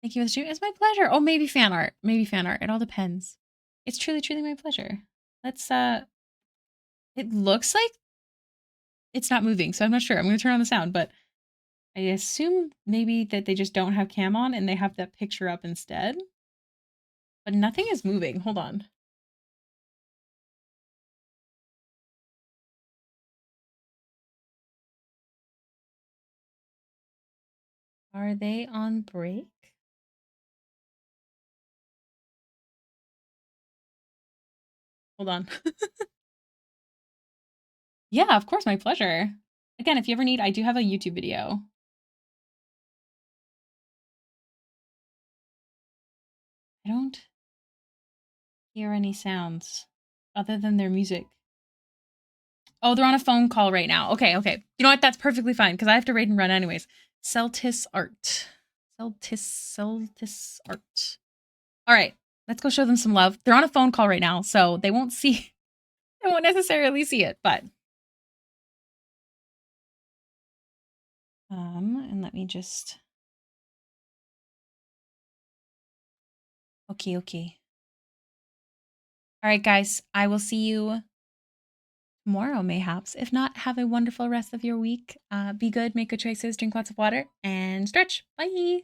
[SPEAKER 1] Thank you for the stream. It's my pleasure. Oh, maybe fan art. Maybe fan art. It all depends. It's truly, truly my pleasure. Let's, it looks like it's not moving, so I'm not sure. I'm going to turn on the sound, but I assume maybe that they just don't have cam on and they have that picture up instead. But nothing is moving. Hold on. Are they on break? Hold on. Yeah, of course, my pleasure. Again, if you ever need, I do have a YouTube video. I don't hear any sounds other than their music. Oh, they're on a phone call right now. Okay, okay. You know what? That's perfectly fine because I have to raid and run anyways. Celtis art. Celtis art. All right, let's go show them some love. They're on a phone call right now, so they won't see, they won't necessarily see it, but. And let me just. Okay, okay. All right, guys, I will see you tomorrow, mayhaps. If not, have a wonderful rest of your week. Be good, make good choices, drink lots of water, and stretch. Bye.